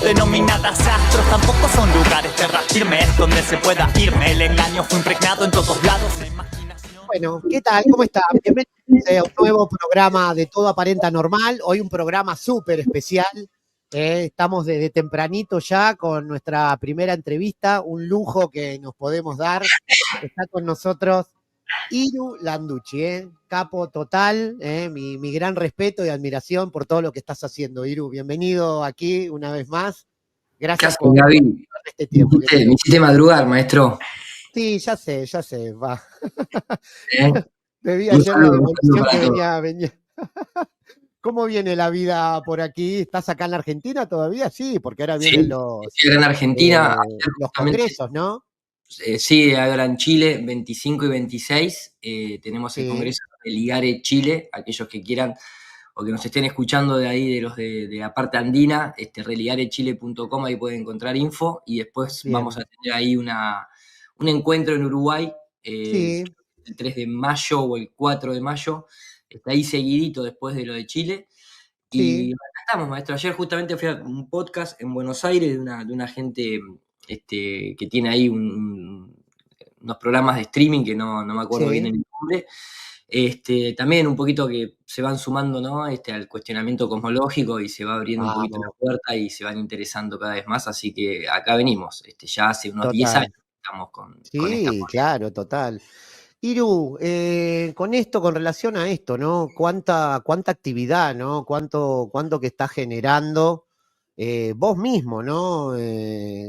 denominadas astros tampoco son lugares tierra firme, es donde se pueda irme. El engaño fue impregnado en todos lados. La imaginación... Bueno, ¿qué tal? ¿Cómo están? Bienvenidos a un nuevo programa de Todo Aparenta Normal. Hoy un programa súper especial. Estamos desde tempranito ya con nuestra primera entrevista. Un lujo que nos podemos dar. Está con nosotros Iru Landucci, capo total. Mi gran respeto y admiración por todo lo que estás haciendo, Iru. Bienvenido aquí una vez más. Gracias por Gaby. este tiempo. Me hiciste madrugar, maestro. Sí, ya sé, va. ¿Eh? Debía ayer la devolución que venía. ¿Cómo viene la vida por aquí? ¿Estás acá en la Argentina todavía? Sí, porque ahora vienen sí, acá en Argentina. Los congresos, ¿no? Sí, ahora en Chile, 25 y 26, tenemos el Congreso de Ligare Chile. Aquellos que quieran o que nos estén escuchando de ahí, de los de la parte andina, religarechile.com, ahí pueden encontrar info, y después vamos a tener ahí un encuentro en Uruguay, el 3 de mayo o el 4 de mayo, está ahí seguidito después de lo de Chile. Y acá estamos, maestro. Ayer justamente fui a un podcast en Buenos Aires de una gente que tiene ahí unos programas de streaming que no me acuerdo bien el nombre. También un poquito que se van sumando, ¿no? Al cuestionamiento cosmológico, y se va abriendo un poquito la puerta y se van interesando cada vez más. Así que acá venimos. Ya hace unos 10 años estamos con esta. Claro, total. Iru, con esto, con relación a esto, ¿no? ¿Cuánta actividad, ¿no? ¿Cuánto que estás generando vos mismo, ¿no?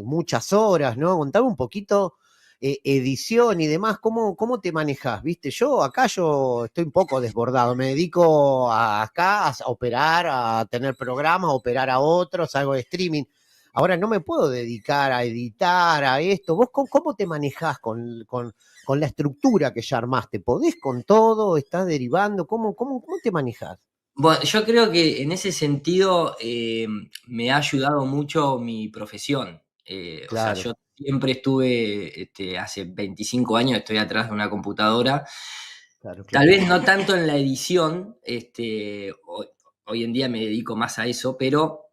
Muchas horas, ¿no? Contame un poquito, edición y demás, ¿cómo te manejás? ¿Viste? Acá yo estoy un poco desbordado, me dedico acá a operar, a tener programas, a operar a otros, algo de streaming. Ahora no me puedo dedicar a editar, a esto. ¿Vos cómo te manejás con la estructura que ya armaste? ¿Podés con todo? ¿Estás derivando? ¿Cómo te manejás? Bueno, yo creo que en ese sentido me ha ayudado mucho mi profesión. O sea, yo siempre estuve, hace 25 años estoy atrás de una computadora. Tal vez no tanto en la edición, hoy en día me dedico más a eso, pero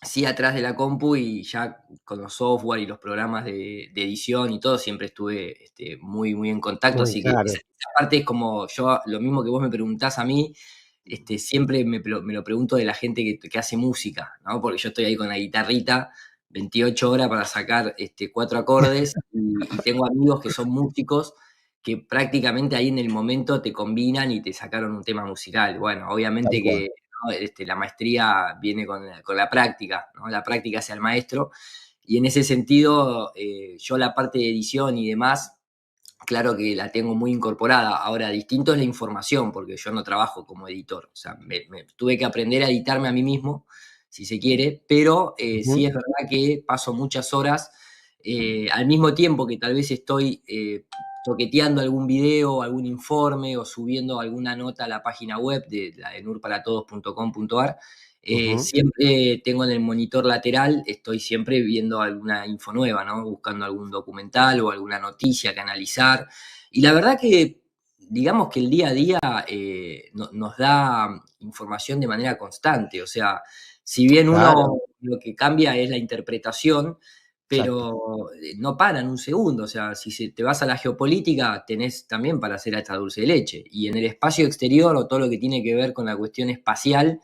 sí atrás de la compu, y ya con los software y los programas de edición y todo, siempre estuve muy, muy en contacto. Así que esa parte es como yo, lo mismo que vos me preguntás a mí, siempre me lo pregunto de la gente que hace música, ¿no? Porque yo estoy ahí con la guitarrita 28 horas para sacar 4 acordes, y tengo amigos que son músicos que prácticamente ahí en el momento te combinan y te sacaron un tema musical. Bueno, obviamente que ¿no? La maestría viene con la práctica, ¿no? La práctica hace al maestro, y en ese sentido yo la parte de edición y demás, claro que la tengo muy incorporada. Ahora, distinto es la información, porque yo no trabajo como editor. O sea, me tuve que aprender a editarme a mí mismo, si se quiere, pero sí es verdad que paso muchas horas al mismo tiempo que tal vez estoy toqueteando algún video, algún informe, o subiendo alguna nota a la página web de la de nurparatodos.com.ar. Siempre tengo en el monitor lateral, estoy siempre viendo alguna info nueva, ¿no? Buscando algún documental o alguna noticia que analizar. Y la verdad que, digamos que el día a día nos da información de manera constante. O sea, si bien uno lo que cambia es la interpretación, pero no paran un segundo. O sea, si te vas a la geopolítica, tenés también para hacer esta dulce de leche. Y en el espacio exterior, o todo lo que tiene que ver con la cuestión espacial,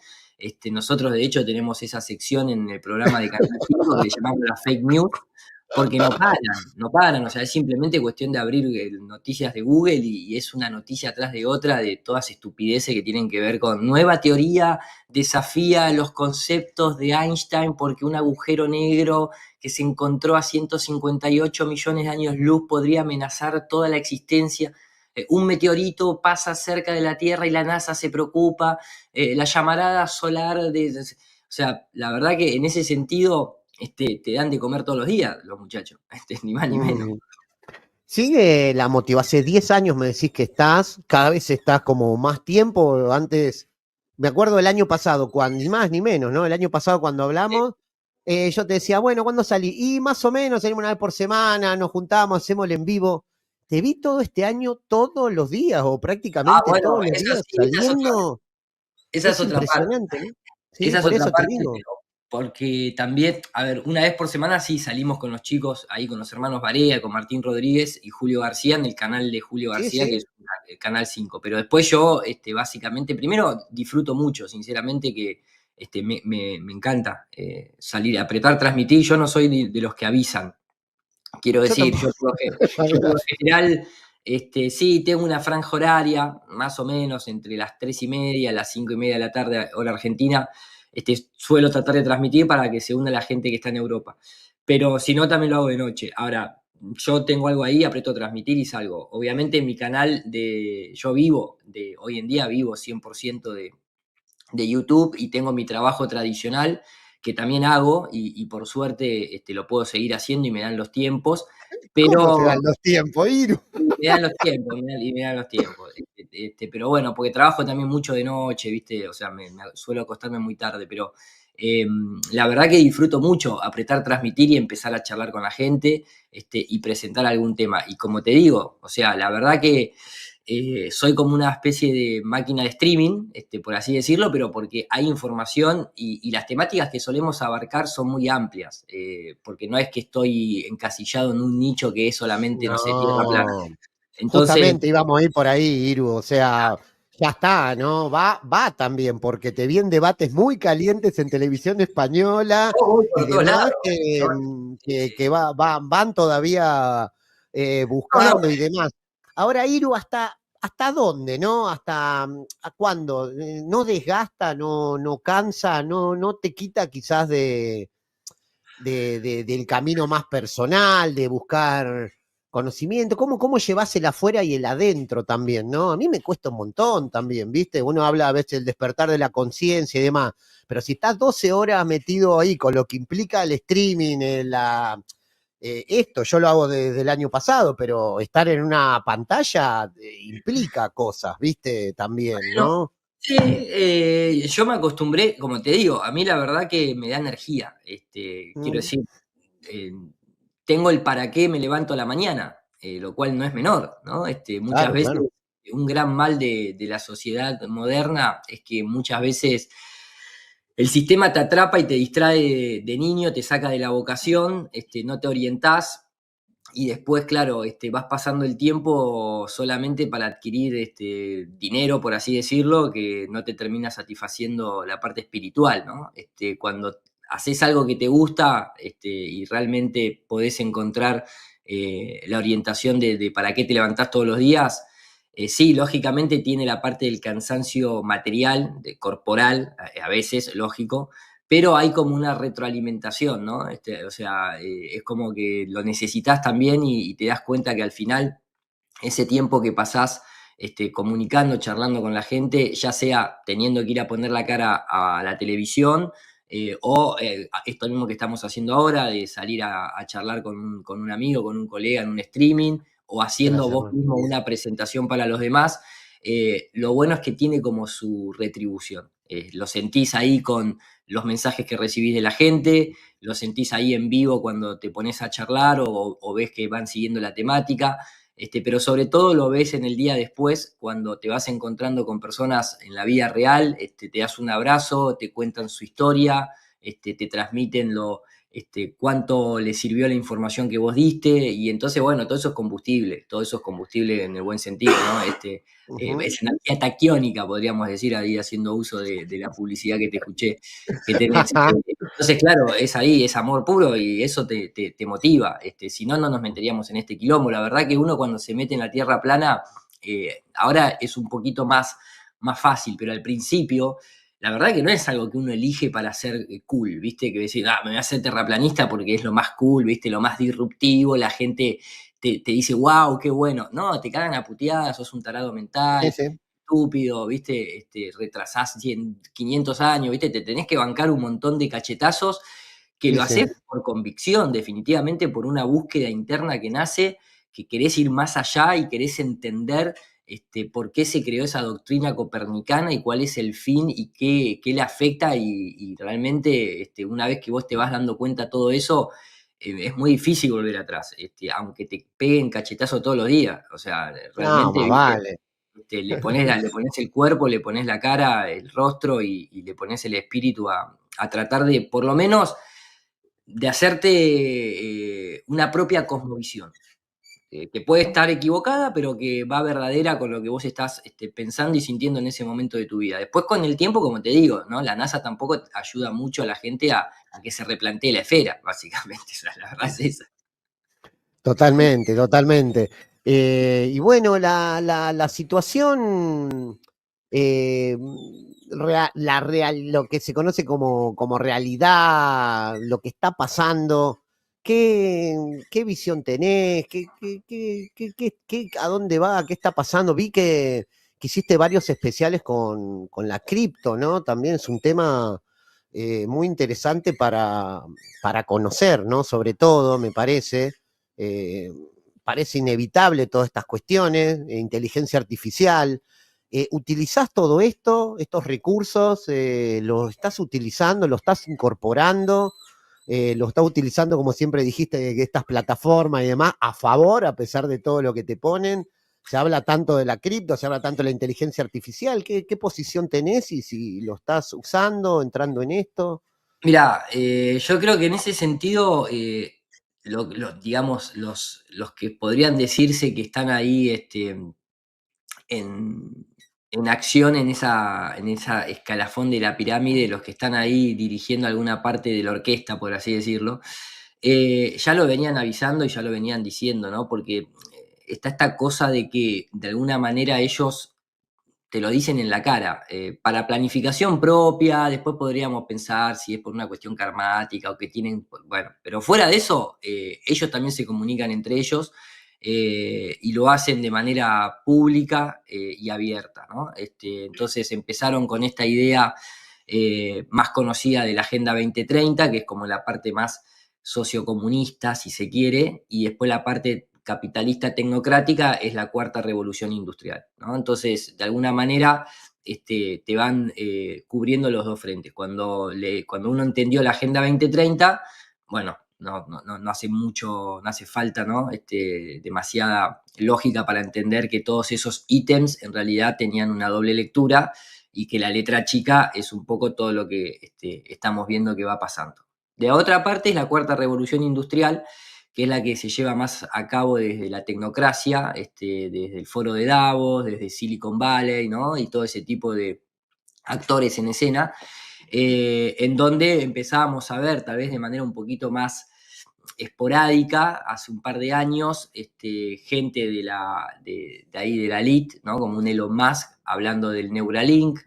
nosotros de hecho tenemos esa sección en el programa de Canal 5 que le llamamos la fake news, porque no paran. O sea, es simplemente cuestión de abrir noticias de Google y es una noticia atrás de otra de todas estupideces que tienen que ver con nueva teoría desafía los conceptos de Einstein porque un agujero negro que se encontró a 158 millones de años luz podría amenazar toda la existencia. Un meteorito pasa cerca de la Tierra y la NASA se preocupa. La llamarada solar o sea, la verdad que en ese sentido te dan de comer todos los días los muchachos, ni más ni menos. Sigue la motivación. Hace 10 años me decís que estás, cada vez estás como más tiempo. Antes, me acuerdo el año pasado, ni más ni menos, ¿no? El año pasado cuando hablamos, yo te decía, bueno, ¿cuándo salí? Y más o menos salimos una vez por semana, nos juntamos, hacemos el en vivo. Te vi todo este año, todos los días, o prácticamente todos los días, saliendo. Esa es otra parte. Impresionante, ¿no? Sí, Esa es por otra eso te parte, digo. pero porque también, a ver, una vez por semana sí salimos con los chicos, ahí con los hermanos Barea, con Martín Rodríguez y Julio García, en el canal de Julio Sí, García, que sí. es el Canal 5. Pero después yo, básicamente, primero disfruto mucho, sinceramente, que me encanta salir a apretar, transmitir. Yo no soy de los que avisan. Quiero Yo decir, tampoco. yo por lo general, sí, tengo una franja horaria, más o menos entre las 3:30 y las 5:30 de la tarde, hora argentina. Suelo tratar de transmitir para que se una la gente que está en Europa. Pero si no, también lo hago de noche. Ahora, yo tengo algo ahí, aprieto a transmitir y salgo. Obviamente en mi canal yo hoy en día vivo 100% de YouTube y tengo mi trabajo tradicional que también hago y por suerte lo puedo seguir haciendo y me dan los tiempos, ¿Cómo te pero dan los tiempos, Iru? me dan los tiempos, me dan los tiempos. Pero bueno, porque trabajo también mucho de noche, ¿viste? O sea, suelo acostarme muy tarde, pero eh, la verdad que disfruto mucho apretar, transmitir y empezar a charlar con la gente y presentar algún tema. Y como te digo, o sea, la verdad que soy como una especie de máquina de streaming, por así decirlo, pero porque hay información y las temáticas que solemos abarcar son muy amplias, porque no es que estoy encasillado en un nicho que es solamente, no sé, tierra plana. No, Entonces, justamente íbamos a ir por ahí, Iru, o sea, ya está, ¿no? Va también, porque te vi en debates muy calientes en televisión española yo voy y por todos lados. demás que, Yo, van todavía no, no, buscando y demás. Ahora, Iru, ¿hasta dónde, no? ¿A cuándo? ¿No desgasta, no cansa, no te quita quizás del camino más personal, de buscar conocimiento? ¿Cómo llevas el afuera y el adentro también, no? A mí me cuesta un montón también, ¿viste? Uno habla a veces del despertar de la conciencia y demás, pero si estás 12 horas metido ahí con lo que implica el streaming, esto yo lo hago desde el año pasado, pero estar en una pantalla implica cosas, ¿viste? También, no. ¿no? Sí, yo me acostumbré, como te digo, a mí la verdad que me da energía. Quiero Mm, decir, eh, tengo el para qué me levanto a la mañana, lo cual no es menor, ¿no? Muchas claro, veces claro. un gran mal de la sociedad moderna es que muchas veces el sistema te atrapa y te distrae de niño, te saca de la vocación, no te orientás y después, claro, vas pasando el tiempo solamente para adquirir dinero, por así decirlo, que no te termina satisfaciendo la parte espiritual, ¿no? Cuando haces algo que te gusta y realmente podés encontrar la orientación de para qué te levantás todos los días, sí, lógicamente tiene la parte del cansancio material, corporal, a veces, lógico, pero hay como una retroalimentación, ¿no? O sea, es como que lo necesitas también y te das cuenta que al final ese tiempo que pasás comunicando, charlando con la gente, ya sea teniendo que ir a poner la cara a la televisión o esto mismo que estamos haciendo ahora, de salir a charlar con un amigo, con un colega en un streaming o haciendo Gracias, vos hermano. mismo una presentación para los demás, lo bueno es que tiene como su retribución. Lo sentís ahí con los mensajes que recibís de la gente, lo sentís ahí en vivo cuando te pones a charlar o ves que van siguiendo la temática. Pero sobre todo lo ves en el día después, cuando te vas encontrando con personas en la vida real, te das un abrazo, te cuentan su historia, te transmiten cuánto les sirvió la información que vos diste, y entonces, bueno, todo eso es combustible en el buen sentido, ¿no? Ujú. Es energía taquiónica, podríamos decir, ahí haciendo uso de la publicidad que te escuché que tenés. Entonces, claro, es ahí, es amor puro y eso te motiva. Si no, no nos meteríamos en este quilombo. La verdad que uno cuando se mete en la tierra plana, ahora es un poquito más fácil, pero al principio, la verdad que no es algo que uno elige para ser cool, ¿viste? Que decir, me voy a hacer terraplanista porque es lo más cool, ¿viste? Lo más disruptivo, la gente te dice, wow, qué bueno. No, te cagan a puteadas, sos un tarado Sí, mental, sí. estúpido, ¿viste? Retrasás 500 años, ¿viste? Te tenés que bancar un montón de cachetazos que Sí, lo sí. haces por convicción, definitivamente por una búsqueda interna que nace, que querés ir más allá y querés entender por qué se creó esa doctrina copernicana y cuál es el fin y qué le afecta y realmente una vez que vos te vas dando cuenta de todo eso, es muy difícil volver atrás, aunque te peguen cachetazo todos los días, o sea, No, realmente, más ¿viste? vale. le pones el cuerpo, le pones la cara, el rostro y le pones el espíritu a tratar de, por lo menos, de hacerte una propia cosmovisión. Que puede estar equivocada, pero que va verdadera con lo que vos estás pensando y sintiendo en ese momento de tu vida. Después, con el tiempo, como te digo, ¿no? La NASA tampoco ayuda mucho a la gente a que se replantee la esfera, básicamente. O sea, la verdad es esa. Totalmente, totalmente. Y bueno, la situación, eh, lo que se conoce como realidad, lo que está pasando, ¿qué visión tenés? ¿A dónde va? ¿Qué está pasando? Vi que hiciste varios especiales con la cripto, ¿no? También es un tema muy interesante para conocer, ¿no? Sobre todo, me parece. eh, Parece inevitable todas estas cuestiones, inteligencia artificial. ¿Utilizás todo esto, estos recursos? ¿Lo estás utilizando, lo estás incorporando? ¿Lo estás utilizando, como siempre dijiste, estas plataformas y demás, a favor, a pesar de todo lo que te ponen? Se habla tanto de la cripto, se habla tanto de la inteligencia artificial. ¿Qué posición tenés y si lo estás usando, entrando en esto? Mira, yo creo que en ese sentido, digamos, los que podrían decirse que están ahí en, en acción en esa escalafón de la pirámide, los que están ahí dirigiendo alguna parte de la orquesta, por así decirlo, ya lo venían avisando y ya lo venían diciendo, ¿no? Porque está esta cosa de que de alguna manera ellos te lo dicen en la cara. Para planificación propia, después podríamos pensar si es por una cuestión karmática o que tienen, bueno, pero fuera de eso, ellos también se comunican entre ellos y lo hacen de manera pública y abierta, ¿no? Entonces empezaron con esta idea más conocida de la Agenda 2030, que es como la parte más sociocomunista, si se quiere, y después la parte capitalista tecnocrática es la cuarta revolución industrial, ¿no? Entonces, de alguna manera, te van cubriendo los dos frentes. Cuando uno entendió la Agenda 2030, bueno, no hace mucho, no hace falta, ¿no? Demasiada lógica para entender que todos esos ítems en realidad tenían una doble lectura y que la letra chica es un poco todo lo que estamos viendo que va pasando. De otra parte es la cuarta revolución industrial, que es la que se lleva más a cabo desde la tecnocracia, desde el foro de Davos, desde Silicon Valley, ¿no? Y todo ese tipo de actores en escena, en donde empezábamos a ver, tal vez de manera un poquito más esporádica, hace un par de años, gente de ahí de la elite, ¿no? Como un Elon Musk, hablando del Neuralink,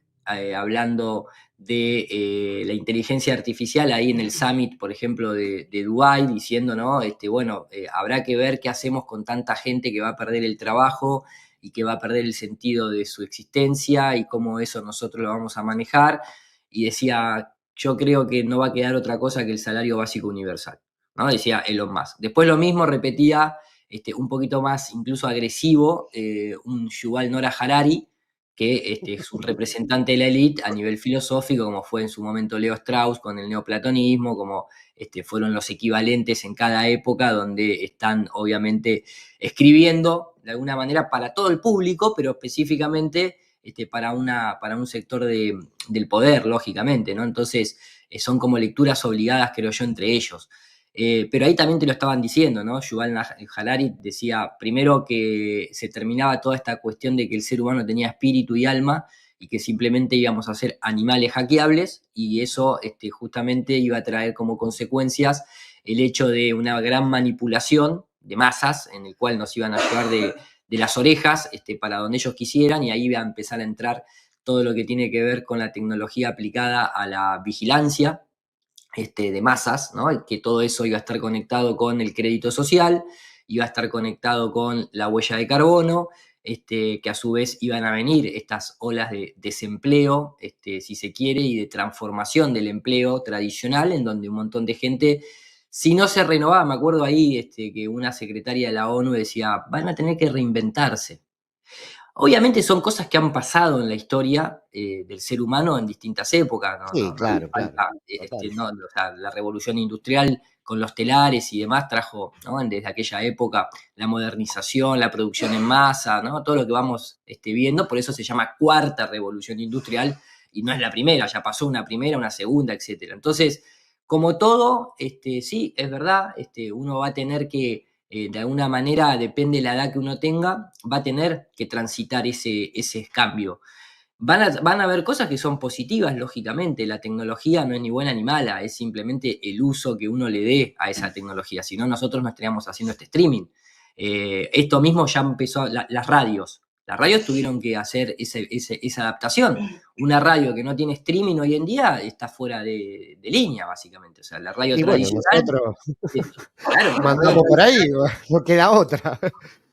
hablando de la inteligencia artificial ahí en el summit, por ejemplo, de Dubái, diciendo, ¿no? Bueno, habrá que ver qué hacemos con tanta gente que va a perder el trabajo y que va a perder el sentido de su existencia y cómo eso nosotros lo vamos a manejar. Y decía, yo creo que no va a quedar otra cosa que el salario básico universal, ¿no? Decía Elon Musk. Después lo mismo repetía un poquito más incluso agresivo un Yuval Noah Harari, que es un representante de la élite a nivel filosófico, como fue en su momento Leo Strauss con el neoplatonismo, como fueron los equivalentes en cada época, donde están obviamente escribiendo de alguna manera para todo el público, pero específicamente para un sector del poder, lógicamente, ¿no? Entonces, son como lecturas obligadas, creo yo, entre ellos. Pero ahí también te lo estaban diciendo, ¿no? Yuval Harari decía primero que se terminaba toda esta cuestión de que el ser humano tenía espíritu y alma y que simplemente íbamos a ser animales hackeables y eso justamente iba a traer como consecuencias el hecho de una gran manipulación de masas en el cual nos iban a llevar de las orejas para donde ellos quisieran y ahí iba a empezar a entrar todo lo que tiene que ver con la tecnología aplicada a la vigilancia de masas, ¿no? Que todo eso iba a estar conectado con el crédito social, iba a estar conectado con la huella de carbono, que a su vez iban a venir estas olas de desempleo, si se quiere, y de transformación del empleo tradicional, en donde un montón de gente, si no se renovaba, me acuerdo ahí que una secretaria de la ONU decía, van a tener que reinventarse. Obviamente son cosas que han pasado en la historia del ser humano en distintas épocas, Sí, no hace claro, claro. falta, Total. o sea, la revolución industrial con los telares y demás trajo, ¿no? Desde aquella época la modernización, la producción en masa, ¿no? Todo lo que vamos viendo, por eso se llama cuarta revolución industrial y no es la primera, ya pasó una primera, una segunda, etcétera. Entonces, como todo, sí, es verdad, uno va a tener que de alguna manera, depende de la edad que uno tenga, va a tener que transitar ese cambio. Van a haber cosas que son positivas, lógicamente. La tecnología no es ni buena ni mala, es simplemente el uso que uno le dé a esa tecnología. Si no, nosotros no estaríamos haciendo este streaming. Esto mismo ya empezó, las radios. Las radios tuvieron que hacer esa adaptación. Una radio que no tiene streaming hoy en día está fuera de línea, básicamente. O sea, la radio Y bueno, tradicional, nosotros claro, la radio mandamos por ahí, no queda otra.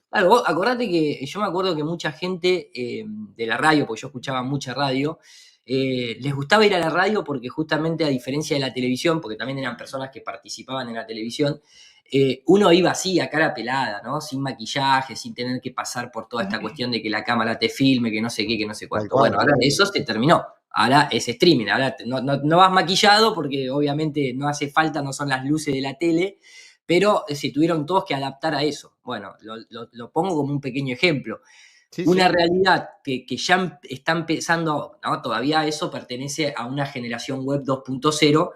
Claro, vos acordate que yo me acuerdo que mucha gente de la radio, porque yo escuchaba mucha radio, les gustaba ir a la radio porque justamente a diferencia de la televisión, porque también eran personas que participaban en la televisión, uno iba así, a cara pelada, ¿no? Sin maquillaje, sin tener que pasar por toda esta cuestión de que la cámara te filme, que no sé qué, que no sé Tal cuánto. Bueno, cual. ahora eso se terminó. Ahora es streaming, ahora no vas maquillado porque obviamente no hace falta, no son las luces de la tele, pero se tuvieron todos que adaptar a eso. Bueno, lo pongo como un pequeño ejemplo. Sí, Una sí. realidad que ya está empezando, ¿no? Todavía eso pertenece a una generación web 2.0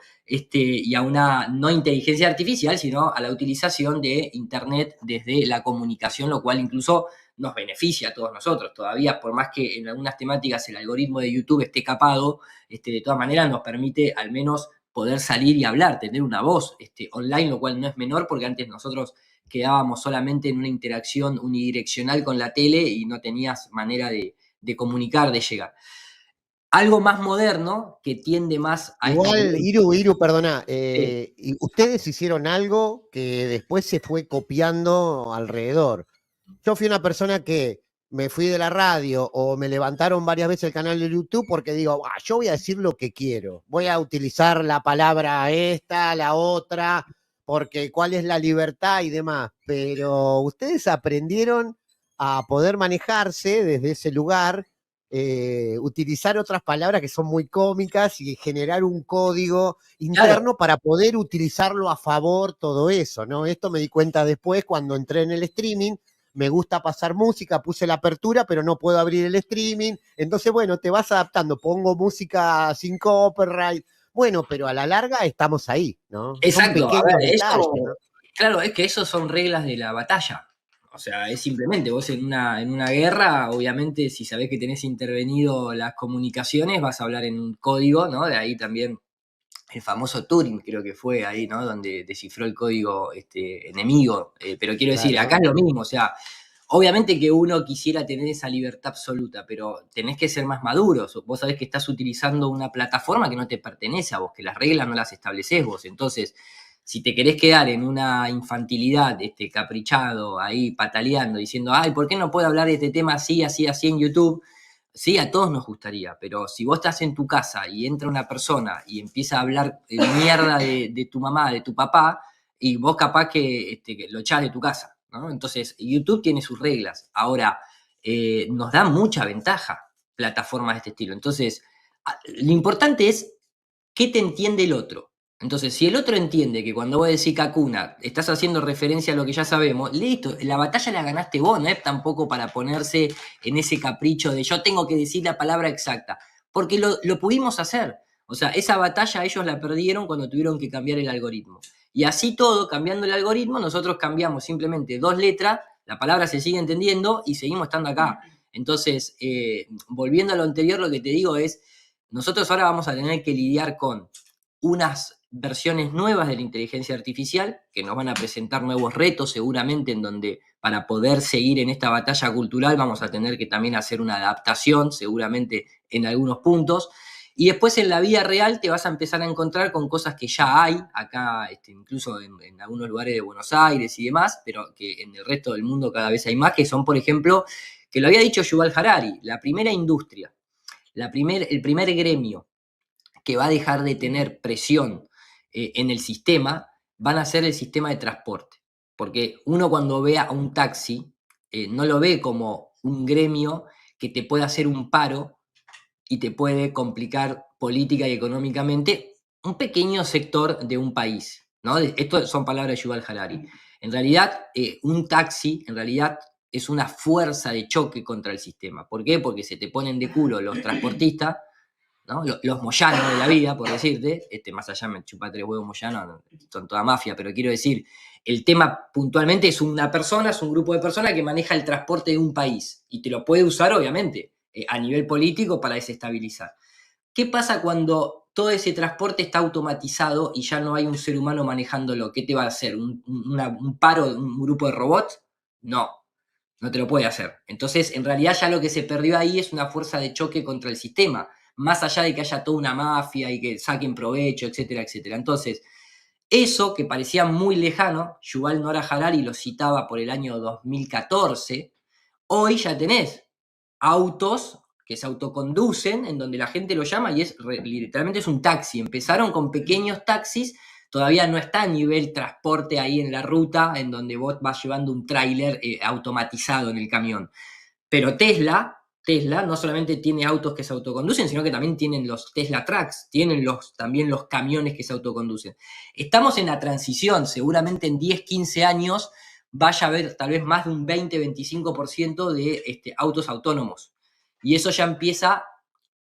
y a una no inteligencia artificial, sino a la utilización de Internet desde la comunicación, lo cual incluso nos beneficia a todos nosotros. Todavía, por más que en algunas temáticas el algoritmo de YouTube esté capado, de todas maneras nos permite al menos poder salir y hablar, tener una voz online, lo cual no es menor, porque antes nosotros quedábamos solamente en una interacción unidireccional con la tele y no tenías manera de comunicar, de llegar. Algo más moderno que tiende más a esta Igual, cuestión. Iru, perdona, Sí, y ustedes hicieron algo que después se fue copiando alrededor. Yo fui una persona que me fui de la radio o me levantaron varias veces el canal de YouTube porque digo, "Ah, yo voy a decir lo que quiero, voy a utilizar la palabra esta, la otra, porque cuál es la libertad y demás". Pero ustedes aprendieron a poder manejarse desde ese lugar, utilizar otras palabras que son muy cómicas y generar un código claro, interno para poder utilizarlo a favor, todo eso, ¿no? Esto me di cuenta después cuando entré en el streaming. Me gusta pasar música, puse la apertura, pero no puedo abrir el streaming. Entonces, bueno, te vas adaptando. Pongo música sin copyright. Bueno, pero a la larga estamos ahí, ¿no? Son exacto. A ver, pequeños detalles, ¿no? claro, es que eso son reglas de la batalla. O sea, es simplemente vos en una guerra, obviamente, si sabés que tenés intervenido las comunicaciones, vas a hablar en un código, ¿no? De ahí también el famoso Turing, creo que fue ahí, ¿no? Donde descifró el código enemigo. Pero quiero decir, acá Claro. es lo mismo, o sea, obviamente que uno quisiera tener esa libertad absoluta, pero tenés que ser más maduros. Vos sabés que estás utilizando una plataforma que no te pertenece a vos, que las reglas no las establecés vos. Entonces, si te querés quedar en una infantilidad, caprichado, ahí pataleando, diciendo, ay, ¿por qué no puedo hablar de este tema así, así, así en YouTube? Sí, a todos nos gustaría, pero si vos estás en tu casa y entra una persona y empieza a hablar mierda de tu mamá, de tu papá, y vos capaz que lo echás de tu casa, ¿no? Entonces, YouTube tiene sus reglas. Ahora, nos da mucha ventaja plataformas de este estilo. Entonces, lo importante es qué te entiende el otro. Entonces, si el otro entiende que cuando vos decís Kakuna estás haciendo referencia a lo que ya sabemos, listo, la batalla la ganaste vos, no es tampoco para ponerse en ese capricho de yo tengo que decir la palabra exacta, porque lo pudimos hacer. O sea, esa batalla ellos la perdieron cuando tuvieron que cambiar el algoritmo. Y así todo, cambiando el algoritmo, nosotros cambiamos simplemente dos letras, la palabra se sigue entendiendo y seguimos estando acá. Entonces, volviendo a lo anterior, lo que te digo es, nosotros ahora vamos a tener que lidiar con unas versiones nuevas de la inteligencia artificial que nos van a presentar nuevos retos seguramente en donde para poder seguir en esta batalla cultural vamos a tener que también hacer una adaptación seguramente en algunos puntos. Y después en la vida real te vas a empezar a encontrar con cosas que ya hay acá, incluso en algunos lugares de Buenos Aires y demás, pero que en el resto del mundo cada vez hay más, que son, por ejemplo, que lo había dicho Yuval Harari, la primera industria, el primer gremio que va a dejar de tener presión en el sistema van a ser el sistema de transporte. Porque uno cuando ve a un taxi no lo ve como un gremio que te puede hacer un paro y te puede complicar política y económicamente un pequeño sector de un país, ¿no? Esto son palabras de Yuval Harari. En realidad, un taxi, en realidad, es una fuerza de choque contra el sistema. ¿Por qué? Porque se te ponen de culo los transportistas, ¿no? Los Moyanos de la vida, por decirte, más allá me chupa tres huevos Moyano, son toda mafia, pero quiero decir, el tema puntualmente es una persona, es un grupo de personas que maneja el transporte de un país y te lo puede usar, obviamente, a nivel político para desestabilizar. ¿Qué pasa cuando todo ese transporte está automatizado y ya no hay un ser humano manejándolo? ¿Qué te va a hacer? ¿Un paro, un grupo de robots? No, no te lo puede hacer. Entonces, en realidad ya lo que se perdió ahí es una fuerza de choque contra el sistema, más allá de que haya toda una mafia y que saquen provecho, etcétera, etcétera. Entonces, eso que parecía muy lejano, Yuval Noah Harari lo citaba por el año 2014, hoy ya tenés autos que se autoconducen, en donde la gente lo llama y literalmente es un taxi. Empezaron con pequeños taxis, todavía no está a nivel transporte ahí en la ruta, en donde vos vas llevando un tráiler automatizado en el camión. Pero Tesla no solamente tiene autos que se autoconducen, sino que también tienen los Tesla Trucks, tienen también los camiones que se autoconducen. Estamos en la transición, seguramente en 10, 15 años vaya a haber tal vez más de un 20-25% de autos autónomos. Y eso ya empieza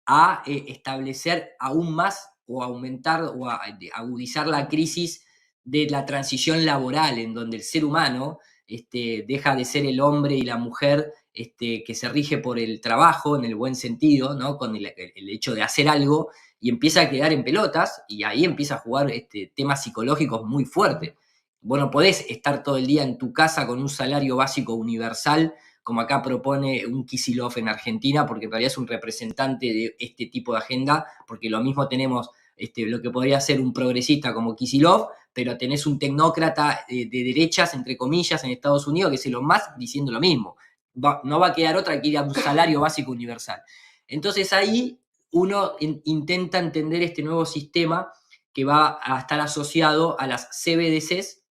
a establecer aún más o aumentar o a agudizar la crisis de la transición laboral, en donde el ser humano deja de ser el hombre y la mujer que se rige por el trabajo, en el buen sentido, ¿no? Con el hecho de hacer algo, y empieza a quedar en pelotas, y ahí empieza a jugar temas psicológicos muy fuertes. Vos no podés estar todo el día en tu casa con un salario básico universal, como acá propone un Kicillof en Argentina, porque en realidad es un representante de este tipo de agenda, porque lo mismo tenemos lo que podría ser un progresista como Kicillof, pero tenés un tecnócrata de derechas, entre comillas, en Estados Unidos, que es Elon Musk, diciendo lo mismo. No va a quedar otra que ir a un salario básico universal. Entonces ahí uno intenta entender este nuevo sistema que va a estar asociado a las CBDCs,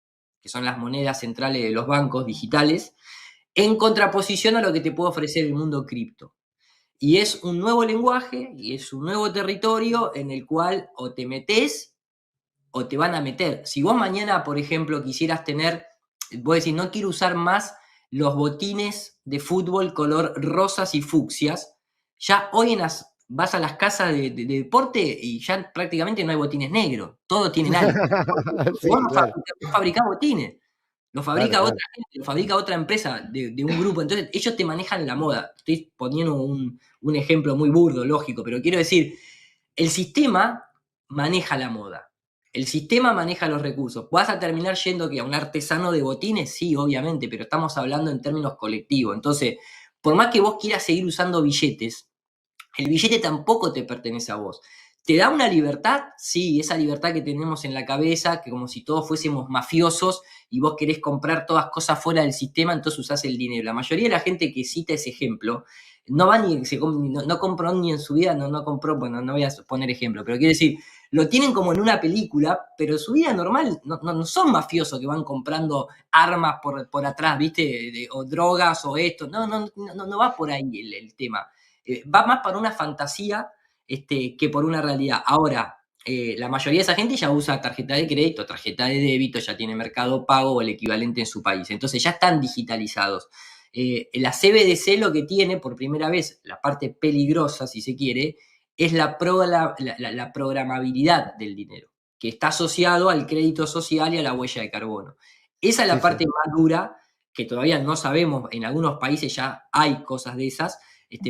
que son las monedas centrales de los bancos digitales, en contraposición a lo que te puede ofrecer el mundo cripto. Y es un nuevo lenguaje y es un nuevo territorio en el cual o te metes o te van a meter. Si vos mañana, por ejemplo, quisieras tener, vos decís, no quiero usar más los botines de fútbol color rosas y fucsias, ya hoy vas a las casas de deporte y ya prácticamente no hay botines negros, todo tienen algo. Sí, Vos no claro, fabricás botines, lo fabrica claro. otra gente, lo fabrica otra empresa de un grupo. Entonces, ellos te manejan la moda. Estoy poniendo un ejemplo muy burdo, lógico, pero quiero decir, el sistema maneja la moda. El sistema maneja los recursos. ¿Vas a terminar yendo a un artesano de botines? Sí, obviamente, pero estamos hablando en términos colectivos. Entonces, por más que vos quieras seguir usando billetes, el billete tampoco te pertenece a vos. ¿Te da una libertad? Sí, esa libertad que tenemos en la cabeza, que como si todos fuésemos mafiosos y vos querés comprar todas cosas fuera del sistema, entonces usás el dinero. La mayoría de la gente que cita ese ejemplo no va no compró ni en su vida, no compró, bueno, no voy a poner ejemplo, pero quiero decir, lo tienen como en una película, pero en su vida normal no son mafiosos que van comprando armas por atrás, ¿viste? O drogas o esto. No va por ahí el tema. Va más para una fantasía que por una realidad. Ahora, la mayoría de esa gente ya usa tarjeta de crédito, tarjeta de débito, ya tiene Mercado Pago o el equivalente en su país. Entonces ya están digitalizados. La CBDC lo que tiene, por primera vez, la parte peligrosa, si se quiere, es la programabilidad del dinero, que está asociado al crédito social y a la huella de carbono. Esa es la Sí, sí. parte más dura, que todavía no sabemos, en algunos países ya hay cosas de esas,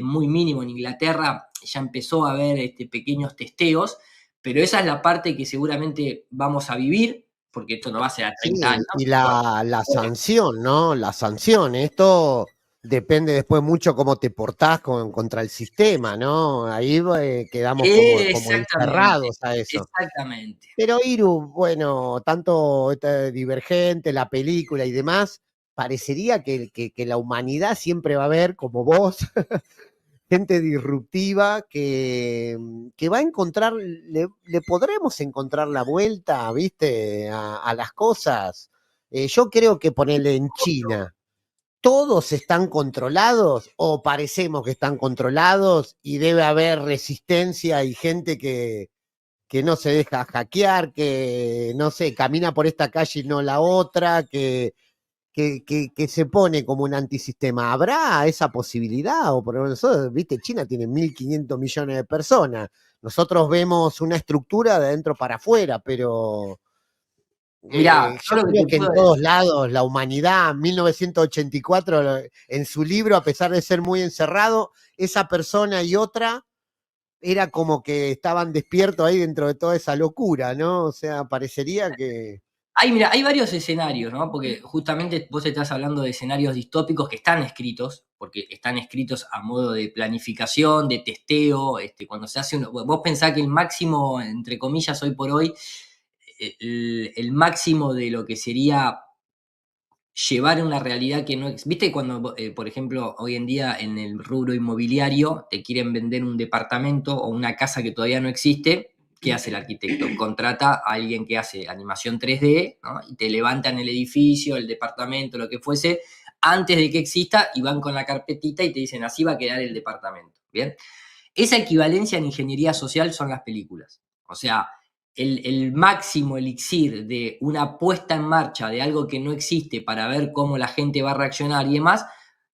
muy mínimo. En Inglaterra ya empezó a haber pequeños testeos, pero esa es la parte que seguramente vamos a vivir, porque esto no va a ser a 30 Sí, años. y la sanción, ¿no? La sanción, esto depende después mucho cómo te portás contra el sistema, ¿no? Ahí quedamos como Exactamente, encerrados a eso. exactamente. Pero Iru, bueno, tanto Divergente, la película y demás, parecería que la humanidad siempre va a ver, como vos, gente disruptiva que va a encontrar, le podremos encontrar la vuelta, ¿viste? A las cosas. Yo creo que ponerle en China. ¿todos están controlados o parecemos que están controlados y debe haber resistencia y gente que no se deja hackear, que, no sé, camina por esta calle y no la otra, que se pone como un antisistema? ¿Habrá esa posibilidad? O por ejemplo, nosotros, viste, China tiene 1.500 millones de personas. Nosotros vemos una estructura de adentro para afuera, pero Mirá, yo yo lo que creo te que en puedo todos decir, lados la humanidad, 1984, en su libro, a pesar de ser muy encerrado, esa persona y otra era como que estaban despiertos ahí dentro de toda esa locura, ¿no? O sea, parecería que... mira, hay varios escenarios, ¿no? Porque justamente vos estás hablando de escenarios distópicos que están escritos, porque están escritos a modo de planificación, de testeo, cuando se hace vos pensás que el máximo, entre comillas, hoy por hoy, el máximo de lo que sería llevar una realidad que no... ¿Viste cuando, por ejemplo, hoy en día en el rubro inmobiliario te quieren vender un departamento o una casa que todavía no existe? ¿Qué hace el arquitecto? Contrata a alguien que hace animación 3D, ¿no? Y te levantan el edificio, el departamento, lo que fuese, antes de que exista, y van con la carpetita y te dicen, así va a quedar el departamento. ¿Bien? Esa equivalencia en ingeniería social son las películas. O sea, el máximo elixir de una puesta en marcha de algo que no existe para ver cómo la gente va a reaccionar y demás,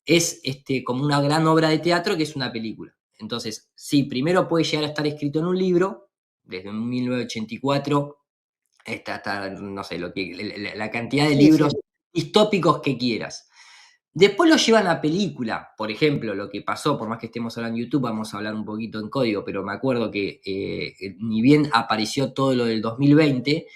es como una gran obra de teatro que es una película. Entonces, sí, primero puede llegar a estar escrito en un libro, desde 1984 hasta no sé, la cantidad de Sí, libros sí, distópicos que quieras. Después lo llevan a película, por ejemplo, lo que pasó, por más que estemos hablando en YouTube, vamos a hablar un poquito en código, pero me acuerdo que ni bien apareció todo lo del 2020,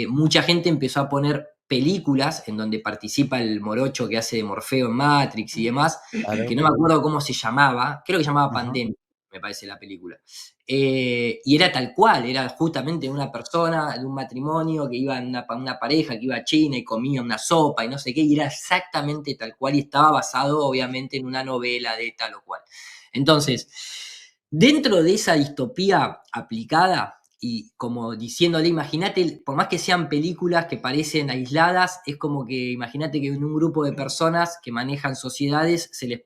mucha gente empezó a poner películas en donde participa el morocho que hace de Morfeo en Matrix y demás, que claro. no me acuerdo cómo se llamaba, creo que se llamaba Ajá. Pandemia, me parece la película. Y era tal cual, era justamente una persona de un matrimonio que iba una pareja que iba a China y comía una sopa y no sé qué, y era exactamente tal cual y estaba basado obviamente en una novela de tal o cual. Entonces, dentro de esa distopía aplicada y como diciéndole, imagínate, por más que sean películas que parecen aisladas, es como que imagínate que en un grupo de personas que manejan sociedades se les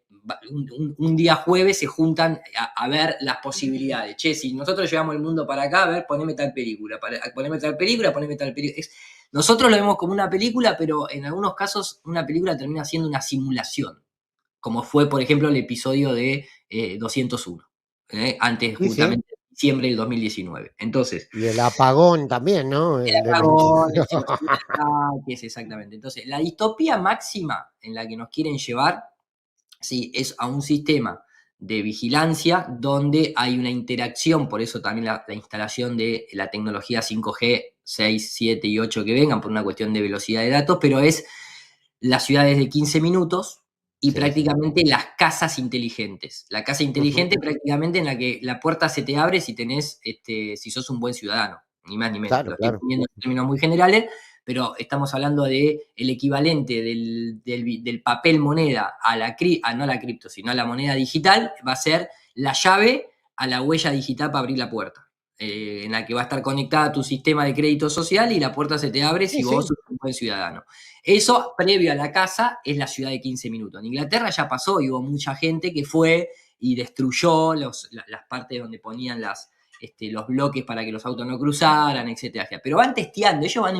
un día jueves se juntan a ver las posibilidades. Che, si nosotros llevamos el mundo para acá, a ver, poneme tal película, poneme tal película, poneme tal película. Nosotros lo vemos como una película, pero en algunos casos una película termina siendo una simulación, como fue, por ejemplo, el episodio de 201, antes Sí, sí. justamente de diciembre del 2019. Entonces, Y el apagón también, ¿no? el El del 20. apagón, el ciberataques, exactamente. Entonces, la distopía máxima en la que nos quieren llevar, sí, es a un sistema de vigilancia donde hay una interacción, por eso también la instalación de la tecnología 5G 6, 7 y 8 que vengan por una cuestión de velocidad de datos, pero es las ciudades de 15 minutos y Sí, sí. prácticamente las casas inteligentes. La casa Ujú. inteligente prácticamente en la que la puerta se te abre si tenés, si sos un buen ciudadano, ni más ni menos. Claro, Lo estoy claro. poniendo en términos muy generales, pero estamos hablando de el equivalente del papel moneda no a la cripto, sino a la moneda digital, va a ser la llave a la huella digital para abrir la puerta. En la que va a estar conectada a tu sistema de crédito social y la puerta se te abre Sí, si vos sí. sos un buen ciudadano. Eso, previo a la casa, es la ciudad de 15 minutos. En Inglaterra ya pasó y hubo mucha gente que fue y destruyó las partes donde ponían los bloques para que los autos no cruzaran, etcétera. Pero van testeando, ellos van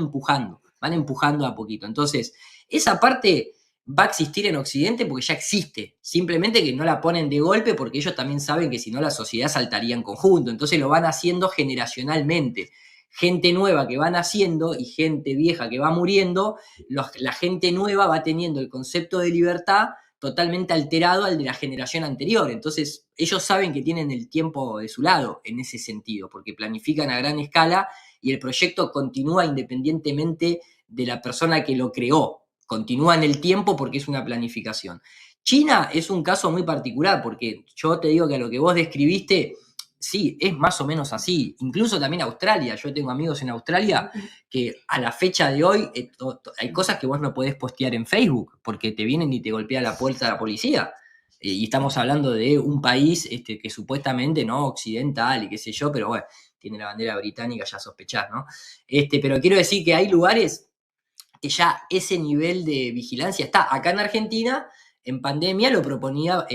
empujando a poquito. Entonces, esa parte va a existir en Occidente porque ya existe. Simplemente que no la ponen de golpe porque ellos también saben que si no la sociedad saltaría en conjunto. Entonces lo van haciendo generacionalmente. Gente nueva que van haciendo y gente vieja que va muriendo, la gente nueva va teniendo el concepto de libertad totalmente alterado al de la generación anterior. Entonces, ellos saben que tienen el tiempo de su lado en ese sentido, porque planifican a gran escala y el proyecto continúa independientemente de la persona que lo creó. Continúa en el tiempo porque es una planificación. China es un caso muy particular porque yo te digo que a lo que vos describiste, sí, es más o menos así. Incluso también Australia. Yo tengo amigos en Australia que a la fecha de hoy hay cosas que vos no podés postear en Facebook porque te vienen y te golpea la puerta la policía. Y estamos hablando de un país que supuestamente no occidental y qué sé yo, pero bueno, tiene la bandera británica, ya sospechás, ¿no? Pero quiero decir que hay lugares ya ese nivel de vigilancia está. Acá en Argentina, en pandemia lo proponía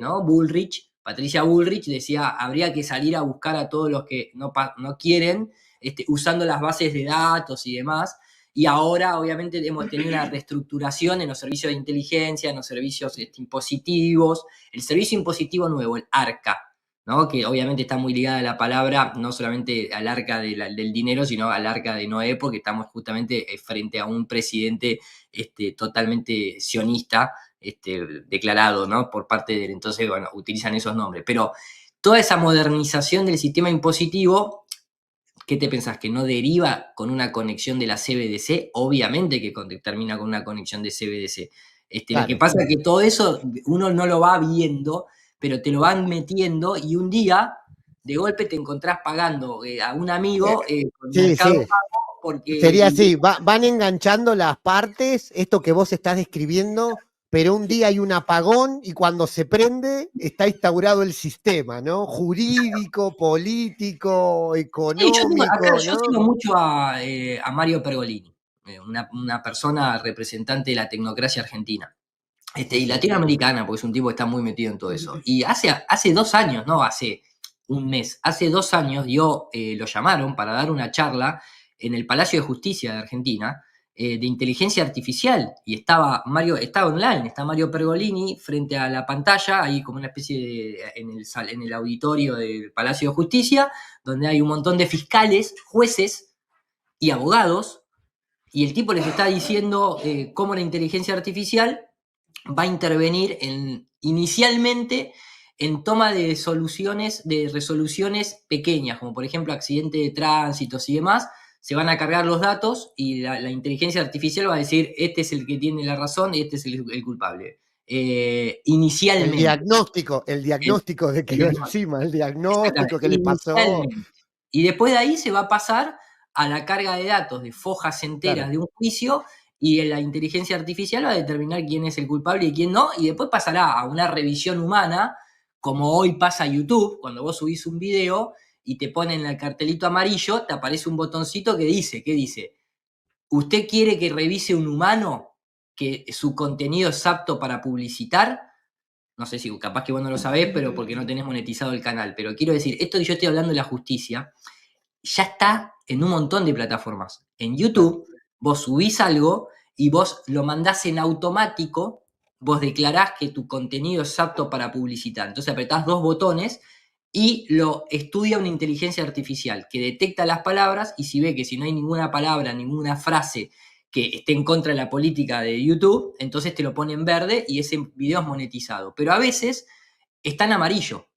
¿no? Bullrich, Patricia Bullrich, decía, habría que salir a buscar a todos los que no quieren, usando las bases de datos y demás. Y ahora, obviamente, hemos tenido una reestructuración en los servicios de inteligencia, en los servicios impositivos. El servicio impositivo nuevo, el ARCA, ¿no? Que obviamente está muy ligada a la palabra, no solamente al arca del dinero, sino al arca de Noé, porque estamos justamente frente a un presidente totalmente sionista, declarado, ¿no? Por parte de él. Entonces, bueno, utilizan esos nombres. Pero toda esa modernización del sistema impositivo, ¿qué te pensás? ¿Que no deriva con una conexión de la CBDC? Obviamente que termina con una conexión de CBDC. Lo que pasa es que todo eso uno no lo va viendo, pero te lo van metiendo y un día de golpe te encontrás pagando a un amigo con Mercado Pago porque... Sería así, van enganchando las partes, esto que vos estás describiendo, pero un día hay un apagón y cuando se prende está instaurado el sistema, ¿no? Jurídico, político, económico, yo sigo mucho a Mario Pergolini, una persona representante de la tecnocracia argentina. Y latinoamericana, porque es un tipo que está muy metido en todo eso. Y hace 2 años, no hace un mes, hace 2 años lo llamaron para dar una charla en el Palacio de Justicia de Argentina de inteligencia artificial. Y estaba online, está Mario Pergolini frente a la pantalla, ahí como una especie de, en el auditorio del Palacio de Justicia, donde hay un montón de fiscales, jueces y abogados, y el tipo les está diciendo cómo la inteligencia artificial va a intervenir inicialmente en toma de resoluciones pequeñas, como por ejemplo accidente de tránsitos y demás. Se van a cargar los datos y la inteligencia artificial va a decir, este es el que tiene la razón y este es el culpable. Inicialmente. El diagnóstico de que iba encima, el diagnóstico que le pasó. Y después de ahí se va a pasar a la carga de datos de fojas enteras de un juicio, y la inteligencia artificial va a determinar quién es el culpable y quién no, y después pasará a una revisión humana, como hoy pasa YouTube, cuando vos subís un video y te ponen el cartelito amarillo, te aparece un botoncito que dice, ¿qué dice? ¿Usted quiere que revise un humano que su contenido es apto para publicitar? No sé si capaz que vos no lo sabés, pero porque no tenés monetizado el canal, pero quiero decir, esto que yo estoy hablando de la justicia, ya está en un montón de plataformas. En YouTube, vos subís algo y vos lo mandás en automático, vos declarás que tu contenido es apto para publicitar. Entonces apretás 2 botones y lo estudia una inteligencia artificial que detecta las palabras, y si ve que si no hay ninguna palabra, ninguna frase que esté en contra de la política de YouTube, entonces te lo pone en verde y ese video es monetizado. Pero a veces está en amarillo.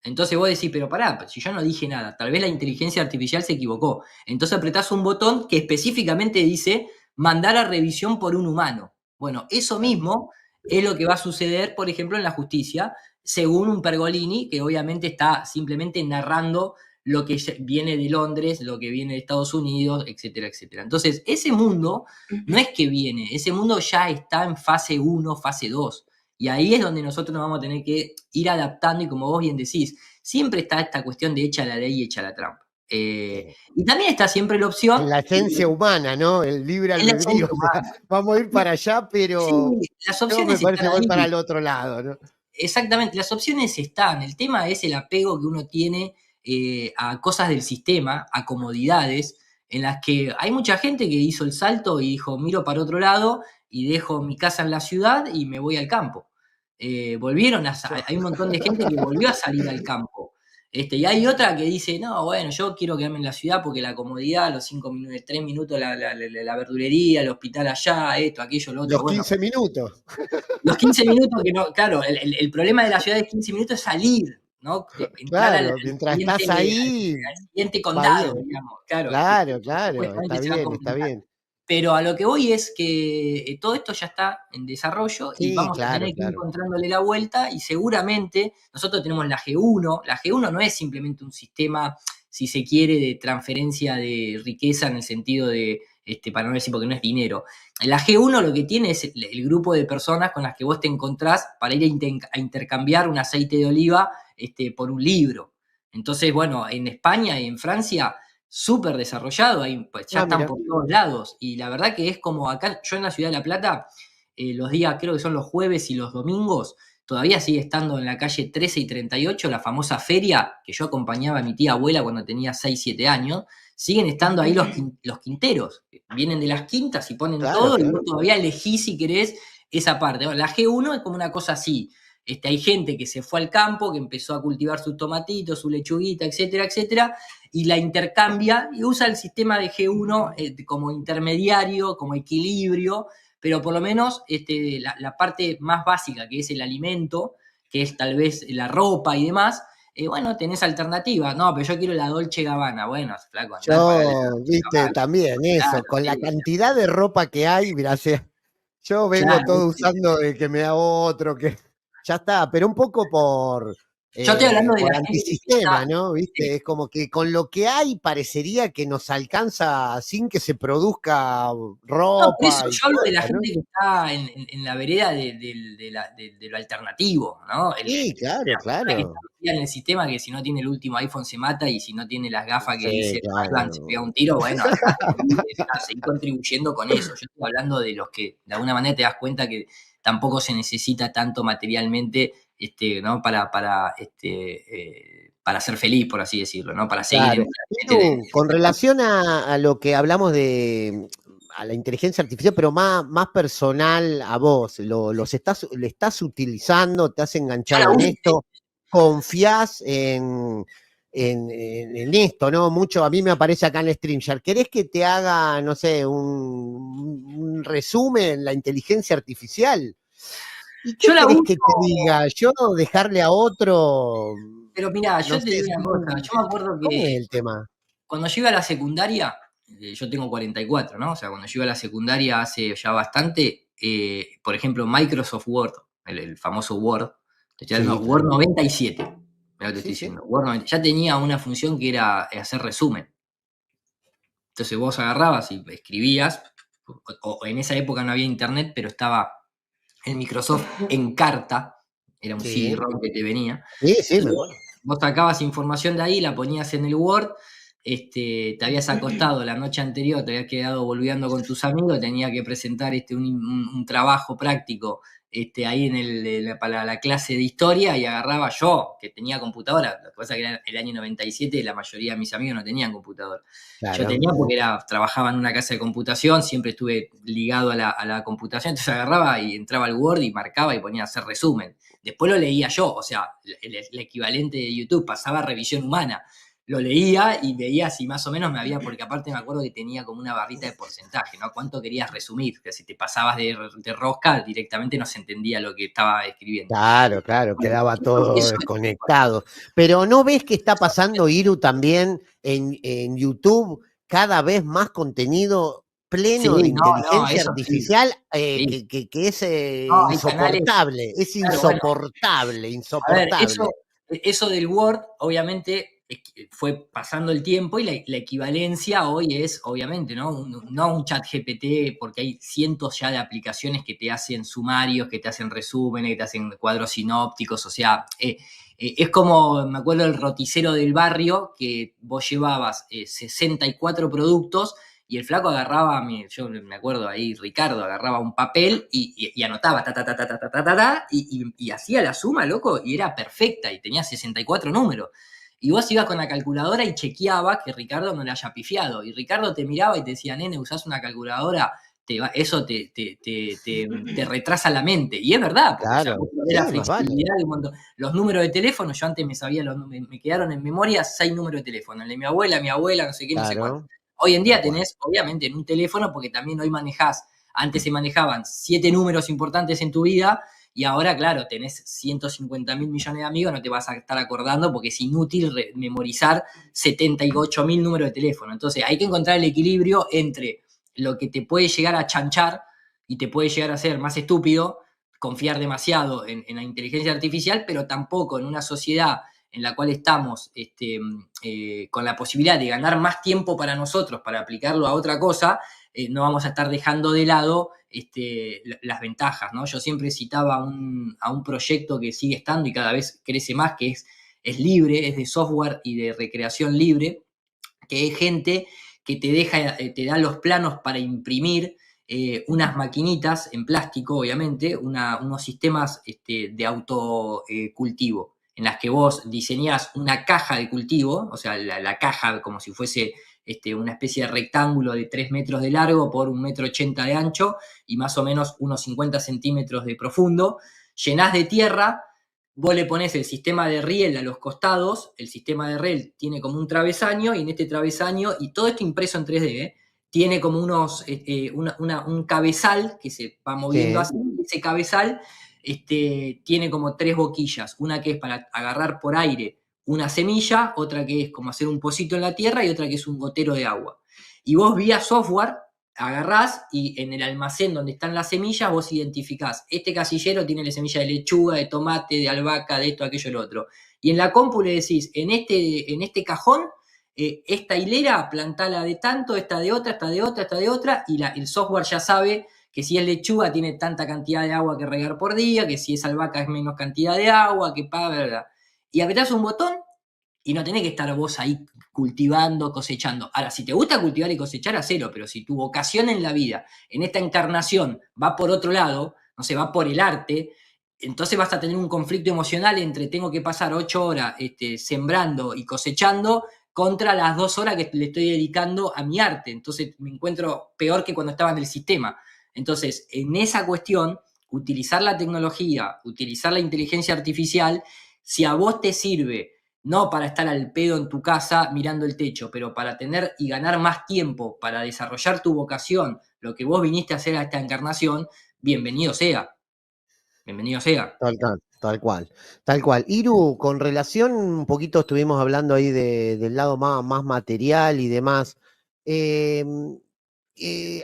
Entonces vos decís, pero pará, si yo no dije nada, tal vez la inteligencia artificial se equivocó. Entonces apretás un botón que específicamente dice mandar a revisión por un humano. Bueno, eso mismo es lo que va a suceder, por ejemplo, en la justicia, según un Pergolini, que obviamente está simplemente narrando lo que viene de Londres, lo que viene de Estados Unidos, etcétera, etcétera. Entonces, ese mundo no es que viene, ese mundo ya está en fase 1, fase 2. Y ahí es donde nosotros nos vamos a tener que ir adaptando, y como vos bien decís, siempre está esta cuestión de echa la ley y echa la trampa. Y también está siempre la opción... La esencia humana, ¿no? El libre albedrío. O sea, vamos a ir para allá, pero sí, las opciones me parece que voy para el otro lado, ¿no? Exactamente, las opciones están. El tema es el apego que uno tiene a cosas del sistema, a comodidades, en las que hay mucha gente que hizo el salto y dijo, miro para otro lado y dejo mi casa en la ciudad y me voy al campo. Hay un montón de gente que volvió a salir al campo. Y hay otra que dice, no, bueno, yo quiero quedarme en la ciudad porque la comodidad, los 5 minutos, 3 minutos la verdulería, el hospital allá, esto, aquello, lo otro. Los 15 minutos. Los 15 minutos que no, claro, el problema de la ciudad de 15 minutos es salir, ¿no? Claro, mientras estás ahí. Al siguiente condado, digamos. Claro, está bien. Pero a lo que voy es que todo esto ya está en desarrollo, y vamos a tener que ir encontrándole la vuelta, y seguramente nosotros tenemos la G1. La G1 no es simplemente un sistema, si se quiere, de transferencia de riqueza en el sentido de, para no decir porque no es dinero. La G1 lo que tiene es el grupo de personas con las que vos te encontrás para ir a intercambiar un aceite de oliva por un libro. Entonces, bueno, en España y en Francia súper desarrollado, ahí pues, ya están Mira. por todos lados. Y la verdad que es como acá, yo en la ciudad de La Plata, los días, creo que son los jueves y los domingos, todavía sigue estando en la calle 13 y 38, la famosa feria que yo acompañaba a mi tía abuela cuando tenía 6 7 años, siguen estando ahí los quinteros, vienen de las quintas y ponen Claro, todo, y claro. vos todavía elegís si querés esa parte. Bueno, la G1 es como una cosa así. Hay gente que se fue al campo, que empezó a cultivar sus tomatitos, su lechuguita, etcétera, etcétera, y la intercambia y usa el sistema de G1 como intermediario, como equilibrio, pero por lo menos la parte más básica, que es el alimento, que es tal vez la ropa y demás, bueno, tenés alternativas. No, pero yo quiero la Dolce Gabbana. Bueno, flaco, andá y pagale la Yo, Dolce viste, Gabbana. también Claro, eso, con la sí, cantidad de ropa que hay, mira, yo vengo claro, todo ¿viste? usando de que me da otro, que ya está, pero un poco Yo estoy hablando de por la gente que antisistema, piensa. ¿no? ¿Viste? Es como que con lo que hay parecería que nos alcanza sin que se produzca No, por eso ropa y yo hablo de la cosas, ¿no? gente que está en la vereda de lo alternativo, ¿no? Sí, claro, La persona que está claro. metida en el sistema que si no tiene el último iPhone se mata y si no tiene las gafas que Sí, dice Ray-Ban se claro. pega un tiro, bueno, andá, seguir contribuyendo con eso. Yo estoy hablando de los que de alguna manera te das cuenta que tampoco se necesita tanto materialmente, ¿no? Para ser feliz, por así decirlo, ¿no? Para seguir Claro. en Pero con relación a lo que hablamos de a la inteligencia artificial, pero más personal a vos, le estás utilizando, te has yo la enganchado en uso. esto, confías en esto, ¿no? Mucho, a mí me aparece acá en StreamYard. ¿Querés que te haga, no sé, un resumen, la inteligencia artificial? ¿Y qué Yo la querés uso. que te diga? ¿Yo dejarle a otro, Pero mirá, no yo te sé, digo una cosa, yo me acuerdo cómo es que el tema? cuando yo iba a la secundaria, yo tengo 44, ¿no? O sea, cuando yo iba a la secundaria hace ya bastante, por ejemplo, Microsoft Word, el famoso Word, te estoy Sí, hablando, Word claro. 97, mirá lo que te estoy Sí, sí. diciendo, Word 90, ya tenía una función que era hacer resumen. Entonces vos agarrabas y escribías, o en esa época no había internet, pero estaba el Microsoft Encarta, era un Sí. CD-ROM que te venía. Sí, sí, me Entonces acuerdo. vos sacabas información de ahí, la ponías en el Word, te habías acostado la noche anterior, te habías quedado volviendo con tus amigos, tenías que presentar un trabajo práctico ahí para la clase de historia y agarraba yo, que tenía computadora, lo que pasa es que era el año 97, la mayoría de mis amigos no tenían computadora. Yo Claro. tenía porque trabajaba en una casa de computación, siempre estuve ligado a la computación, entonces agarraba y entraba al Word y marcaba y ponía a hacer resumen. Después lo leía yo, o sea, el equivalente de YouTube, pasaba revisión humana. Lo leía y veía si más o menos me había, porque aparte me acuerdo que tenía como una barrita de porcentaje, ¿no? ¿Cuánto querías resumir? Que si te pasabas de rosca, directamente no se entendía lo que estaba escribiendo. Claro, claro, Bueno, quedaba yo creo que todo eso es desconectado. Pero ¿no ves que está pasando, Iru, también en YouTube cada vez más contenido sí, pleno de no, inteligencia eso sí. artificial Sí. que es No, hay canales, insoportable? Es claro, bueno, insoportable, a ver, eso, insoportable. eso del Word, obviamente, fue pasando el tiempo y la equivalencia hoy es, obviamente, ¿no? No un chat GPT, porque hay cientos ya de aplicaciones que te hacen sumarios, que te hacen resúmenes, que te hacen cuadros sinópticos, o sea, es como, me acuerdo del roticero del barrio, que vos llevabas 64 productos y el flaco agarraba, yo me acuerdo ahí, Ricardo agarraba un papel y anotaba, ta, ta, ta, ta, ta, ta, ta, ta, ta, y hacía la suma, loco, y era perfecta, y tenía 64 números. Y vos ibas con la calculadora y chequeabas que Ricardo no le haya pifiado. Y Ricardo te miraba y te decía, nene, usás una calculadora, eso te retrasa la mente. Y es verdad, porque o sea, vos Claro, podés la sí, más vale. flexibilidad de un montón. Los números de teléfono, yo antes me sabía, me quedaron en memoria 6 números de teléfono. El de mi abuela, no sé qué, no sé cuánto. Claro, Hoy en tal día cual. tenés, obviamente, en un teléfono, porque también hoy manejás, antes se manejaban 7 números importantes en tu vida, y ahora, claro, tenés 150.000 millones de amigos, no te vas a estar acordando porque es inútil memorizar 78.000 números de teléfono. Entonces, hay que encontrar el equilibrio entre lo que te puede llegar a chanchar y te puede llegar a ser más estúpido, confiar demasiado en la inteligencia artificial, pero tampoco en una sociedad en la cual estamos con la posibilidad de ganar más tiempo para nosotros, para aplicarlo a otra cosa, no vamos a estar dejando de lado las ventajas, ¿no? Yo siempre citaba a un proyecto que sigue estando y cada vez crece más, que es libre, es de software y de recreación libre, que es gente que te da los planos para imprimir, unas maquinitas en plástico, obviamente, unos sistemas de autocultivo, en las que vos diseñás una caja de cultivo, o sea, la caja como si fuese una especie de rectángulo de 3 metros de largo por 1,80 m de ancho y más o menos unos 50 centímetros de profundo, llenás de tierra. Vos le ponés el sistema de riel a los costados, el sistema de riel tiene como un travesaño, y en este travesaño, y todo esto impreso en 3D, tiene como un cabezal que se va moviendo Sí, así. Ese cabezal tiene como 3 boquillas, una que es para agarrar por aire una semilla, otra que es como hacer un pocito en la tierra y otra que es un gotero de agua. Y vos vía software agarrás y en el almacén donde están las semillas vos identificás, este casillero tiene la semilla de lechuga, de tomate, de albahaca, de esto, aquello, lo otro. Y en la compu le decís, en este cajón, esta hilera, plantala de tanto, esta de otra, esta de otra, esta de otra, y el software ya sabe que si es lechuga tiene tanta cantidad de agua que regar por día, que si es albahaca es menos cantidad de agua, que bla. Y apretás un botón y no tenés que estar vos ahí cultivando, cosechando. Ahora, si te gusta cultivar y cosechar, hacelo, pero si tu vocación en la vida, en esta encarnación, va por otro lado, no sé, va por el arte, entonces vas a tener un conflicto emocional entre tengo que pasar 8 horas sembrando y cosechando contra las 2 horas que le estoy dedicando a mi arte. Entonces me encuentro peor que cuando estaba en el sistema. Entonces, en esa cuestión, utilizar la tecnología, utilizar la inteligencia artificial, si a vos te sirve no para estar al pedo en tu casa mirando el techo, pero para tener y ganar más tiempo para desarrollar tu vocación, lo que vos viniste a hacer a esta encarnación, bienvenido sea. Bienvenido sea. tal cual, tal cual, tal cual. Iru, con relación, un poquito estuvimos hablando ahí del lado más material y demás. em,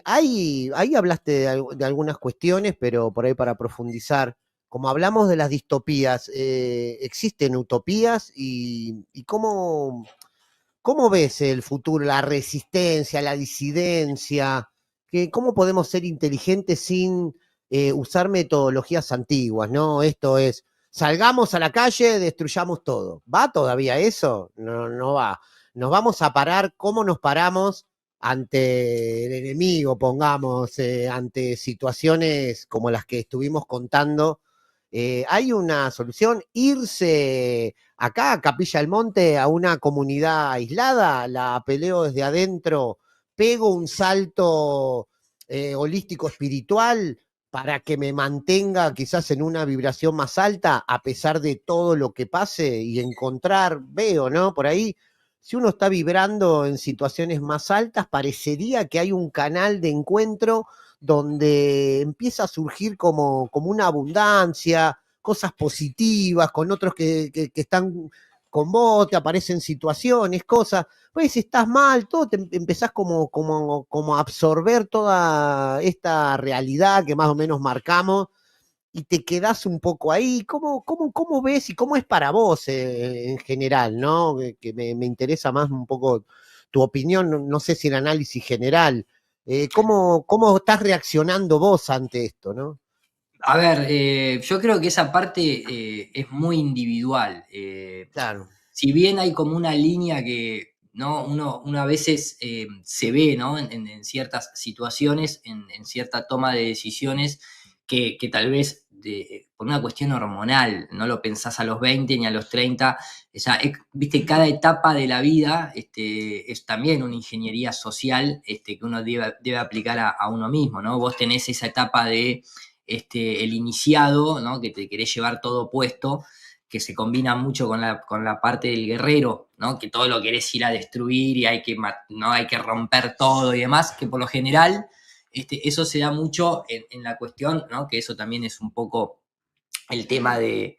ahí hablaste de algunas cuestiones, pero por ahí para profundizar, como hablamos de las distopías, ¿existen utopías y cómo ves el futuro, la resistencia, la disidencia? ¿Cómo podemos ser inteligentes sin usar metodologías antiguas, ¿no? Esto es, salgamos a la calle, destruyamos todo. ¿Va todavía eso? No, no va. Nos vamos a parar, ¿cómo nos paramos ante el enemigo, pongamos, ante situaciones como las que estuvimos contando? Hay una solución, irse acá a Capilla del Monte, a una comunidad aislada, la peleo desde adentro, pego un salto holístico espiritual para que me mantenga quizás en una vibración más alta a pesar de todo lo que pase y encontrar, veo, ¿no? Por ahí, si uno está vibrando en situaciones más altas, parecería que hay un canal de encuentro donde empieza a surgir como una abundancia, cosas positivas, con otros que están con vos, te aparecen situaciones, cosas. Pues si estás mal, todo te empezás como a absorber toda esta realidad que más o menos marcamos y te quedás un poco ahí. ¿Cómo ves y cómo es para vos en general, ¿no? Que me interesa más un poco tu opinión, no sé si el análisis general. ¿Cómo estás reaccionando vos ante esto, no? A ver, yo creo que esa parte es muy individual. Claro, Si bien hay como una línea que ¿no? uno a veces se ve ¿no? en ciertas situaciones, en cierta toma de decisiones, que tal vez por una cuestión hormonal, no lo pensás a los 20 ni a los 30, o sea, viste, cada etapa de la vida es también una ingeniería social que uno debe aplicar a uno mismo, ¿no? Vos tenés esa etapa de el iniciado, ¿no? Que te querés llevar todo puesto, que se combina mucho con la parte del guerrero, ¿no? Que todo lo querés ir a destruir y ¿no? hay que romper todo y demás, que por lo general eso se da mucho en la cuestión, ¿no? Que eso también es un poco el tema eh,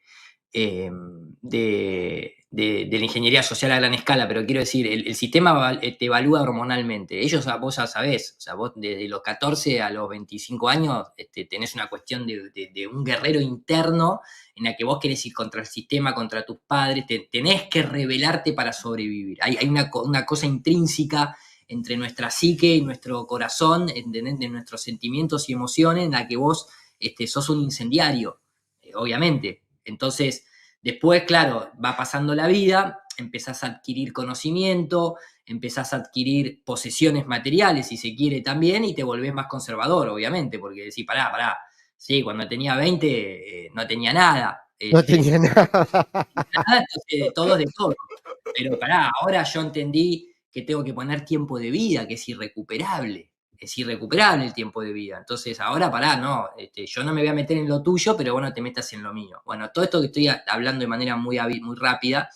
de la ingeniería social a gran escala, pero quiero decir, el sistema te evalúa hormonalmente. Vos ya sabés, o sea, vos desde los 14 a los 25 años tenés una cuestión de un guerrero interno en la que vos querés ir contra el sistema, contra tus padres, tenés que rebelarte para sobrevivir. Hay una cosa intrínseca entre nuestra psique y nuestro corazón, de nuestros sentimientos y emociones, en la que vos sos un incendiario, obviamente. Entonces, después, claro, va pasando la vida, empezás a adquirir conocimiento, empezás a adquirir posesiones materiales, si se quiere también, y te volvés más conservador, obviamente, porque decís, pará, sí, cuando tenía 20 no tenía nada. No tenía nada. Nada, entonces de todo es de todo. Pero pará, ahora yo entendí que tengo que poner tiempo de vida, que es irrecuperable. Es irrecuperable el tiempo de vida. Entonces, ahora pará, no, yo no me voy a meter en lo tuyo, pero vos no te metas en lo mío. Bueno, todo esto que estoy hablando de manera muy rápida,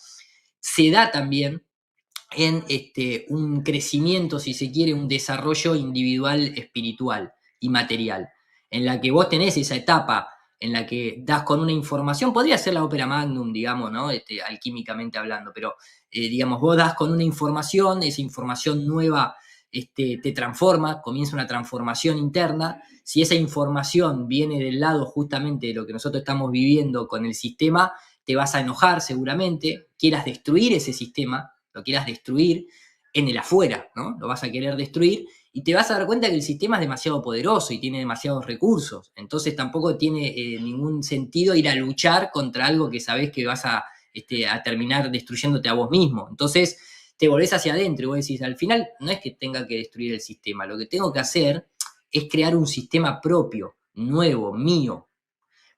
se da también en un crecimiento, si se quiere, un desarrollo individual, espiritual y material, en la que vos tenés esa etapa en la que das con una información, podría ser la ópera magnum, digamos, ¿no? Alquímicamente hablando, pero digamos, vos das con una información, esa información nueva te transforma, comienza una transformación interna. Si esa información viene del lado justamente de lo que nosotros estamos viviendo con el sistema, te vas a enojar seguramente, quieras destruir ese sistema, lo quieras destruir en el afuera, ¿no? Lo vas a querer destruir y te vas a dar cuenta que el sistema es demasiado poderoso y tiene demasiados recursos. Entonces tampoco tiene ningún sentido ir a luchar contra algo que sabés que vas a terminar destruyéndote a vos mismo. Entonces te volvés hacia adentro y vos decís, al final no es que tenga que destruir el sistema, lo que tengo que hacer es crear un sistema propio, nuevo, mío.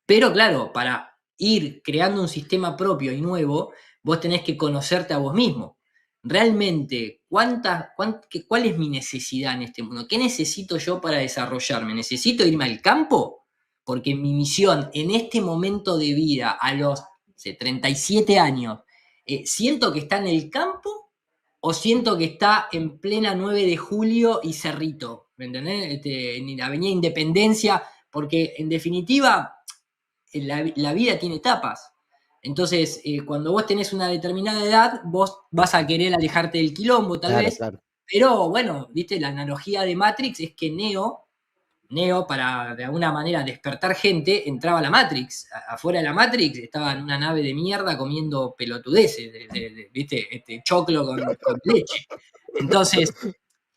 Pero claro, para ir creando un sistema propio y nuevo, vos tenés que conocerte a vos mismo. Realmente, ¿cuál es mi necesidad en este mundo? ¿Qué necesito yo para desarrollarme? ¿Necesito irme al campo? Porque mi misión en este momento de vida, a los 37 años, ¿siento que está en el campo o siento que está en plena 9 de julio y Cerrito? ¿Me entendés? En Avenida Independencia, porque en definitiva la vida tiene etapas. Entonces, cuando vos tenés una determinada edad, vos vas a querer alejarte del quilombo, tal vez. Claro. Pero bueno, viste, la analogía de Matrix es que Neo, para de alguna manera despertar gente, entraba a la Matrix. Afuera de la Matrix estaba en una nave de mierda comiendo pelotudeces, viste, choclo con leche. Entonces,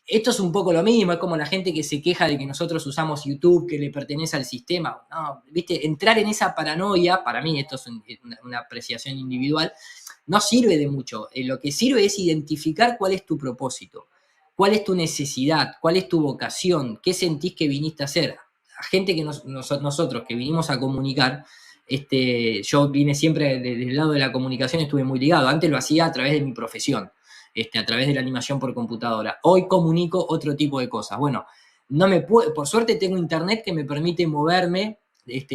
esto es un poco lo mismo, es como la gente que se queja de que nosotros usamos YouTube, que le pertenece al sistema. No, viste, entrar en esa paranoia, para mí esto es una apreciación individual, no sirve de mucho. Lo que sirve es identificar cuál es tu propósito, cuál es tu necesidad, cuál es tu vocación, qué sentís que viniste a hacer. A gente que nosotros que vinimos a comunicar, yo vine siempre desde el lado de la comunicación, estuve muy ligado. Antes lo hacía a través de mi profesión. A través de la animación por computadora. Hoy comunico otro tipo de cosas. Bueno, por suerte tengo internet que me permite moverme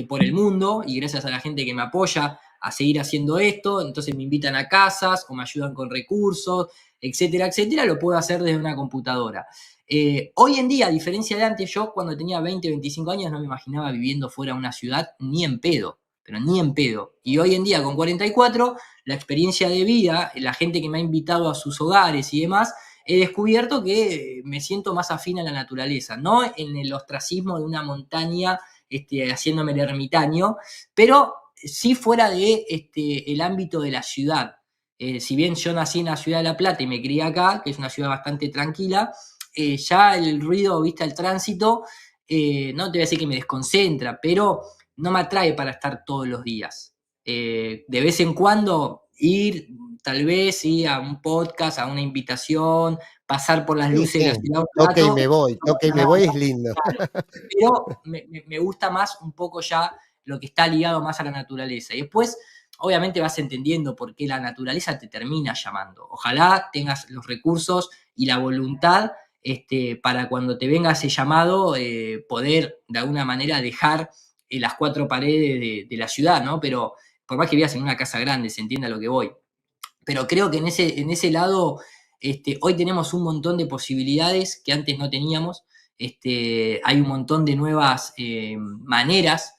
por el mundo y gracias a la gente que me apoya a seguir haciendo esto, entonces me invitan a casas o me ayudan con recursos, etcétera, etcétera, lo puedo hacer desde una computadora. Hoy en día, a diferencia de antes, yo cuando tenía 20, 25 años no me imaginaba viviendo fuera de una ciudad ni en pedo, pero ni en pedo. Y hoy en día, con 44, la experiencia de vida, la gente que me ha invitado a sus hogares y demás, he descubierto que me siento más afín a la naturaleza, no en el ostracismo de una montaña haciéndome el ermitaño, pero sí fuera de el ámbito de la ciudad. Si bien yo nací en la ciudad de La Plata y me crié acá, que es una ciudad bastante tranquila, ya el ruido, vista el tránsito, no te voy a decir que me desconcentra, pero no me atrae para estar todos los días. De vez en cuando ir, tal vez, sí, a un podcast, a una invitación, pasar por las luces de la ciudad un rato. Toque y me voy es lindo. Pero me gusta más un poco ya lo que está ligado más a la naturaleza. Y después, obviamente, vas entendiendo por qué la naturaleza te termina llamando. Ojalá tengas los recursos y la voluntad para cuando te venga ese llamado, poder de alguna manera dejar las cuatro paredes de la ciudad, ¿no? Pero por más que vivas en una casa grande, se entienda lo que voy. Pero creo que en ese lado, hoy tenemos un montón de posibilidades que antes no teníamos. Hay un montón de nuevas maneras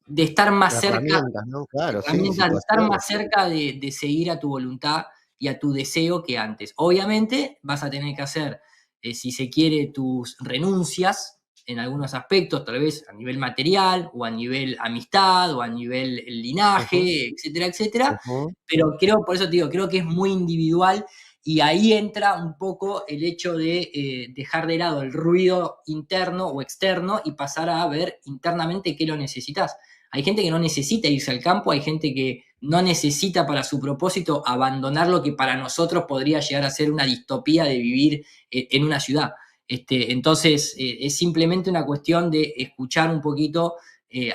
de estar más cerca, herramientas, ¿no? Claro, herramientas, de estar más cerca de seguir a tu voluntad y a tu deseo que antes. Obviamente vas a tener que hacer, si se quiere, tus renuncias en algunos aspectos, tal vez a nivel material, o a nivel amistad, o a nivel linaje, etcétera, etcétera. Pero por eso te digo, creo que es muy individual y ahí entra un poco el hecho de dejar de lado el ruido interno o externo y pasar a ver internamente qué lo necesitas. Hay gente que no necesita irse al campo, hay gente que no necesita para su propósito abandonar lo que para nosotros podría llegar a ser una distopía de vivir en una ciudad. Entonces, es simplemente una cuestión de escuchar un poquito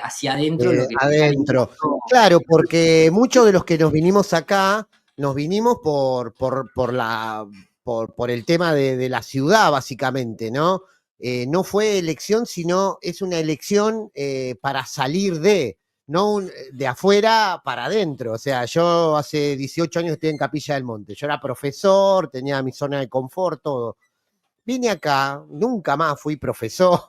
hacia adentro lo que está Adentro. viviendo. Claro, porque muchos de los que nos vinimos acá, nos vinimos por el tema de la ciudad, básicamente, ¿no? No fue elección, sino es una elección para salir no de afuera para adentro. O sea, yo hace 18 años estoy en Capilla del Monte. Yo era profesor, tenía mi zona de confort, todo. Vine acá, nunca más fui profesor,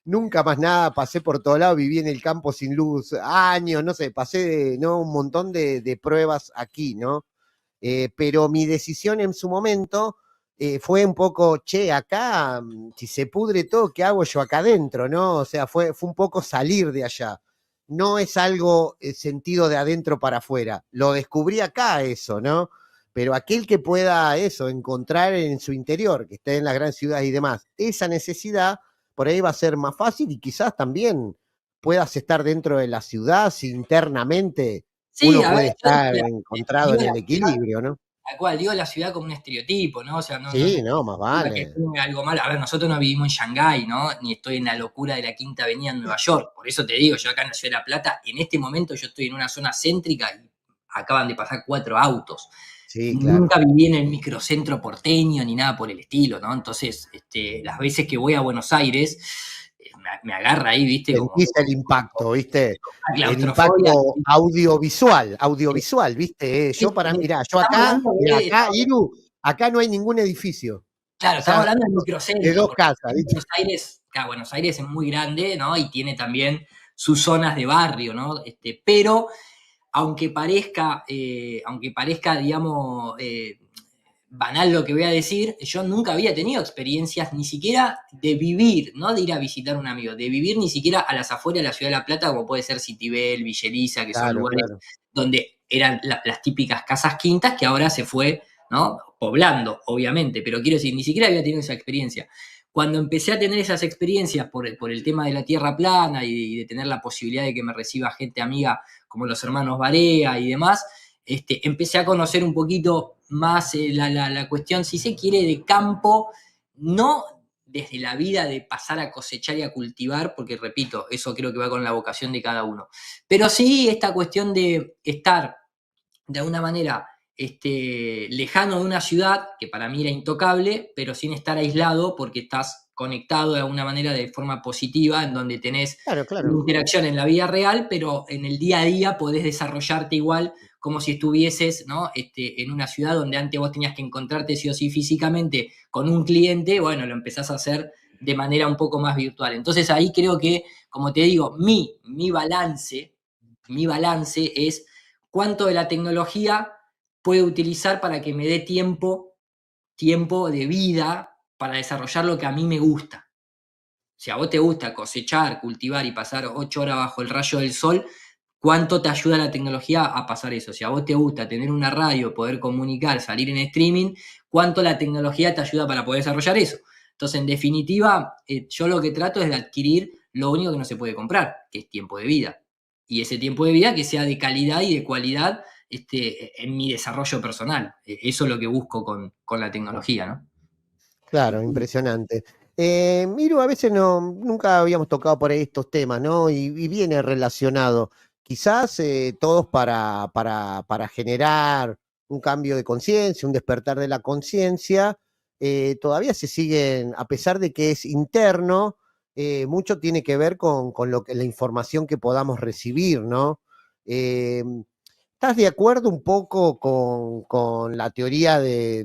nunca más nada, pasé por todo lado, viví en el campo sin luz años, no sé, pasé ¿no? un montón de pruebas aquí, ¿no? Pero mi decisión en su momento fue un poco, che, acá, si se pudre todo, ¿qué hago yo acá adentro, no? O sea, fue un poco salir de allá. No es algo sentido de adentro para afuera. Lo descubrí acá eso, ¿no? Pero aquel que pueda eso, encontrar en su interior, que esté en las grandes ciudades y demás, esa necesidad, por ahí va a ser más fácil y quizás también puedas estar dentro de la ciudad si internamente Sí, uno a ver, puede yo estar encontrado digo en la el ciudad, equilibrio, ¿no? tal cual, digo la ciudad como un estereotipo, ¿no? O sea, no Sí, no, más significa que vale. tenga algo malo. A ver, nosotros no vivimos en Shanghái, ¿no? Ni estoy en la locura de la Quinta Avenida en Nueva York. Por eso te digo, yo acá en la Ciudad de La Plata, en este momento yo estoy en una zona céntrica y acaban de pasar 4 autos. Sí, claro. Nunca viví en el microcentro porteño ni nada por el estilo, ¿no? Entonces, las veces que voy a Buenos Aires, me agarra ahí, ¿viste? Sentís el impacto, ¿viste? La El claustrofobia. impacto audiovisual, ¿viste? Yo para, mirá, yo Estamos acá, hablando mirá, de, acá, Iru, acá no hay ningún edificio. Claro, O estamos sea, hablando del de microcentro, dos porque casas, ¿viste? Buenos Aires, claro, Buenos Aires es muy grande, ¿no? Y tiene también sus zonas de barrio, ¿no? Pero aunque parezca, digamos, banal lo que voy a decir, yo nunca había tenido experiencias ni siquiera de vivir, no de ir a visitar a un amigo, de vivir ni siquiera a las afueras de la ciudad de La Plata, como puede ser Citibel, Villa Elisa, que son Claro, lugares claro. donde eran las típicas casas quintas que ahora se fue, ¿no? Poblando, obviamente, pero quiero decir, ni siquiera había tenido esa experiencia. Cuando empecé a tener esas experiencias por el tema de la tierra plana y de tener la posibilidad de que me reciba gente amiga como los hermanos Barea y demás, empecé a conocer un poquito más la cuestión, si se quiere, de campo, no desde la vida de pasar a cosechar y a cultivar, porque repito, eso creo que va con la vocación de cada uno, pero sí esta cuestión de estar de alguna manera lejano de una ciudad, que para mí era intocable, pero sin estar aislado porque estás conectado de alguna manera de forma positiva, en donde tenés Claro, una claro. interacción en la vida real, pero en el día a día podés desarrollarte igual como si estuvieses, ¿no? En una ciudad donde antes vos tenías que encontrarte sí o sí físicamente con un cliente, bueno, lo empezás a hacer de manera un poco más virtual. Entonces ahí creo que, como te digo, mi balance es cuánto de la tecnología puedo utilizar para que me dé tiempo de vida para desarrollar lo que a mí me gusta. Si a vos te gusta cosechar, cultivar y pasar 8 horas bajo el rayo del sol, ¿cuánto te ayuda la tecnología a pasar eso? Si a vos te gusta tener una radio, poder comunicar, salir en streaming, ¿cuánto la tecnología te ayuda para poder desarrollar eso? Entonces, en definitiva, yo lo que trato es de adquirir lo único que no se puede comprar, que es tiempo de vida. Y ese tiempo de vida que sea de calidad y de cualidad en mi desarrollo personal. Eso es lo que busco con la tecnología, ¿no? Claro, impresionante. Miru, a veces nunca habíamos tocado por ahí estos temas, ¿no? Y viene relacionado. Quizás todos para generar un cambio de conciencia, un despertar de la conciencia, todavía se siguen, a pesar de que es interno, mucho tiene que ver con la información que podamos recibir, ¿no? Eh, ¿Estás de acuerdo un poco con la teoría de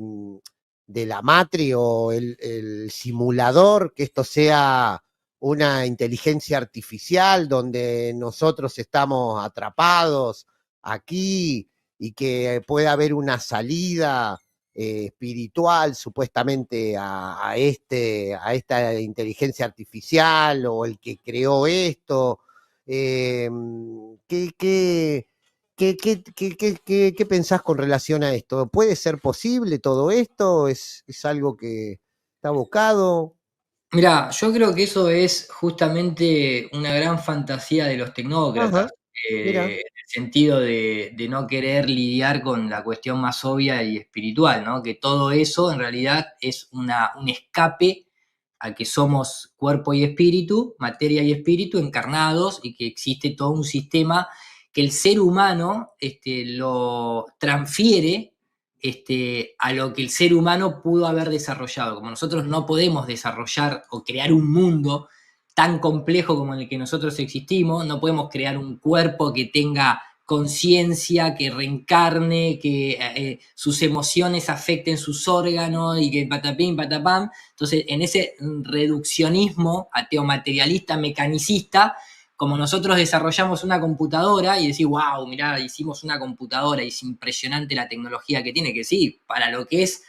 la Matri o el simulador, que esto sea una inteligencia artificial donde nosotros estamos atrapados aquí y que pueda haber una salida espiritual supuestamente a esta inteligencia artificial o el que creó esto? Eh, ¿qué, qué, ¿Qué pensás con relación a esto? ¿Puede ser posible todo esto? ¿Es algo que está abocado? Mira, yo creo que eso es justamente una gran fantasía de los Ajá, tecnócratas. Mira, en el sentido de no querer lidiar con la cuestión más obvia y espiritual, ¿no? Que todo eso en realidad es un escape a que somos cuerpo y espíritu, materia y espíritu encarnados, y que existe todo un sistema que el ser humano lo transfiere a lo que el ser humano pudo haber desarrollado. Como nosotros no podemos desarrollar o crear un mundo tan complejo como en el que nosotros existimos, no podemos crear un cuerpo que tenga conciencia, que reencarne, que sus emociones afecten sus órganos y que patapín, patapam. Entonces, en ese reduccionismo ateo-materialista, mecanicista, como nosotros desarrollamos una computadora y decís, wow, mirá, hicimos una computadora y es impresionante la tecnología que tiene, que sí, para lo que es,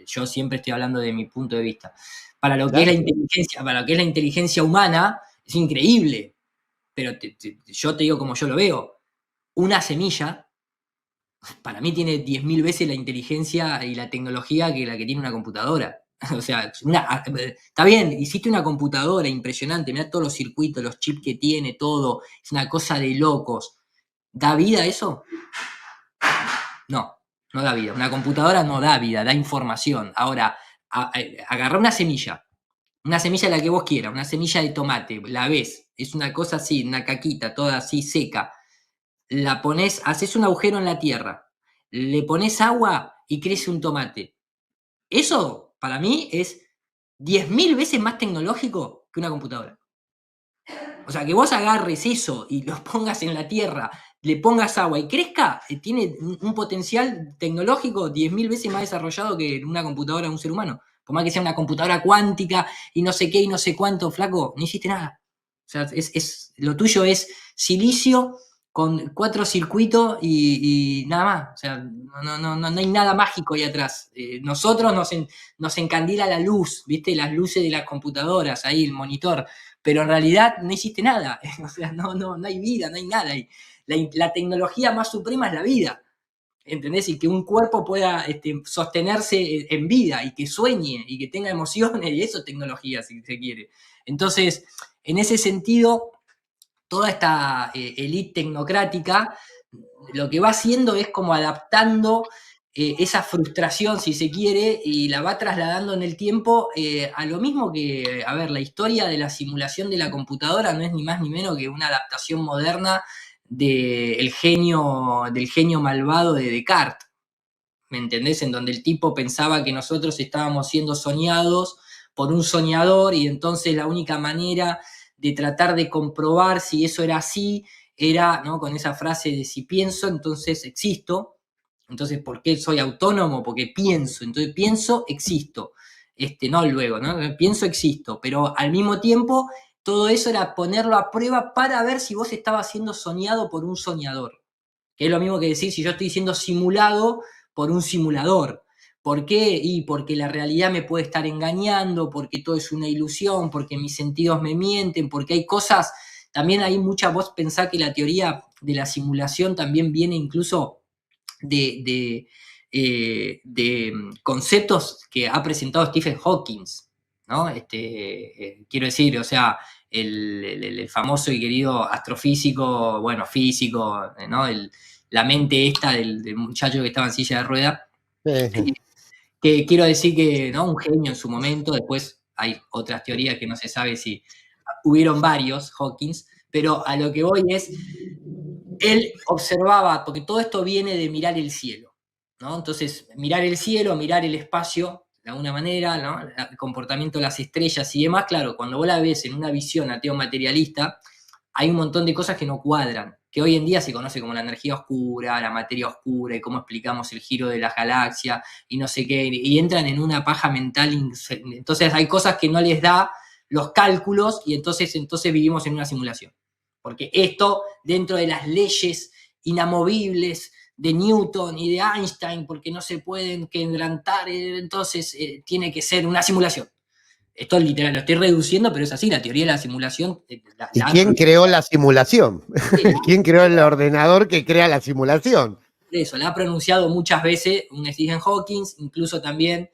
yo siempre estoy hablando de mi punto de vista, para lo que es la claro. inteligencia, para lo que es la inteligencia humana, es increíble. Pero yo te digo como yo lo veo, una semilla, para mí tiene 10.000 veces la inteligencia y la tecnología que la que tiene una computadora. O sea, está bien, hiciste una computadora impresionante, mirá todos los circuitos, los chips que tiene, todo, es una cosa de locos. ¿Da vida eso? No, no da vida. Una computadora no da vida, da información. Ahora, agarrá una semilla la que vos quieras, una semilla de tomate, la ves, es una cosa así, una caquita, toda así seca. La pones, haces un agujero en la tierra, le pones agua y crece un tomate. Eso, para mí, es 10.000 veces más tecnológico que una computadora. O sea, que vos agarres eso y lo pongas en la tierra, le pongas agua y crezca, tiene un potencial tecnológico 10.000 veces más desarrollado que una computadora de un ser humano. Por más que sea una computadora cuántica y no sé qué y no sé cuánto, flaco, no hiciste nada. O sea, lo tuyo es silicio con 4 circuitos y nada más. O sea, no hay nada mágico ahí atrás. Nosotros nos encandila la luz, ¿viste? Las luces de las computadoras, ahí el monitor, pero en realidad no hiciste nada. O sea, no hay vida, no hay nada ahí. La tecnología más suprema es la vida. ¿Entendés? Y que un cuerpo pueda sostenerse en vida y que sueñe y que tenga emociones, y eso es tecnología, si se quiere. Entonces, en ese sentido, toda esta élite tecnocrática lo que va haciendo es como adaptando esa frustración, si se quiere, y la va trasladando en el tiempo a lo mismo que, a ver, la historia de la simulación de la computadora no es ni más ni menos que una adaptación moderna del genio malvado de Descartes. ¿Me entendés? En donde el tipo pensaba que nosotros estábamos siendo soñados por un soñador y entonces la única manera de tratar de comprobar si eso era así era, ¿no? Con esa frase de si pienso, entonces existo. Entonces, ¿por qué soy autónomo? Porque pienso. Entonces, pienso, existo. No luego, ¿no? Pienso, existo. Pero al mismo tiempo, todo eso era ponerlo a prueba para ver si vos estabas siendo soñado por un soñador. Que es lo mismo que decir si yo estoy siendo simulado por un simulador. ¿Por qué? Y porque la realidad me puede estar engañando, porque todo es una ilusión, porque mis sentidos me mienten, porque hay cosas, también hay mucha, vos pensás que la teoría de la simulación también viene incluso de conceptos que ha presentado Stephen Hawking, ¿no? Quiero decir, o sea, el famoso y querido astrofísico, bueno, físico, ¿no? La mente esta del muchacho que estaba en silla de ruedas, que quiero decir que, ¿no? Un genio en su momento, después hay otras teorías que no se sabe si hubieron varios Hawkins, pero a lo que voy es, él observaba, porque todo esto viene de mirar el cielo, ¿no? Entonces, mirar el cielo, mirar el espacio, de alguna manera, ¿no? El comportamiento de las estrellas y demás, claro, cuando vos la ves en una visión ateo-materialista, hay un montón de cosas que no cuadran, que hoy en día se conoce como la energía oscura, la materia oscura, y cómo explicamos el giro de la galaxia, y no sé qué, y entran en una paja mental, entonces hay cosas que no les da los cálculos, y entonces vivimos en una simulación. Porque esto, dentro de las leyes inamovibles de Newton y de Einstein, porque no se pueden quebrantar, entonces tiene que ser una simulación. Esto literal, lo estoy reduciendo, pero es así, la teoría de la simulación. ¿Y quién creó la simulación? ¿Quién creó el ordenador que crea la simulación? Eso, la ha pronunciado muchas veces un Stephen Hawking, incluso también,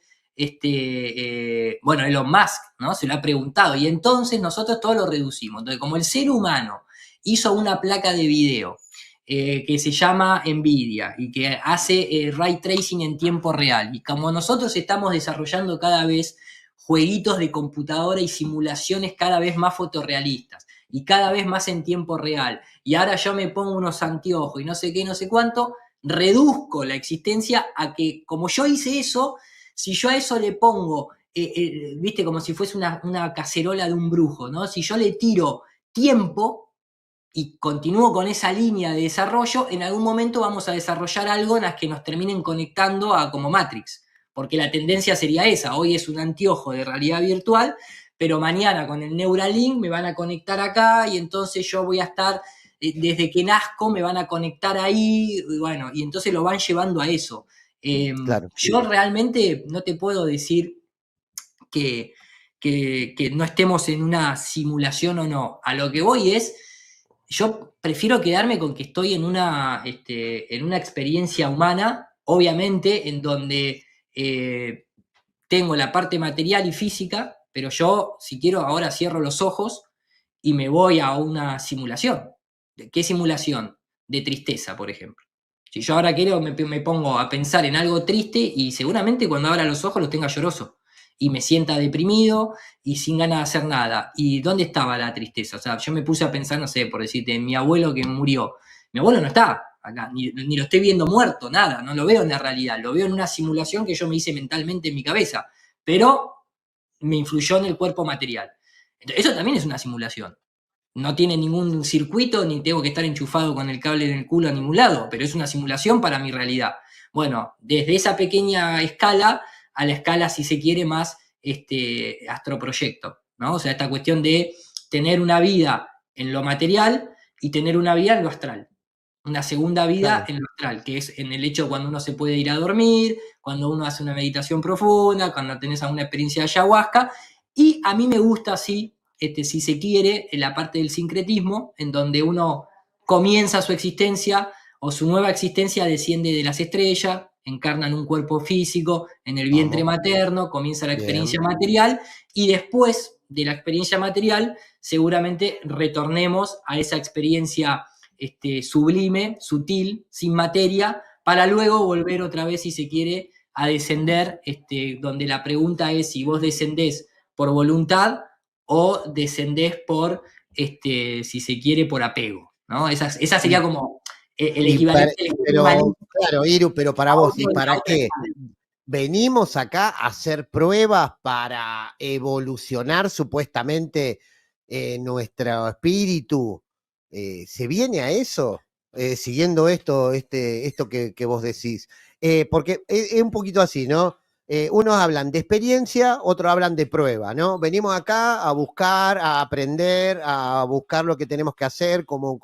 bueno, Elon Musk, ¿no? Se lo ha preguntado, y entonces nosotros todo lo reducimos. Entonces, como el ser humano hizo una placa de video que se llama NVIDIA y que hace ray tracing en tiempo real. Y como nosotros estamos desarrollando cada vez jueguitos de computadora y simulaciones cada vez más fotorrealistas y cada vez más en tiempo real, y ahora yo me pongo unos anteojos y no sé qué, no sé cuánto, reduzco la existencia a que, como yo hice eso, si yo a eso le pongo, viste, como si fuese una cacerola de un brujo, ¿no? Si yo le tiro tiempo y continúo con esa línea de desarrollo, en algún momento vamos a desarrollar algo en las que nos terminen conectando a como Matrix, porque la tendencia sería esa. Hoy es un anteojo de realidad virtual, pero mañana con el Neuralink me van a conectar acá y entonces yo voy a estar, desde que nazco me van a conectar ahí, y bueno, y entonces lo van llevando a eso. Claro. Yo realmente no te puedo decir que, que no estemos en una simulación o no. A lo que voy es, yo prefiero quedarme con que estoy en en una experiencia humana, obviamente, en donde tengo la parte material y física, pero yo, si quiero, ahora cierro los ojos y me voy a una simulación. ¿De qué simulación? De tristeza, por ejemplo. Si yo ahora quiero, me pongo a pensar en algo triste y seguramente cuando abra los ojos los tenga lloroso y me sienta deprimido y sin ganas de hacer nada. ¿Y dónde estaba la tristeza? O sea, yo me puse a pensar, no sé, por decirte, en mi abuelo que murió. Mi abuelo no está acá, ni lo estoy viendo muerto, nada, no lo veo en la realidad, lo veo en una simulación que yo me hice mentalmente en mi cabeza, pero me influyó en el cuerpo material. Entonces, eso también es una simulación. No tiene ningún circuito, ni tengo que estar enchufado con el cable en el culo a ningún lado, pero es una simulación para mi realidad. Bueno, desde esa pequeña escala a la escala, si se quiere, más astroproyecto, ¿no? O sea, esta cuestión de tener una vida en lo material y tener una vida en lo astral. Una segunda vida en lo astral, que es en el hecho cuando uno se puede ir a dormir, cuando uno hace una meditación profunda, cuando tenés alguna experiencia de ayahuasca. Y a mí me gusta así, si se quiere, en la parte del sincretismo, en donde uno comienza su existencia o su nueva existencia desciende de las estrellas, encarna en un cuerpo físico, en el vientre materno, comienza la experiencia material y después de la experiencia material seguramente retornemos a esa experiencia sublime, sutil, sin materia, para luego volver otra vez, si se quiere, a descender, donde la pregunta es si vos descendés por voluntad o descendés por, si se quiere, por apego, ¿no? Esa sería como el equivalente. Pero, claro, Iru, pero para vos, ¿y para qué? Venimos acá a hacer pruebas para evolucionar supuestamente nuestro espíritu. ¿Se viene a eso? Siguiendo esto que vos decís. Porque es un poquito así, ¿no? Unos hablan de experiencia, otros hablan de prueba, ¿no? Venimos acá a buscar, a aprender, a buscar lo que tenemos que hacer como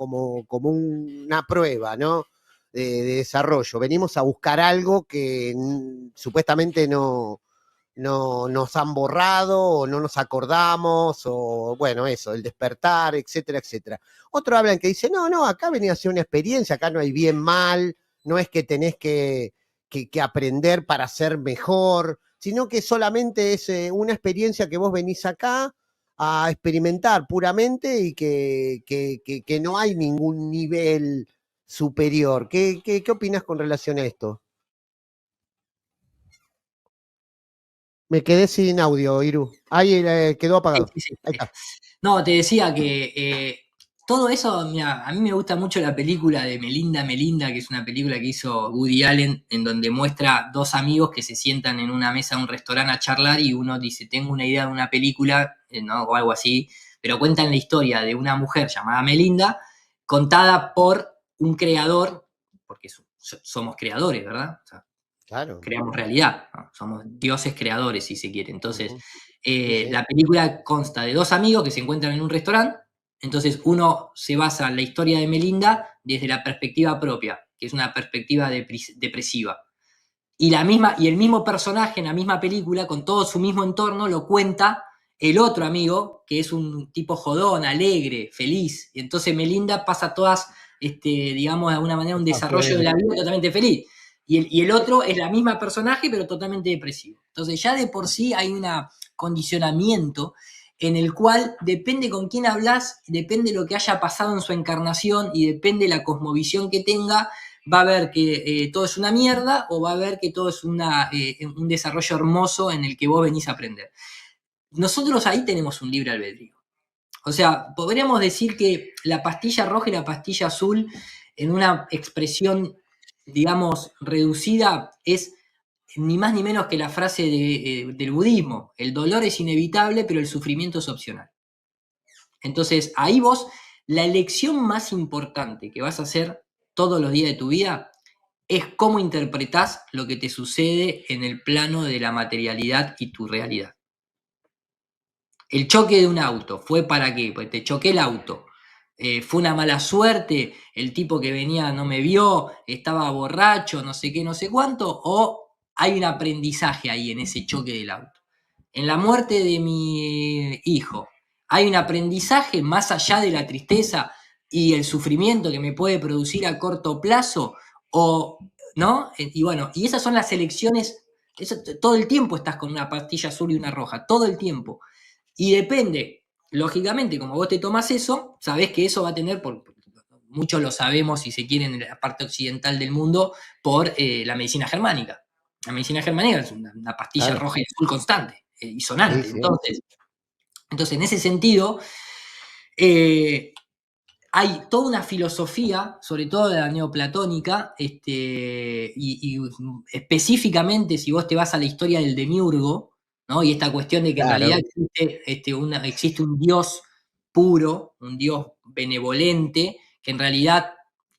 una prueba, ¿no? De desarrollo. Venimos a buscar algo que supuestamente no nos han borrado o no nos acordamos, o bueno, eso, el despertar, etcétera, etcétera. Otros hablan que dicen, no, acá venía a ser una experiencia, acá no hay bien mal, no es que tenés que aprender para ser mejor, sino que solamente es una experiencia que vos venís acá a experimentar puramente y que no hay ningún nivel superior. ¿Qué opinas con relación a esto? Me quedé sin audio, Iru. Ahí quedó apagado. Sí. Ahí está. No, te decía que todo eso, mira, a mí me gusta mucho la película de Melinda, que es una película que hizo Woody Allen, en donde muestra dos amigos que se sientan en una mesa de un restaurante a charlar y uno dice, tengo una idea de una película, ¿no? O algo así, pero cuentan la historia de una mujer llamada Melinda, contada por un creador, porque somos creadores, ¿verdad? O sea, Claro. creamos realidad, ¿no? Somos dioses creadores, si se quiere. Entonces, la película consta de dos amigos que se encuentran en un restaurante. Entonces, uno se basa en la historia de Melinda desde la perspectiva propia, que es una perspectiva depresiva. Y el mismo personaje en la misma película, con todo su mismo entorno, lo cuenta el otro amigo, que es un tipo jodón, alegre, feliz. Y entonces Melinda pasa todas, digamos, de alguna manera un desarrollo de la vida totalmente feliz. Y el otro es la misma personaje, pero totalmente depresivo. Entonces ya de por sí hay un condicionamiento en el cual depende con quién hablas, depende lo que haya pasado en su encarnación y depende la cosmovisión que tenga, va a ver que todo es una mierda o va a ver que todo es un desarrollo hermoso en el que vos venís a aprender. Nosotros ahí tenemos un libre albedrío. O sea, podríamos decir que la pastilla roja y la pastilla azul, en una expresión, digamos, reducida, es ni más ni menos que la frase del budismo: el dolor es inevitable, pero el sufrimiento es opcional. Entonces, ahí vos, la elección más importante que vas a hacer todos los días de tu vida es cómo interpretás lo que te sucede en el plano de la materialidad y tu realidad. El choque de un auto, ¿fue para qué? Pues te choqué el auto. Fue una mala suerte, el tipo que venía no me vio, estaba borracho, no sé qué, no sé cuánto, o hay un aprendizaje ahí en ese choque del auto. En la muerte de mi hijo, hay un aprendizaje más allá de la tristeza y el sufrimiento que me puede producir a corto plazo, o no. Y bueno, y esas son las elecciones. Todo el tiempo estás con una pastilla azul y una roja, todo el tiempo. Y depende, lógicamente, como vos te tomás eso, sabés que eso va a tener, muchos lo sabemos, si se quiere, en la parte occidental del mundo, por la medicina germánica. La medicina germánica es una pastilla roja y azul constante y sonante. Sí, sí. Entonces, en ese sentido, hay toda una filosofía, sobre todo de la neoplatónica, y específicamente si vos te vas a la historia del demiurgo, ¿no? Y esta cuestión de que en realidad existe un Dios puro, un Dios benevolente, que en realidad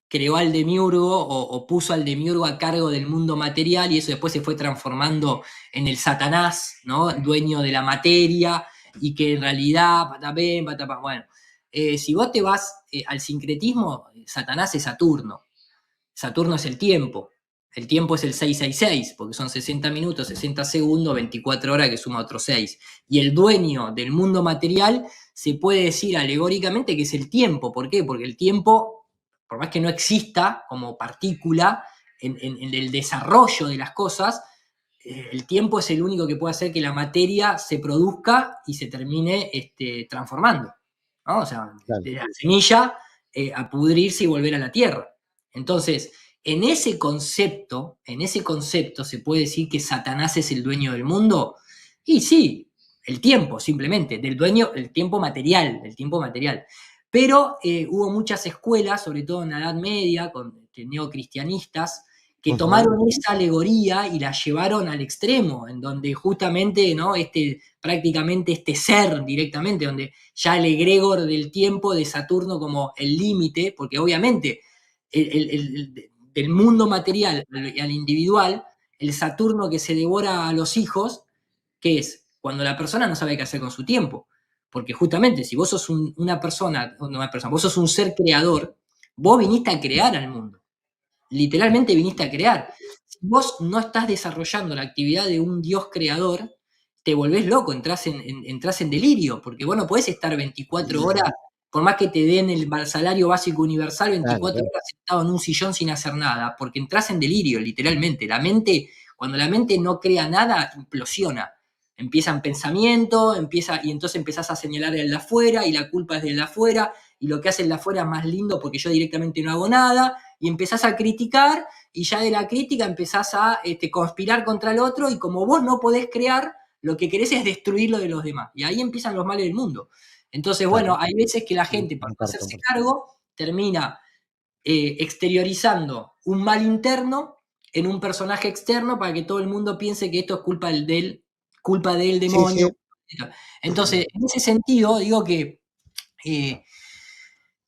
creó al demiurgo o puso al demiurgo a cargo del mundo material, y eso después se fue transformando en el Satanás, ¿no? Dueño de la materia, y que en realidad, patapén, patapán, bueno. Si vos te vas al sincretismo, Satanás es Saturno. Saturno es el tiempo. El tiempo es el 666, porque son 60 minutos, 60 segundos, 24 horas que suma otros 6. Y el dueño del mundo material se puede decir alegóricamente que es el tiempo. ¿Por qué? Porque el tiempo, por más que no exista como partícula en el desarrollo de las cosas, el tiempo es el único que puede hacer que la materia se produzca y se termine transformando, ¿no? O sea, claro, de la semilla a pudrirse y volver a la tierra. Entonces, en ese concepto se puede decir que Satanás es el dueño del mundo. Y sí, el tiempo, simplemente, el tiempo material. Pero hubo muchas escuelas, sobre todo en la Edad Media, con neocristianistas, que tomaron esa alegoría y la llevaron al extremo, en donde justamente, ¿no? prácticamente este ser directamente, donde ya el egregor del tiempo de Saturno como el límite, porque obviamente del mundo material al individual, el Saturno que se devora a los hijos, ¿qué es? Cuando la persona no sabe qué hacer con su tiempo. Porque justamente si vos sos vos sos un ser creador, vos viniste a crear al mundo. Literalmente viniste a crear. Si vos no estás desarrollando la actividad de un Dios creador, te volvés loco, entrás en delirio, porque vos no podés estar 24 horas, por más que te den el salario básico universal, 24 horas sentado en un sillón sin hacer nada, porque entrás en delirio, literalmente. Cuando la mente no crea nada, implosiona. Empiezan pensamientos, y entonces empezás a señalar el de afuera, y la culpa es del de afuera, y lo que hace el de afuera es más lindo porque yo directamente no hago nada, y empezás a criticar, y ya de la crítica empezás a conspirar contra el otro, y como vos no podés crear, lo que querés es destruir lo de los demás. Y ahí empiezan los males del mundo. Entonces, bueno, hay veces que la gente, para hacerse cargo, termina exteriorizando un mal interno en un personaje externo para que todo el mundo piense que esto es culpa del demonio. Sí, sí. Entonces, en ese sentido, digo que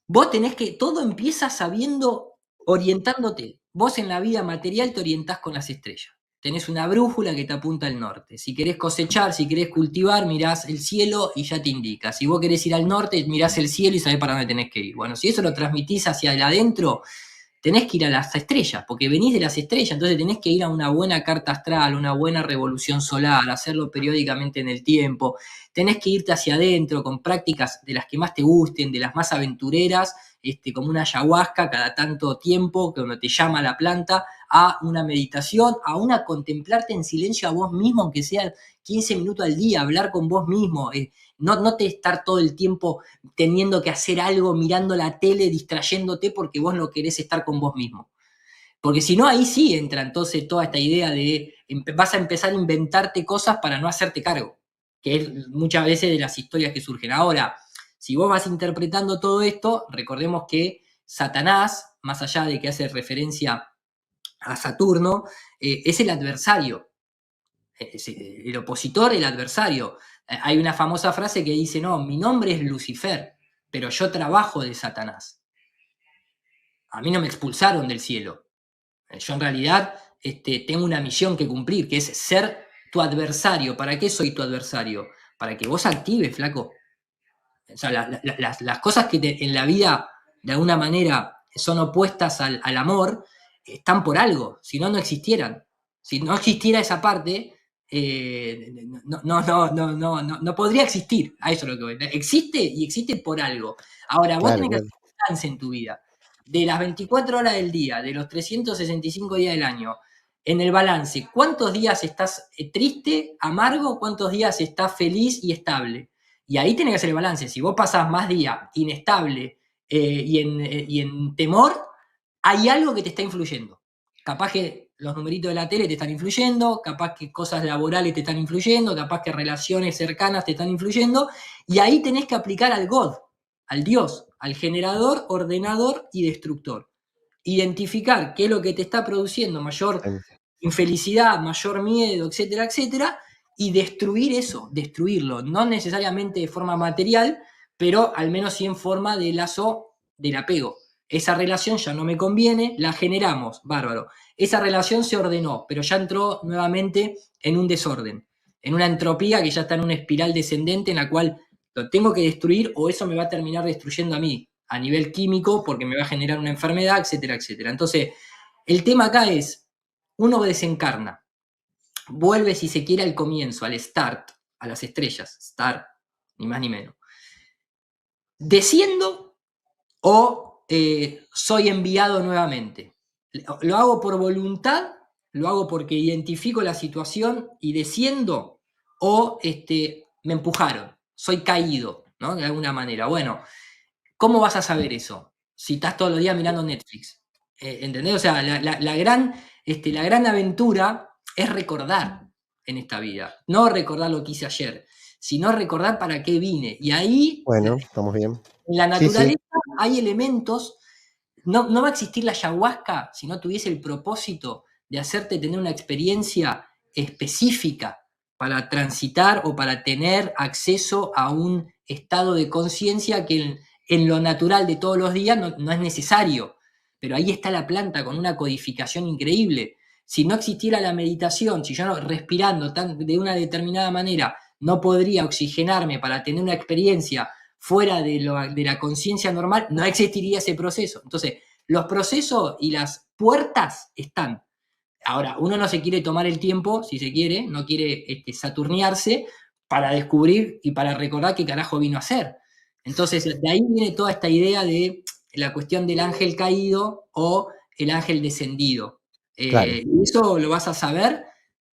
vos tenés que, todo empieza sabiendo, orientándote. Vos en la vida material te orientás con las estrellas. Tenés una brújula que te apunta al norte. Si querés cosechar, si querés cultivar, mirás el cielo y ya te indica. Si vos querés ir al norte, mirás el cielo y sabés para dónde tenés que ir. Bueno, si eso lo transmitís hacia adentro, tenés que ir a las estrellas, porque venís de las estrellas, entonces tenés que ir a una buena carta astral, una buena revolución solar, hacerlo periódicamente en el tiempo. Tenés que irte hacia adentro con prácticas de las que más te gusten, de las más aventureras, como una ayahuasca cada tanto tiempo, cuando te llama la planta, a una meditación, a una contemplarte en silencio a vos mismo, aunque sea 15 minutos al día, hablar con vos mismo, no te estar todo el tiempo teniendo que hacer algo, mirando la tele, distrayéndote porque vos no querés estar con vos mismo. Porque si no, ahí sí entra entonces toda esta idea de vas a empezar a inventarte cosas para no hacerte cargo, que es muchas veces de las historias que surgen. Ahora, si vos vas interpretando todo esto, recordemos que Satanás, más allá de que hace referencia a Saturno, es el adversario, es el opositor, el adversario. Hay una famosa frase que dice, no, mi nombre es Lucifer, pero yo trabajo de Satanás. A mí no me expulsaron del cielo. Yo en realidad tengo una misión que cumplir, que es ser tu adversario. ¿Para qué soy tu adversario? Para que vos actives, flaco. O sea, las cosas que en la vida de alguna manera son opuestas al amor, están por algo, si no, no existieran. Si no existiera esa parte, no podría existir. A eso es lo que voy. Existe y existe por algo. Ahora, vos tenés que hacer un balance en tu vida. De las 24 horas del día, de los 365 días del año, en el balance, ¿cuántos días estás triste, amargo? ¿Cuántos días estás feliz y estable? Y ahí tenés que hacer el balance. Si vos pasás más días inestable y en temor, hay algo que te está influyendo. Capaz que los numeritos de la tele te están influyendo, capaz que cosas laborales te están influyendo, capaz que relaciones cercanas te están influyendo, y ahí tenés que aplicar al God, al Dios, al generador, ordenador y destructor. Identificar qué es lo que te está produciendo mayor infelicidad, mayor miedo, etcétera, etcétera, y destruir eso, destruirlo, no necesariamente de forma material, pero al menos sí en forma de lazo del apego. Esa relación ya no me conviene, la generamos, bárbaro. Esa relación se ordenó, pero ya entró nuevamente en un desorden, en una entropía que ya está en una espiral descendente en la cual lo tengo que destruir o eso me va a terminar destruyendo a mí a nivel químico porque me va a generar una enfermedad, etcétera, etcétera. Entonces, el tema acá es, uno desencarna, vuelve si se quiere al comienzo, al start, a las estrellas, star, ni más ni menos. ¿Desciendo o soy enviado nuevamente? ¿Lo hago por voluntad? ¿Lo hago porque identifico la situación y desciendo? ¿O me empujaron? ¿Soy caído? ¿No? De alguna manera. Bueno, ¿cómo vas a saber eso? Si estás todos los días mirando Netflix. ¿Entendés? O sea, la gran aventura es recordar en esta vida. No recordar lo que hice ayer, sino recordar para qué vine. Y ahí, bueno, estamos bien. en la Sí, naturaleza, sí. hay elementos. No va a existir la ayahuasca si no tuviese el propósito de hacerte tener una experiencia específica para transitar o para tener acceso a un estado de conciencia que en lo natural de todos los días no es necesario. Pero ahí está la planta con una codificación increíble. Si no existiera la meditación, si yo no, respirando de una determinada manera no podría oxigenarme para tener una experiencia fuera de la conciencia normal, no existiría ese proceso. Entonces, los procesos y las puertas están. Ahora, uno no se quiere tomar el tiempo, si se quiere, no quiere saturnearse para descubrir y para recordar qué carajo vino a hacer. Entonces, de ahí viene toda esta idea de la cuestión del ángel caído o el ángel descendido. Claro. Y eso lo vas a saber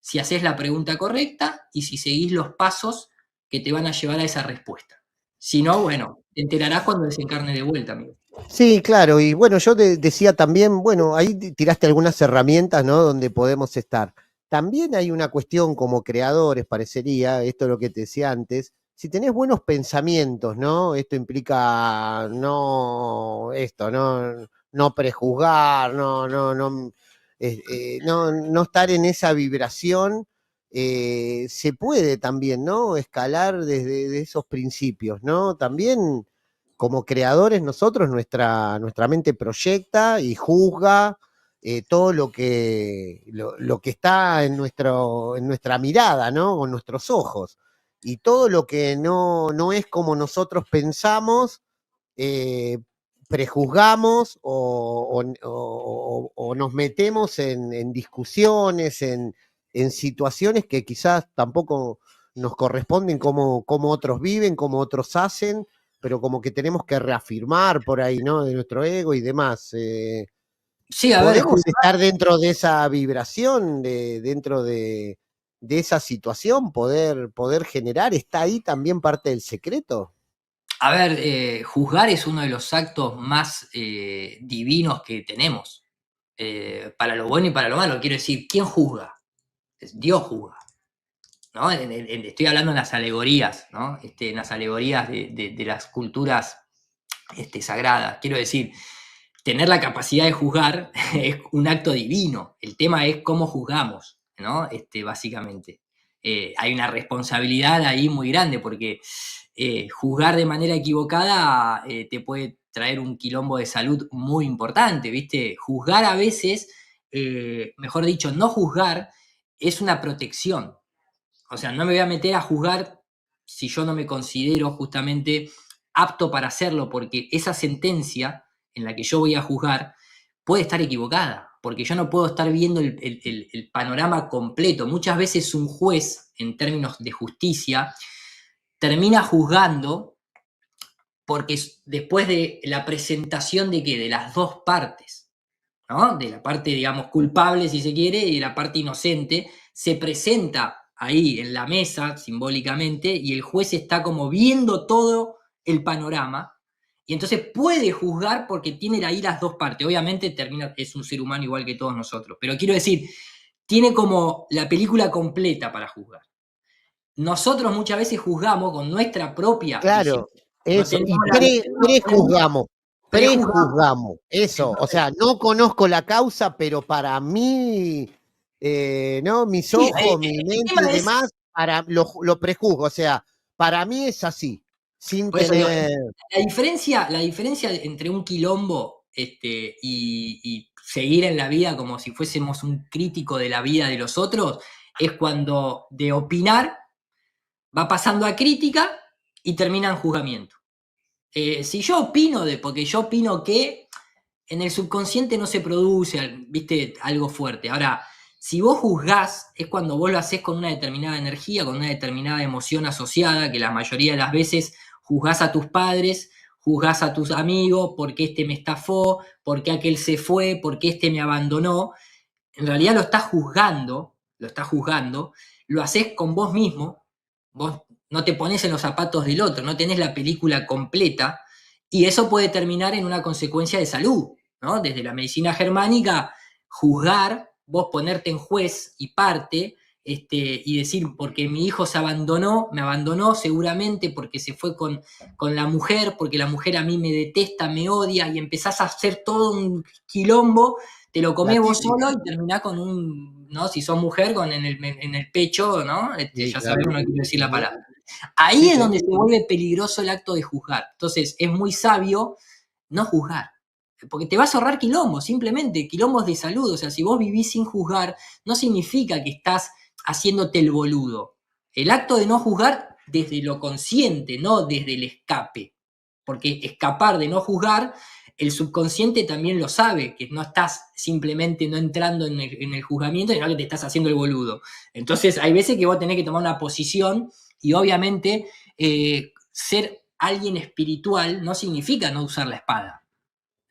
si haces la pregunta correcta y si seguís los pasos que te van a llevar a esa respuesta. Si no, bueno, te enterarás cuando desencarne de vuelta, amigo. Sí, claro, y bueno, yo decía también, bueno, ahí tiraste algunas herramientas, ¿no? Donde podemos estar. También hay una cuestión como creadores, parecería, esto es lo que te decía antes, si tenés buenos pensamientos, ¿no? Esto implica no prejuzgar, no estar en esa vibración, se puede también, ¿no? Escalar desde esos principios, ¿no? También como creadores nosotros, nuestra mente proyecta y juzga todo lo que está en nuestra mirada, ¿no? Con nuestros ojos. Y todo lo que no es como nosotros pensamos, prejuzgamos o nos metemos en discusiones, en situaciones que quizás tampoco nos corresponden, como otros viven, como otros hacen, pero como que tenemos que reafirmar por ahí, ¿no? De nuestro ego y demás. Sí, a ver, ¿Podemos estar dentro de esa vibración, dentro de esa situación, poder generar? ¿Está ahí también parte del secreto? a ver, juzgar es uno de los actos más divinos que tenemos, para lo bueno y para lo malo. Quiero decir, ¿quién juzga? Dios juzga, ¿no? Estoy hablando en las alegorías, ¿no? En las alegorías de las culturas sagradas. Quiero decir, tener la capacidad de juzgar es un acto divino. El tema es cómo juzgamos, ¿no? Básicamente. Hay una responsabilidad ahí muy grande porque juzgar de manera equivocada te puede traer un quilombo de salud muy importante, ¿viste? Juzgar a veces, mejor dicho, no juzgar es una protección. O sea, no me voy a meter a juzgar si yo no me considero justamente apto para hacerlo, porque esa sentencia en la que yo voy a juzgar puede estar equivocada, porque yo no puedo estar viendo el panorama completo. Muchas veces un juez, en términos de justicia, termina juzgando porque después de la presentación de que de las dos partes, ¿no? De la parte, digamos, culpable, si se quiere, y de la parte inocente, se presenta ahí en la mesa, simbólicamente, y el juez está como viendo todo el panorama, y entonces puede juzgar porque tiene ahí las dos partes. Obviamente es un ser humano igual que todos nosotros, pero quiero decir, tiene como la película completa para juzgar. Nosotros muchas veces juzgamos con nuestra propia visión. Claro, No eso. Y tenemos la visión, prejuzgamos, prejuzgamos. prejuzgamos, eso. O Entonces, sea, no conozco la causa, pero para mí, ¿no? Mis sí, ojos, mi el mente y tema es, demás, lo prejuzgo. O sea, para mí es así, sin por eso digo, tener. la diferencia entre un quilombo y seguir en la vida como si fuésemos un crítico de la vida de los otros es cuando de opinar va pasando a crítica y termina en juzgamiento. Si yo opino porque yo opino que en el subconsciente no se produce, viste, algo fuerte. Ahora, si vos juzgás, es cuando vos lo haces con una determinada energía, con una determinada emoción asociada, que la mayoría de las veces juzgás a tus padres, juzgás a tus amigos, porque este me estafó, porque aquel se fue, porque este me abandonó. En realidad lo estás juzgando, lo haces con vos mismo, vos no te pones en los zapatos del otro, no tenés la película completa, y eso puede terminar en una consecuencia de salud, ¿no? Desde la medicina germánica, juzgar, vos ponerte en juez y parte, y decir, porque mi hijo me abandonó seguramente porque se fue con la mujer, porque la mujer a mí me detesta, me odia, y empezás a hacer todo un quilombo, te lo La comés vos típica. solo y terminás con ¿no? Si sos mujer, en el pecho, ¿no? Sí, Ya claro. sabemos, no quiero decir la Ujú. palabra. Ahí Sí, es sí. donde se vuelve peligroso el acto de juzgar. Entonces, es muy sabio no juzgar. Porque te vas a ahorrar quilombos, simplemente, quilombos de salud. O sea, si vos vivís sin juzgar, no significa que estás haciéndote el boludo. El acto de no juzgar desde lo consciente, no desde el escape. Porque escapar de no juzgar, el subconsciente también lo sabe, que no estás simplemente no entrando en el juzgamiento, sino que te estás haciendo el boludo. Entonces, hay veces que vos tenés que tomar una posición y obviamente ser alguien espiritual no significa no usar la espada.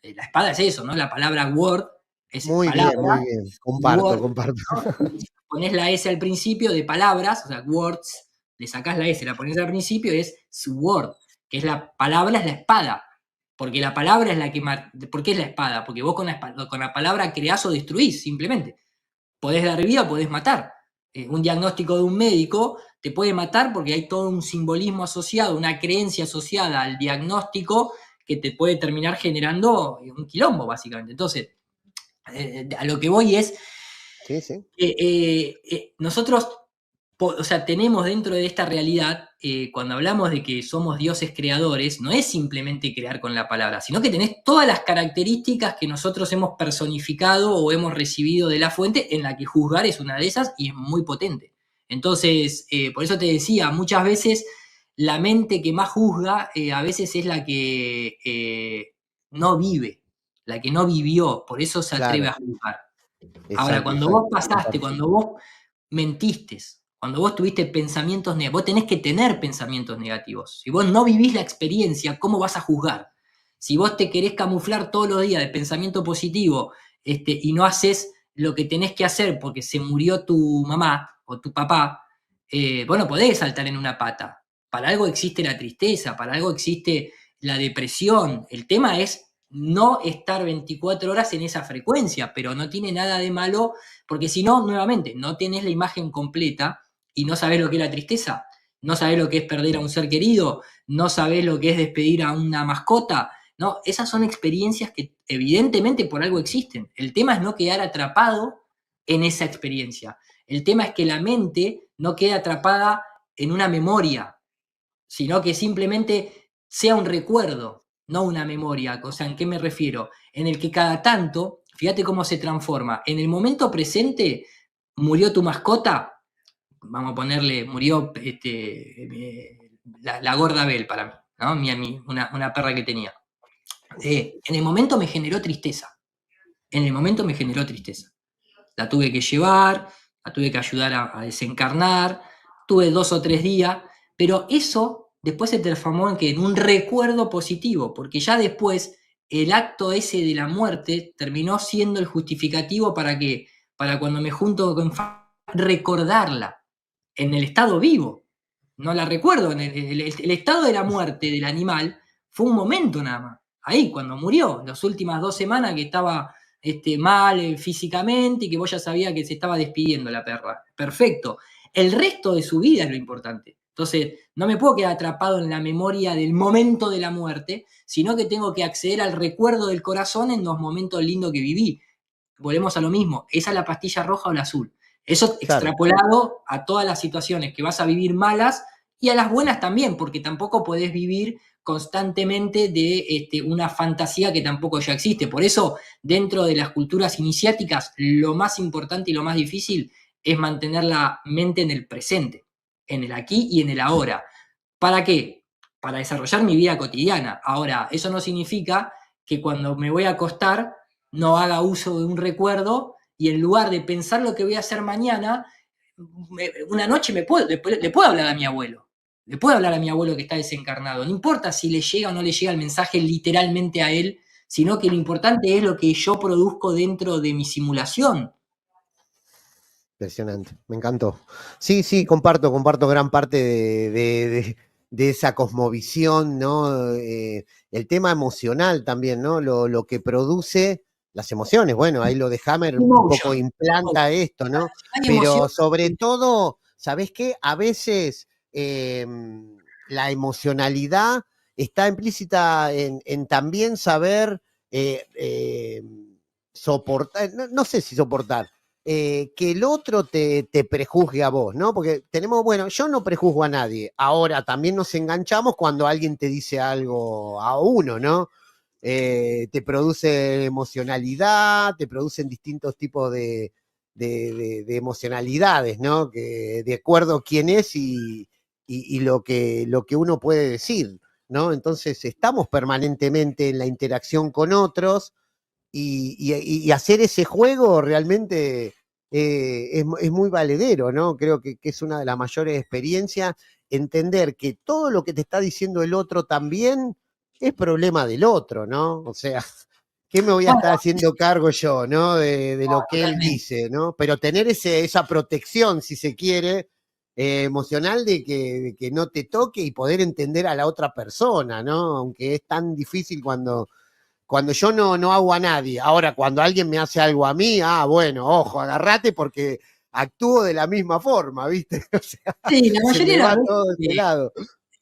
La espada es eso, ¿no? La palabra word es Muy bien, muy palabra, bien. y Comparto, word, comparto. ¿no? Pones la S al principio de palabras, o sea, words, le sacás la S, la pones al principio, es sword, que es la palabra, es la espada. Porque la palabra es la que. ¿Por qué es la espada? Porque vos con la palabra creás o destruís, simplemente. Podés dar vida, podés matar. Un diagnóstico de un médico te puede matar porque hay todo un simbolismo asociado, una creencia asociada al diagnóstico que te puede terminar generando un quilombo, básicamente. Entonces, a lo que voy es Sí, sí. nosotros, o sea, tenemos dentro de esta realidad, cuando hablamos de que somos dioses creadores, no es simplemente crear con la palabra, sino que tenés todas las características que nosotros hemos personificado o hemos recibido de la fuente, en la que juzgar es una de esas y es muy potente. Entonces, por eso te decía, muchas veces la mente que más juzga, a veces es la que no vive, la que no vivió, por eso se atreve Claro. a juzgar. Ahora, Exacto, cuando vos exacto. pasaste, Comparto. cuando vos mentiste, Cuando vos tuviste pensamientos negativos, vos tenés que tener pensamientos negativos. Si vos no vivís la experiencia, ¿cómo vas a juzgar? Si vos te querés camuflar todos los días de pensamiento positivo y no haces lo que tenés que hacer porque se murió tu mamá o tu papá, vos no podés saltar en una pata. Para algo existe la tristeza, para algo existe la depresión. El tema es no estar 24 horas en esa frecuencia, pero no tiene nada de malo, porque si no, nuevamente, no tenés la imagen completa y no sabés lo que es la tristeza, no sabés lo que es perder a un ser querido, no sabés lo que es despedir a una mascota. No, esas son experiencias que evidentemente por algo existen. El tema es no quedar atrapado en esa experiencia. El tema es que la mente no quede atrapada en una memoria, sino que simplemente sea un recuerdo, no una memoria. O sea, ¿en qué me refiero? En el que cada tanto, fíjate cómo se transforma. En el momento presente, murió tu mascota, vamos a ponerle, murió la gorda Bel para mí, ¿no? Una perra que tenía. En el momento me generó tristeza. En el momento me generó tristeza. La tuve que llevar, la tuve que ayudar a desencarnar, tuve 2 o 3 días, pero eso después se transformó en un recuerdo positivo, porque ya después el acto ese de la muerte terminó siendo el justificativo para cuando me junto con recordarla en el estado vivo. No la recuerdo, en el estado de la muerte del animal fue un momento nada más. Ahí, cuando murió, las últimas 2 semanas que estaba mal físicamente y que vos ya sabías que se estaba despidiendo la perra. Perfecto. El resto de su vida es lo importante. Entonces, no me puedo quedar atrapado en la memoria del momento de la muerte, sino que tengo que acceder al recuerdo del corazón en los momentos lindos que viví. Volvemos a lo mismo. ¿Esa es la pastilla roja o la azul? Eso Claro. extrapolado a todas las situaciones que vas a vivir malas y a las buenas también, porque tampoco podés vivir constantemente de una fantasía que tampoco ya existe. Por eso, dentro de las culturas iniciáticas, lo más importante y lo más difícil es mantener la mente en el presente, en el aquí y en el ahora. ¿Para qué? Para desarrollar mi vida cotidiana. Ahora, eso no significa que cuando me voy a acostar no haga uso de un recuerdo y en lugar de pensar lo que voy a hacer mañana, una noche le puedo hablar a mi abuelo. Le puedo hablar a mi abuelo que está desencarnado. No importa si le llega o no le llega el mensaje literalmente a él, sino que lo importante es lo que yo produzco dentro de mi simulación. Impresionante, me encantó. Sí, sí, comparto gran parte de esa cosmovisión, ¿no? El tema emocional también, ¿no? Lo que produce las emociones. Bueno, ahí lo de Hammer un poco implanta esto, ¿no? Pero sobre todo, ¿sabés qué? A veces la emocionalidad está implícita en también saber soportar, no sé si soportar, que el otro te prejuzgue a vos, ¿no? Porque tenemos, bueno, yo no prejuzgo a nadie. Ahora también nos enganchamos cuando alguien te dice algo a uno, ¿no? Te produce emocionalidad, te producen distintos tipos de emocionalidades, ¿no? Que de acuerdo a quién es y lo que uno puede decir, ¿no? Entonces estamos permanentemente en la interacción con otros y hacer ese juego realmente es muy valedero, ¿no? Creo que es una de las mayores experiencias, entender que todo lo que te está diciendo el otro también es problema del otro, ¿no? O sea, ¿qué me voy a estar haciendo cargo yo, ¿no? De lo que él dice, ¿no? Pero tener esa protección, si se quiere, emocional de que no te toque y poder entender a la otra persona, ¿no? Aunque es tan difícil cuando yo no hago a nadie. Ahora, cuando alguien me hace algo a mí, bueno, ojo, agarrate porque actúo de la misma forma, ¿viste? O sea, sí, se me va todo de ese lado.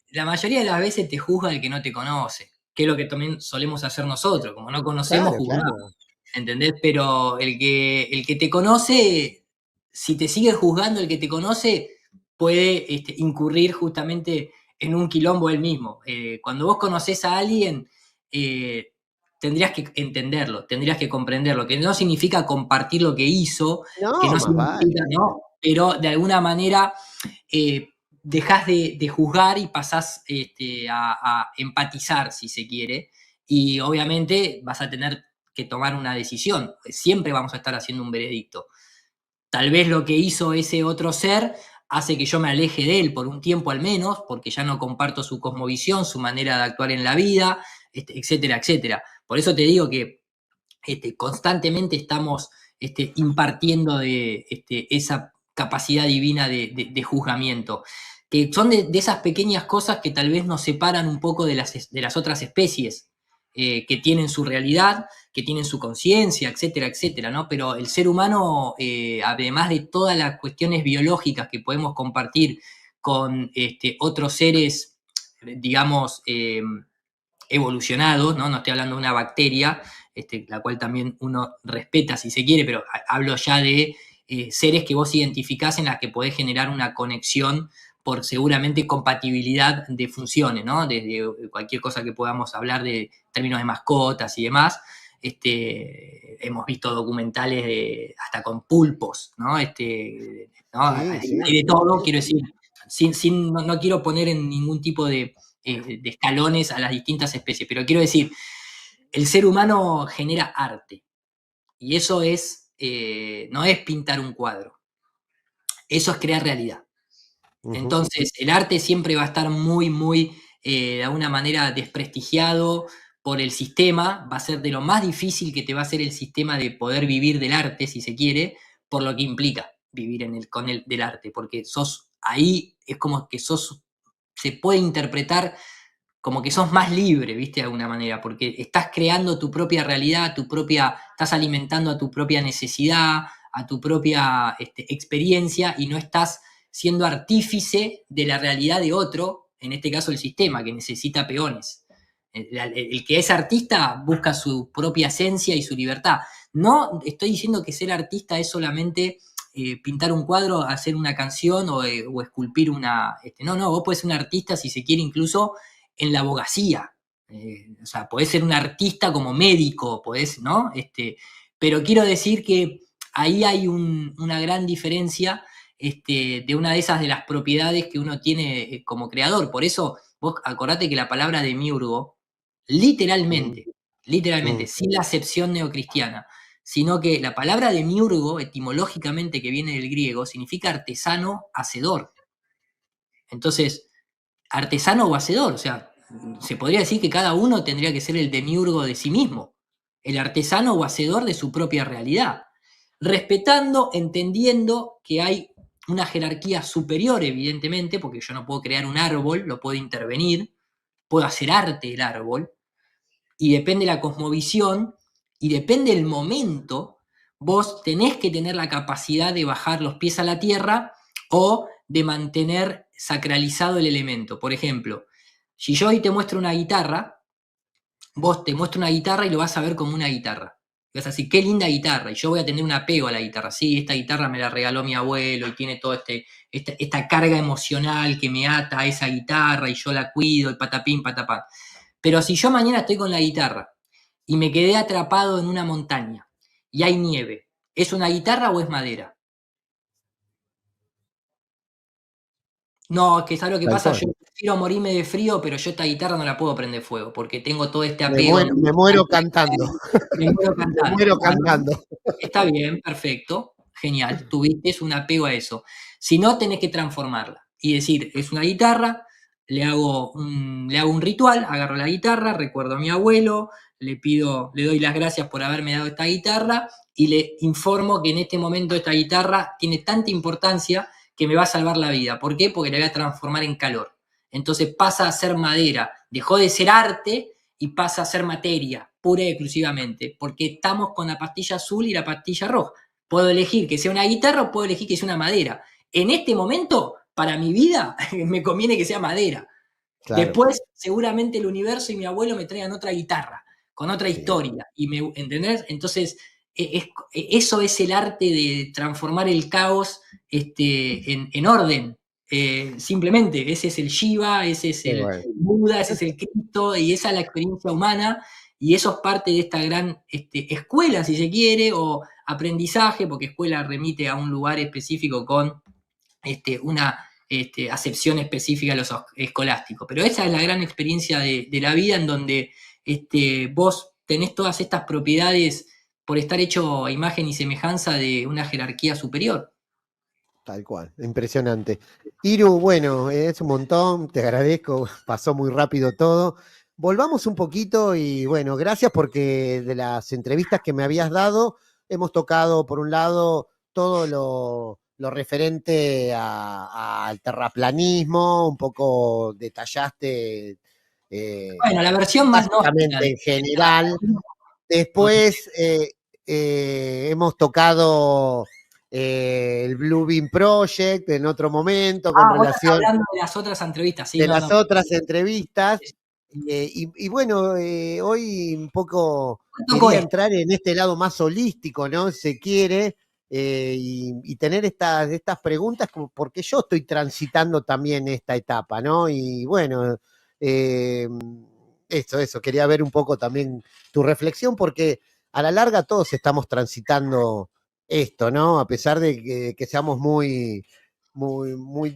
La mayoría de las veces te juzga el que no te conoce, que es lo que también solemos hacer nosotros, como no conocemos, Claro, juzgamos, claro. ¿entendés? Pero el que te conoce, si te sigue juzgando el que te conoce, puede incurrir justamente en un quilombo él mismo. Cuando vos conocés a alguien, tendrías que entenderlo, tendrías que comprenderlo, que no significa compartir lo que hizo, que No, no más significa, vale. ¿no? Pero de alguna manera dejás de juzgar y pasás a empatizar, si se quiere, y obviamente vas a tener que tomar una decisión. Siempre vamos a estar haciendo un veredicto. Tal vez lo que hizo ese otro ser hace que yo me aleje de él por un tiempo al menos, porque ya no comparto su cosmovisión, su manera de actuar en la vida, etcétera, etcétera. Por eso te digo que constantemente estamos impartiendo de esa capacidad divina de juzgamiento, que son de esas pequeñas cosas que tal vez nos separan un poco de las otras especies, que tienen su realidad, que tienen su conciencia, etcétera, etcétera, ¿no? Pero el ser humano, además de todas las cuestiones biológicas que podemos compartir con otros seres, digamos, evolucionados, ¿no? No estoy hablando de una bacteria, la cual también uno respeta si se quiere, pero hablo ya de seres que vos identificás en las que podés generar una conexión por seguramente compatibilidad de funciones, ¿no? Desde cualquier cosa que podamos hablar de términos de mascotas y demás. Hemos visto documentales hasta con pulpos, ¿no? ¿no? Sí, sí. Hay de todo, quiero decir, no quiero poner en ningún tipo de escalones a las distintas especies, pero quiero decir, el ser humano genera arte, y eso no es pintar un cuadro, eso es crear realidad. Entonces, el arte siempre va a estar muy, muy, de alguna manera, desprestigiado por el sistema, va a ser de lo más difícil que te va a hacer el sistema de poder vivir del arte, si se quiere, por lo que implica vivir del arte, porque ahí es como que se puede interpretar como que sos más libre, ¿viste? De alguna manera, porque estás creando tu propia realidad, estás alimentando a tu propia necesidad, a tu propia experiencia, y no estás siendo artífice de la realidad de otro, en este caso el sistema, que necesita peones. El que es artista busca su propia esencia y su libertad. No estoy diciendo que ser artista es solamente pintar un cuadro, hacer una canción o esculpir una... no, vos podés ser un artista, si se quiere, incluso en la abogacía. O sea, podés ser un artista como médico, ¿no? Pero quiero decir que ahí hay una gran diferencia de una de esas de las propiedades que uno tiene como creador. Por eso, vos acordate que la palabra demiurgo, literalmente, sin la acepción neocristiana, sino que la palabra demiurgo, etimológicamente, que viene del griego, significa artesano, hacedor. Entonces, artesano o hacedor, o sea, se podría decir que cada uno tendría que ser el demiurgo de sí mismo, el artesano o hacedor de su propia realidad, respetando, entendiendo que hay una jerarquía superior, evidentemente, porque yo no puedo crear un árbol, lo puedo intervenir, puedo hacer arte del árbol, y depende de la cosmovisión, y depende del momento, vos tenés que tener la capacidad de bajar los pies a la tierra o de mantener sacralizado el elemento. Por ejemplo, si yo hoy te muestro una guitarra, vos te muestro una guitarra y lo vas a ver como una guitarra. Y vas a decir, qué linda guitarra, y yo voy a tener un apego a la guitarra. Sí, esta guitarra me la regaló mi abuelo y tiene toda esta carga emocional que me ata a esa guitarra y yo la cuido, y patapín, patapán. Pero si yo mañana estoy con la guitarra y me quedé atrapado en una montaña y hay nieve, ¿es una guitarra o es madera? No, es que ¿sabes lo que pasa? Yo quiero morirme de frío, pero yo esta guitarra no la puedo prender fuego, porque tengo todo este apego. Me muero cantando. Me muero cantando. Me muero cantando. Está bien, perfecto, genial, tuviste un apego a eso. Si no, tenés que transformarla y decir, es una guitarra, le hago un ritual, agarro la guitarra, recuerdo a mi abuelo, le doy las gracias por haberme dado esta guitarra y le informo que en este momento esta guitarra tiene tanta importancia que me va a salvar la vida. ¿Por qué? Porque la voy a transformar en calor. Entonces pasa a ser madera, dejó de ser arte y pasa a ser materia, pura y exclusivamente, porque estamos con la pastilla azul y la pastilla roja. Puedo elegir que sea una guitarra o puedo elegir que sea una madera. En este momento, para mi vida, me conviene que sea madera. Claro. Después, seguramente el universo y mi abuelo me traigan otra guitarra, con otra historia. ¿Entendés? Entonces, eso es el arte de transformar el caos en orden. Simplemente, ese es el Shiva, ese es el Buda, ese es el Cristo, y esa es la experiencia humana, y eso es parte de esta gran escuela, si se quiere, o aprendizaje, porque escuela remite a un lugar específico con una acepción específica a los escolásticos. Pero esa es la gran experiencia de la vida, en donde vos tenés todas estas propiedades por estar hecho a imagen y semejanza de una jerarquía superior. Tal cual, impresionante. Iru, bueno, es un montón, te agradezco, pasó muy rápido todo. Volvamos un poquito y bueno, gracias porque de las entrevistas que me habías dado, hemos tocado por un lado todo lo referente al terraplanismo, un poco detallaste Bueno, la versión más gnóstica básicamente en general. Después hemos tocado el Blue Beam Project en otro momento con Vos estás relación hablando de las otras entrevistas, sí, de no, las no. otras entrevistas. Y bueno, hoy un poco Tocó quería esto. entrar en este lado más holístico, ¿no? Si se quiere, y tener estas preguntas, porque yo estoy transitando también esta etapa, ¿no? Y bueno, eh, eso, quería ver un poco también tu reflexión, porque a la larga todos estamos transitando esto, ¿no? A pesar de que seamos muy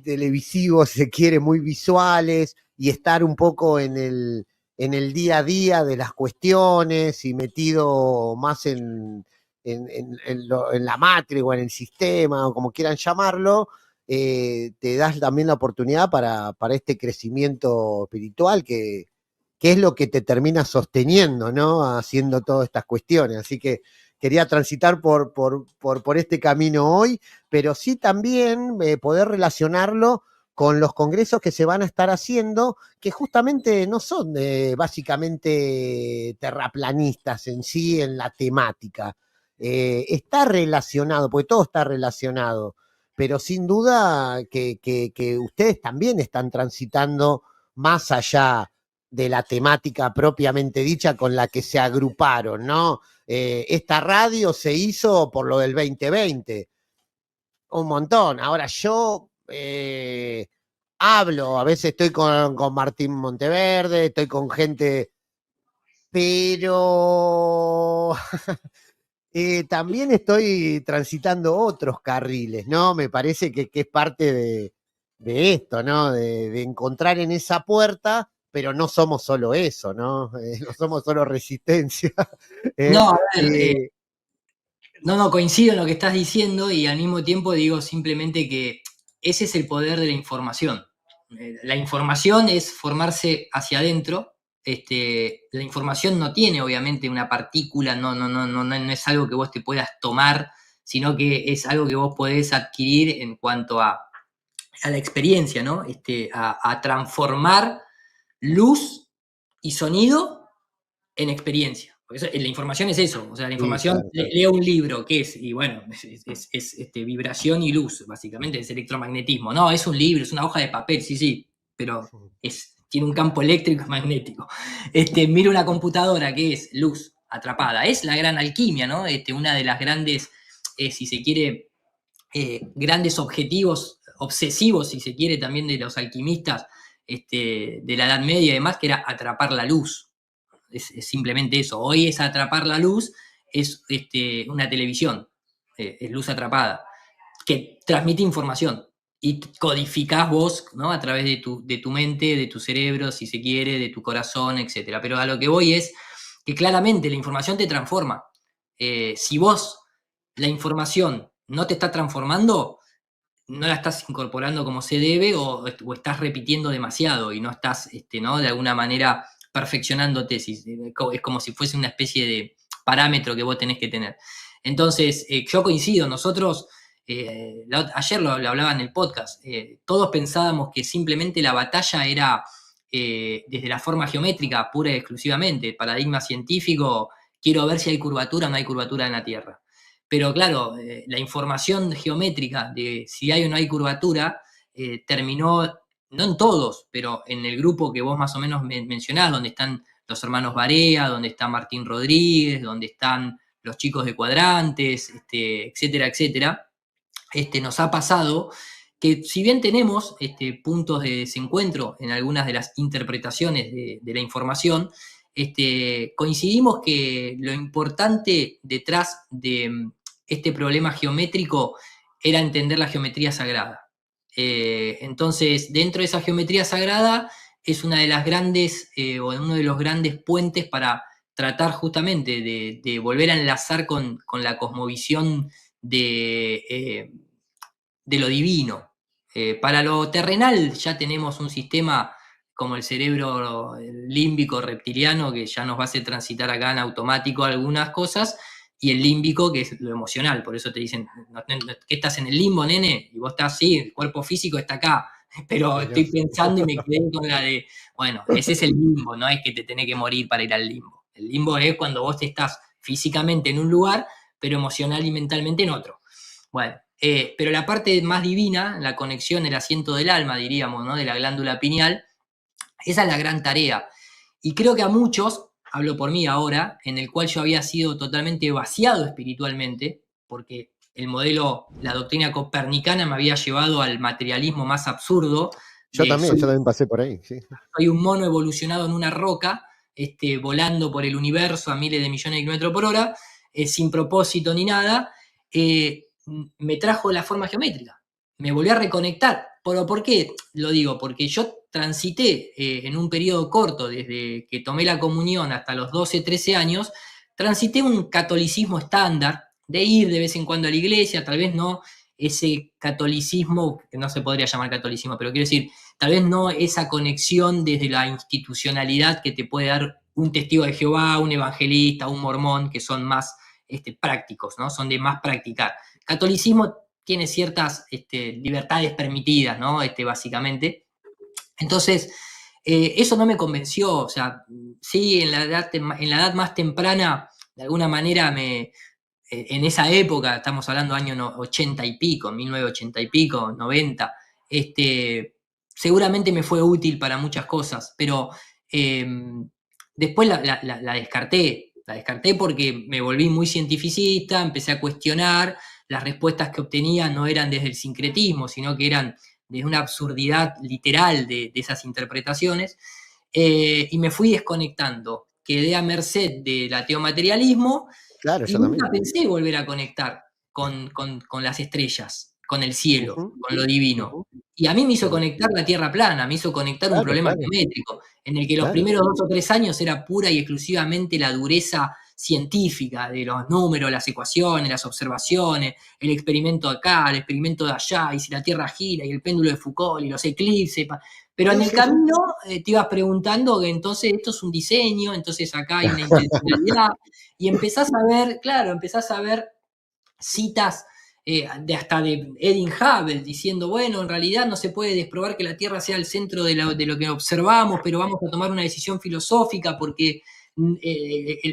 televisivos, si se quiere, muy visuales, y estar un poco en el día a día de las cuestiones y metido más en la matriz o en el sistema, o como quieran llamarlo, te das también la oportunidad para este crecimiento espiritual que es lo que te termina sosteniendo, ¿no? Haciendo todas estas cuestiones. Así que quería transitar por este camino hoy, pero sí también poder relacionarlo con los congresos que se van a estar haciendo, que justamente no son básicamente terraplanistas en sí, en la temática. Está relacionado, porque todo está relacionado, pero sin duda que ustedes también están transitando más allá de la temática propiamente dicha con la que se agruparon, ¿no? Esta radio se hizo por lo del 2020, un montón. Ahora yo hablo, a veces estoy con Martín Monteverde, estoy con gente, pero también estoy transitando otros carriles, ¿no? Me parece que es parte de esto, ¿no? De encontrar en esa puerta, pero no somos solo eso, ¿no? No somos solo resistencia. eh, No, a ver, eh, no, coincido en lo que estás diciendo y al mismo tiempo digo simplemente que ese es el poder de la información. La información es formarse hacia adentro. La información no tiene obviamente una partícula, no es algo que vos te puedas tomar, sino que es algo que vos podés adquirir en cuanto a la experiencia, ¿no? A transformar luz y sonido en experiencia. Porque la información es eso, o sea, la sí, información, claro. leo un libro, ¿qué es? Y bueno, es vibración y luz, básicamente, es electromagnetismo. No, es un libro, es una hoja de papel, sí, pero tiene un campo eléctrico y magnético. Miro una computadora, ¿qué es? Luz atrapada. Es la gran alquimia, ¿no? Una de las grandes, si se quiere, grandes objetivos obsesivos, si se quiere, también de los alquimistas de la Edad Media y demás, que era atrapar la luz. Es simplemente eso. Hoy es atrapar la luz, es una televisión, es luz atrapada, que transmite información y codificás vos, ¿no? A través de tu mente, de tu cerebro, si se quiere, de tu corazón, etc. Pero a lo que voy es que claramente la información te transforma. Si vos la información no te está transformando, no la estás incorporando como se debe o estás repitiendo demasiado y no estás, ¿no? De alguna manera perfeccionando tesis. Es como si fuese una especie de parámetro que vos tenés que tener. Entonces, yo coincido, nosotros, ayer lo hablaba en el podcast, todos pensábamos que simplemente la batalla era desde la forma geométrica, pura y exclusivamente, el paradigma científico, quiero ver si hay curvatura o no hay curvatura en la Tierra. Pero claro, la información geométrica de si hay o no hay curvatura terminó, no en todos, pero en el grupo que vos más o menos mencionás, donde están los hermanos Barea, donde está Martín Rodríguez, donde están los chicos de Cuadrantes, etcétera, etcétera. Nos ha pasado que si bien tenemos puntos de desencuentro en algunas de las interpretaciones de la información, coincidimos que lo importante detrás de este problema geométrico era entender la geometría sagrada. Entonces, dentro de esa geometría sagrada es una de las grandes, o uno de los grandes puentes para tratar justamente de volver a enlazar con la cosmovisión de de lo divino. Para lo terrenal ya tenemos un sistema como el cerebro límbico reptiliano que ya nos va a hacer transitar acá en automático algunas cosas, y el límbico que es lo emocional. Por eso te dicen, ¿qué estás en el limbo, nene? Y vos estás así, el cuerpo físico está acá, pero estoy pensando y me quedé con la de, bueno, ese es el limbo, no es que te tenés que morir para ir al limbo. El limbo es cuando vos estás físicamente en un lugar, pero emocional y mentalmente en otro. Bueno, pero la parte más divina, la conexión, el asiento del alma, diríamos, ¿no? De la glándula pineal, esa es la gran tarea. Y creo que a muchos, hablo por mí ahora, en el cual yo había sido totalmente vaciado espiritualmente, porque el modelo, la doctrina copernicana me había llevado al materialismo más absurdo. Yo también pasé por ahí, sí. Soy un mono evolucionado en una roca, volando por el universo a miles de millones de kilómetros por hora, sin propósito ni nada, me trajo la forma geométrica. Me volví a reconectar. ¿Pero por qué lo digo? Porque yo transité en un periodo corto, desde que tomé la comunión hasta los 12, 13 años, transité un catolicismo estándar, de ir de vez en cuando a la iglesia, tal vez no ese catolicismo, que no se podría llamar catolicismo, pero quiero decir, tal vez no esa conexión desde la institucionalidad que te puede dar un testigo de Jehová, un evangelista, un mormón, que son más prácticos, ¿no? Son de más practicar. Catolicismo tiene ciertas libertades permitidas, ¿no? Básicamente. Entonces, eso no me convenció. O sea, sí, en la edad más temprana, de alguna manera en esa época, estamos hablando de años 80 y pico, 1980 y pico, 90, seguramente me fue útil para muchas cosas, pero después la descarté. La descarté porque me volví muy cientificista, empecé a cuestionar, las respuestas que obtenía no eran desde el sincretismo, sino que eran desde una absurdidad literal de esas interpretaciones, y me fui desconectando. Quedé a merced del ateomaterialismo. Claro, y nunca pensé volver a conectar con las estrellas, con el cielo, con lo divino. Y a mí me hizo conectar la Tierra plana, me hizo conectar un problema geométrico, en el que los primeros 2 o 3 años era pura y exclusivamente la dureza científica de los números, las ecuaciones, las observaciones, el experimento de acá, el experimento de allá, y si la Tierra gira, y el péndulo de Foucault, y los eclipses. Pero en el camino te ibas preguntando que entonces esto es un diseño, entonces acá hay una intencionalidad, y empezás a ver citas hasta de Edwin Hubble diciendo, bueno, en realidad no se puede desprobar que la Tierra sea el centro de lo que observamos, pero vamos a tomar una decisión filosófica porque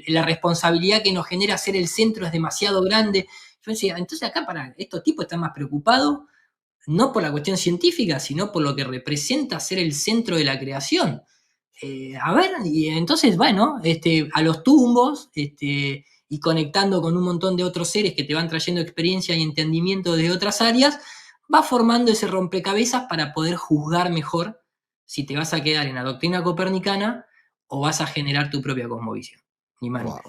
la responsabilidad que nos genera ser el centro es demasiado grande. Yo decía, entonces acá estos tipos están más preocupados no por la cuestión científica, sino por lo que representa ser el centro de la creación. A ver, y entonces, bueno, a los tumbos, y conectando con un montón de otros seres que te van trayendo experiencia y entendimiento de otras áreas, va formando ese rompecabezas para poder juzgar mejor si te vas a quedar en la doctrina copernicana o vas a generar tu propia cosmovisión. Ni más ni menos.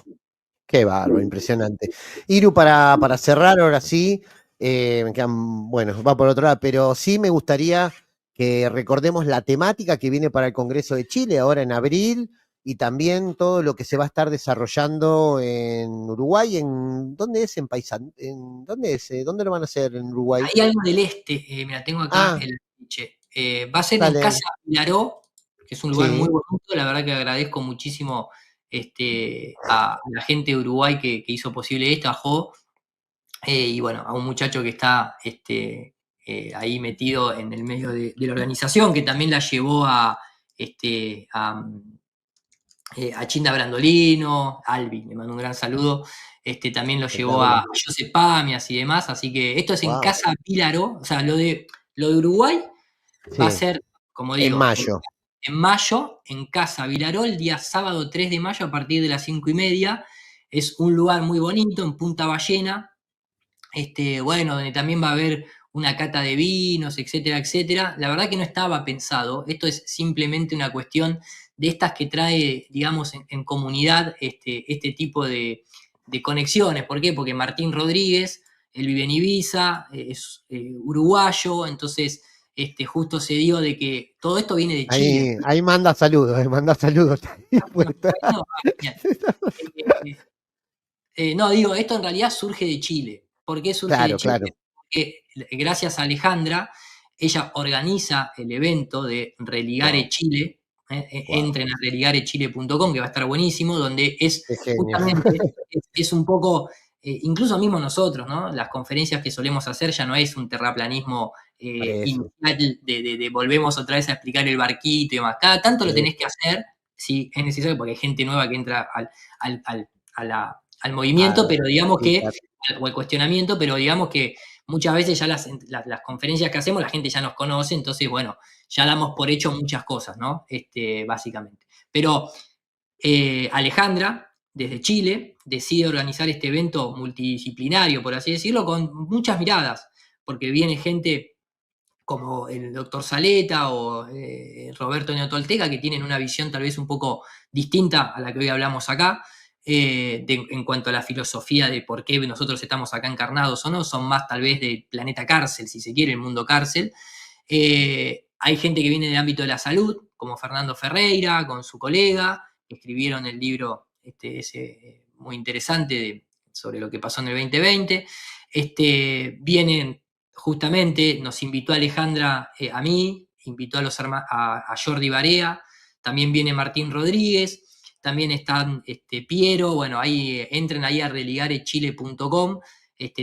Qué bárbaro, impresionante. Iru, para cerrar ahora sí, me quedan, bueno, va por otro lado, pero sí me gustaría que recordemos la temática que viene para el Congreso de Chile ahora en abril y también todo lo que se va a estar desarrollando en Uruguay. ¿Dónde es? ¿En Paysandú? ¿Dónde es? ¿Dónde lo van a hacer en Uruguay? Hay algo del mira, tengo acá el afiche. Va a ser en Casa Pilaró, que es un lugar muy bonito. La verdad que agradezco muchísimo a la gente de Uruguay que hizo posible esto, a Jo, y bueno, a un muchacho que está ahí metido en el medio de la organización, que también la llevó a Chinda Brandolino, Albi, le mando un gran saludo. También lo llevó a Josep Pamias y demás, así que esto es en Casa Pilaró. O sea, lo de Uruguay va a ser, como digo, en mayo, en Casa Vilaró, el día sábado 3 de mayo a partir de las 5:30. Es un lugar muy bonito, en Punta Ballena, bueno, donde también va a haber una cata de vinos, etcétera, etcétera. La verdad que no estaba pensado, esto es simplemente una cuestión de estas que trae, digamos, en comunidad este tipo de conexiones. ¿Por qué? Porque Martín Rodríguez, él vive en Ibiza, es uruguayo, entonces justo se dio de que todo esto viene de Chile. Ahí manda saludos, no, digo, esto en realidad surge de Chile. ¿Por qué surge de Chile? Claro. que gracias a Alejandra, ella organiza el evento de Religare Chile. Entren a religarechile.com, que va a estar buenísimo, donde es justamente, es un poco, incluso mismo nosotros, ¿no? Las conferencias que solemos hacer ya no es un terraplanismo inicial de volvemos otra vez a explicar el barquito y demás. Cada tanto lo tenés que hacer, si es necesario, porque hay gente nueva que entra al movimiento, pero digamos que, o el cuestionamiento, pero digamos que muchas veces ya las conferencias que hacemos la gente ya nos conoce, entonces, bueno, ya damos por hecho muchas cosas, ¿no? Básicamente. Pero Alejandra, desde Chile, decide organizar este evento multidisciplinario, por así decirlo, con muchas miradas, porque viene gente como el doctor Saleta o Roberto Neotolteca, que tienen una visión tal vez un poco distinta a la que hoy hablamos acá, en cuanto a la filosofía de por qué nosotros estamos acá encarnados o no, son más tal vez del planeta cárcel, si se quiere, el mundo cárcel. Hay gente que viene del ámbito de la salud, como Fernando Ferreira, con su colega, que escribieron el libro ese, muy interesante sobre lo que pasó en el 2020. Vienen justamente, nos invitó Alejandra a mí, invitó a Jordi Barea, también viene Martín Rodríguez, también están Piero, bueno, ahí entren ahí a religarechile.com.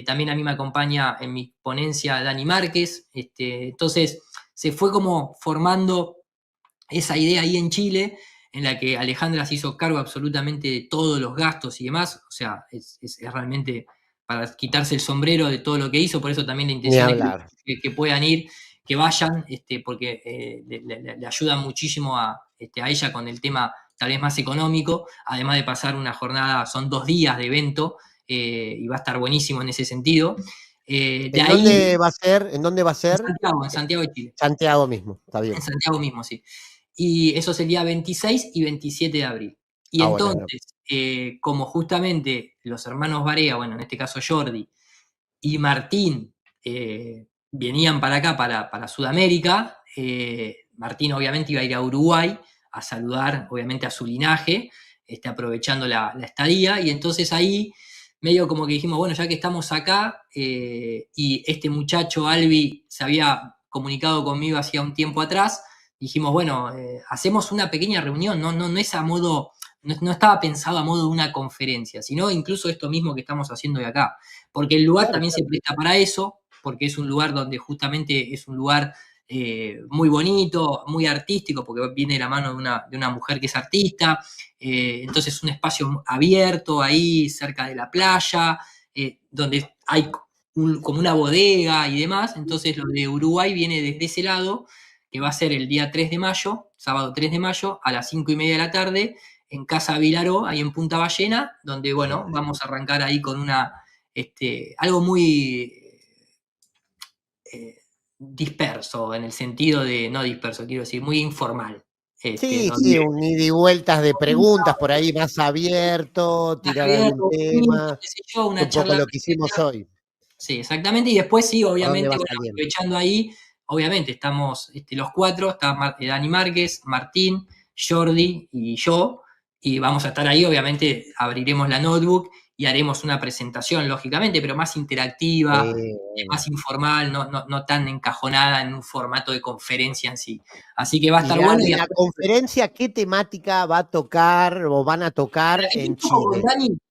También a mí me acompaña en mi ponencia Dani Márquez. Entonces se fue como formando esa idea ahí en Chile, en la que Alejandra se hizo cargo absolutamente de todos los gastos y demás. O sea, es realmente para quitarse el sombrero de todo lo que hizo. Por eso también la intención es que puedan ir, que vayan, porque le ayuda muchísimo a ella con el tema tal vez más económico, además de pasar una jornada, son 2 días de evento, y va a estar buenísimo en ese sentido. ¿Dónde va a ser? ¿En dónde va a ser? En Santiago de Chile. Santiago mismo, está bien. En Santiago mismo, sí. Y eso sería 26 y 27 de abril. Y entonces, como justamente los hermanos Barea, bueno, en este caso Jordi, y Martín venían para acá, para Sudamérica, Martín obviamente iba a ir a Uruguay a saludar, obviamente, a su linaje, aprovechando la estadía, y entonces ahí medio como que dijimos, bueno, ya que estamos acá, y este muchacho Albi se había comunicado conmigo hacía un tiempo atrás, dijimos, bueno, hacemos una pequeña reunión, no es a modo, no estaba pensado a modo de una conferencia, sino incluso esto mismo que estamos haciendo de acá, porque el lugar también se presta para eso, porque es un lugar donde justamente es un lugar muy bonito, muy artístico, porque viene de la mano de una mujer que es artista, entonces es un espacio abierto ahí cerca de la playa, donde hay como una bodega y demás, entonces lo de Uruguay viene desde ese lado, que va a ser el día 3 de mayo, sábado 3 de mayo, a las 5:30 de la tarde, en Casa Vilaró, ahí en Punta Ballena, donde, bueno, vamos a arrancar ahí con algo muy disperso, en el sentido de, no disperso, quiero decir, muy informal. Sí, un ida y vueltas de preguntas por ahí más abierto, tirar algún tema, una un poco charla lo que hicimos hoy. Sí, exactamente, y después sí, obviamente, bueno, saliendo? aprovechando ahí, obviamente estamos los 4, está Dani Márquez, Martín, Jordi y yo, y vamos a estar ahí, obviamente abriremos la notebook y haremos una presentación, lógicamente, pero más interactiva, más informal, no tan encajonada en un formato de conferencia en sí. Así que va a estar bueno. ¿Y la conferencia qué temática va a tocar o van a tocar en Chile?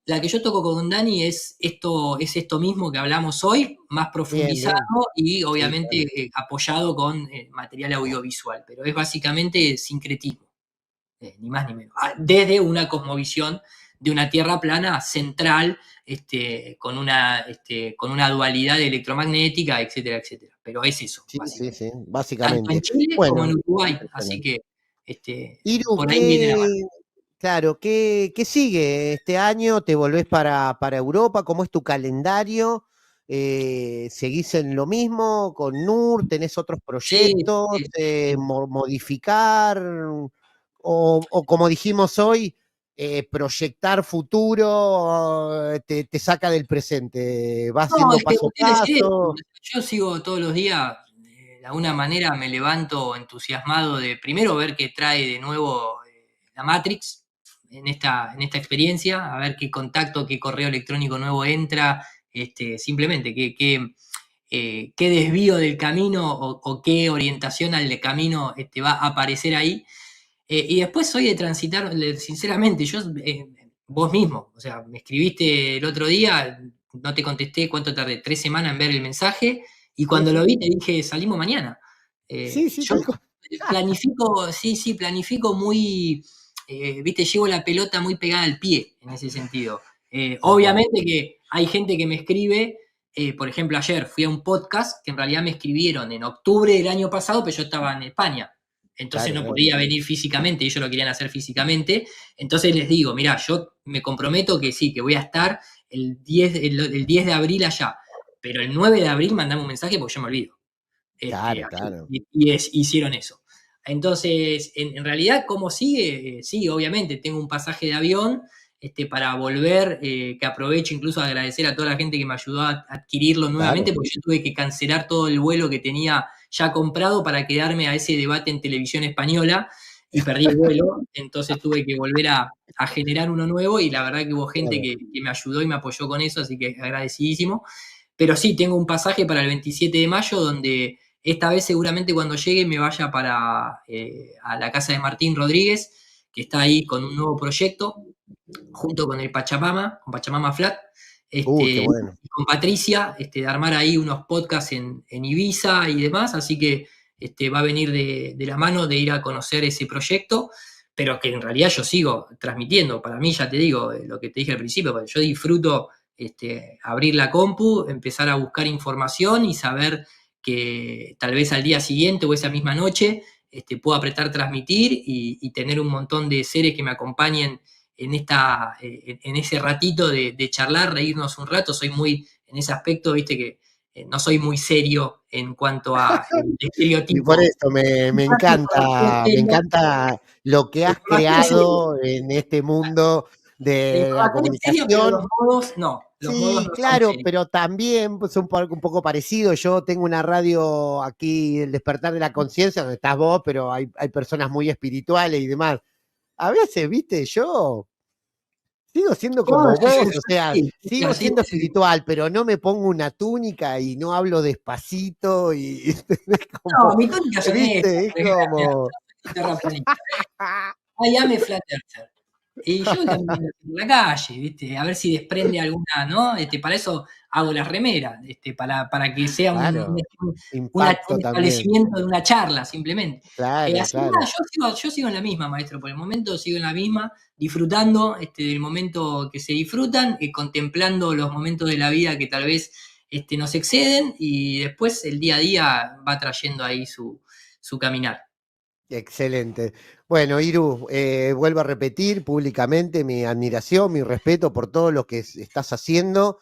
La que yo toco con Dani es esto mismo que hablamos hoy, más profundizado y obviamente apoyado con material audiovisual, pero es básicamente sincretismo, ni más ni menos. Desde una cosmovisión de una tierra plana central, con una dualidad electromagnética, etcétera, etcétera. Pero es eso, básicamente. Sí, básicamente. Tanto en Chile como en Uruguay, así que Iru, por ahí viene la mano. Claro, ¿qué sigue este año? ¿Te volvés para Europa? ¿Cómo es tu calendario? ¿Seguís en lo mismo con NUR? ¿Tenés otros proyectos? Sí. ¿Modificar? O como dijimos hoy, proyectar futuro te saca del presente. ¿Vas haciendo paso a paso? Yo sigo todos los días, de alguna manera me levanto entusiasmado de primero ver qué trae de nuevo la Matrix en esta experiencia, a ver qué contacto, qué correo electrónico nuevo entra, simplemente qué desvío del camino o qué orientación al camino va a aparecer ahí. Y después soy de transitar, sinceramente, vos mismo, o sea, me escribiste el otro día, no te contesté, ¿cuánto tardé? 3 semanas en ver el mensaje, y Sí, cuando lo vi te dije, salimos mañana. sí, Yo tal cual. planifico, sí, planifico muy, viste, llevo la pelota muy pegada al pie en ese sentido. Tal cual. Obviamente que hay gente que me escribe, por ejemplo, ayer fui a un podcast que en realidad me escribieron en octubre del año pasado, pero yo estaba en España. Entonces Claro, no claro. podía venir físicamente, ellos lo querían hacer físicamente. Entonces les digo, mirá, yo me comprometo que sí, que voy a estar el 10 de abril allá, pero el 9 de abril mandame un mensaje porque yo me olvido. Claro, claro. Hicieron eso. Entonces, en realidad, ¿cómo sigue? Sí, obviamente, tengo un pasaje de avión para volver, que aprovecho incluso a agradecer a toda la gente que me ayudó a adquirirlo nuevamente, Claro. porque yo tuve que cancelar todo el vuelo que tenía ya comprado para quedarme a ese debate en televisión española y perdí el vuelo, entonces tuve que volver a generar uno nuevo y la verdad que hubo gente Claro. que me ayudó y me apoyó con eso, así que agradecidísimo. Pero sí, tengo un pasaje para el 27 de mayo donde esta vez seguramente cuando llegue me vaya a la casa de Martín Rodríguez, que está ahí con un nuevo proyecto, junto con el Pachamama, con Pachamama Flat, Qué bueno. y con Patricia, de armar ahí unos podcasts en Ibiza y demás, así que va a venir de la mano de ir a conocer ese proyecto, pero que en realidad yo sigo transmitiendo. Para mí, ya te digo, lo que te dije al principio, porque yo disfruto abrir la compu, empezar a buscar información y saber que tal vez al día siguiente o esa misma noche puedo apretar transmitir y tener un montón de seres que me acompañen en ese ratito de charlar, reírnos un rato. Soy muy, en ese aspecto, viste que no soy muy serio en cuanto a Y por estereotipo. eso me encanta lo que has Para bastante serio. creado en este mundo de la Bastante serio, pero los comunicación. modos no. Los modos Sí, no son claro, serios. pero también pues, un poco parecido. Yo tengo una radio aquí, El Despertar de la Conciencia, donde estás vos, pero hay personas muy espirituales y demás. A veces, viste, yo sigo siendo No, como vos, yo o sea, sí, sigo así, siendo espiritual, pero no me pongo una túnica y no hablo despacito y es como, no, mi tónica son estas, viste, es por ejemplo, mira, yo como... soy terraplanista. I am a flat earther. Y yo voy caminando por la calle, ¿viste? A ver si desprende alguna, ¿no? Para eso hago las remeras, para que sea Claro, un impacto también, establecimiento de una charla, simplemente. claro, Así que nada, claro. yo sigo en la misma, maestro, por el momento sigo en la misma, disfrutando del momento que se disfrutan, contemplando los momentos de la vida que tal vez nos exceden y después el día a día va trayendo ahí su caminar. Excelente. Bueno, Iru, vuelvo a repetir públicamente mi admiración, mi respeto por todo lo que estás haciendo,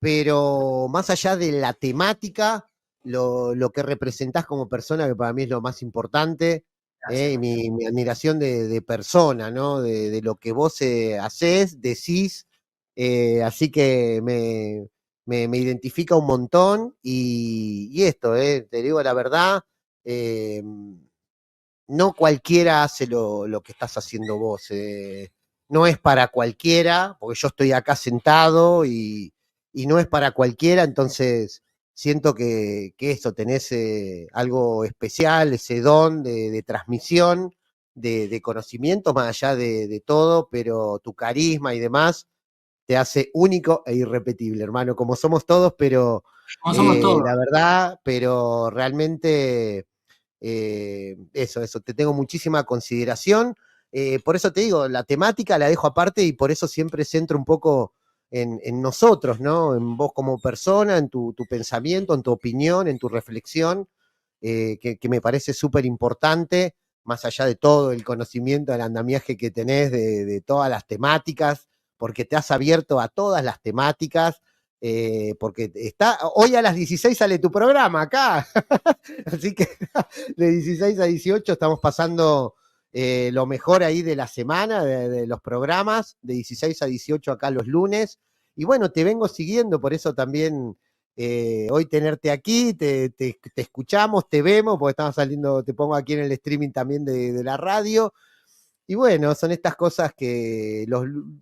pero más allá de la temática, lo que representás como persona, que para mí es lo más importante, Gracias, y maestro. mi admiración de persona, ¿no? De lo que vos hacés, decís, así que me identifica un montón y esto, te digo la verdad. eh, no cualquiera hace lo que estás haciendo vos. No es para cualquiera, porque yo estoy acá sentado y no es para cualquiera, entonces siento que eso, tenés algo especial, ese don de transmisión, de conocimiento, más allá de todo, pero tu carisma y demás te hace único e irrepetible, hermano, como somos todos, pero Como somos todos. la verdad, pero realmente eso, te tengo muchísima consideración. Por eso te digo, la temática la dejo aparte y por eso siempre centro un poco en nosotros, ¿no? En vos como persona, en tu pensamiento, en tu opinión, en tu reflexión, que me parece súper importante, más allá de todo el conocimiento, el andamiaje que tenés de todas las temáticas, porque te has abierto a todas las temáticas. Porque hoy a las 16 sale tu programa acá, así que de 16 a 18 estamos pasando lo mejor ahí de la semana, de los programas, de 16 a 18 acá los lunes. Y bueno, te vengo siguiendo, por eso también hoy tenerte aquí, te escuchamos, te vemos, porque estamos saliendo, te pongo aquí en el streaming también de la radio. Y bueno, son estas cosas que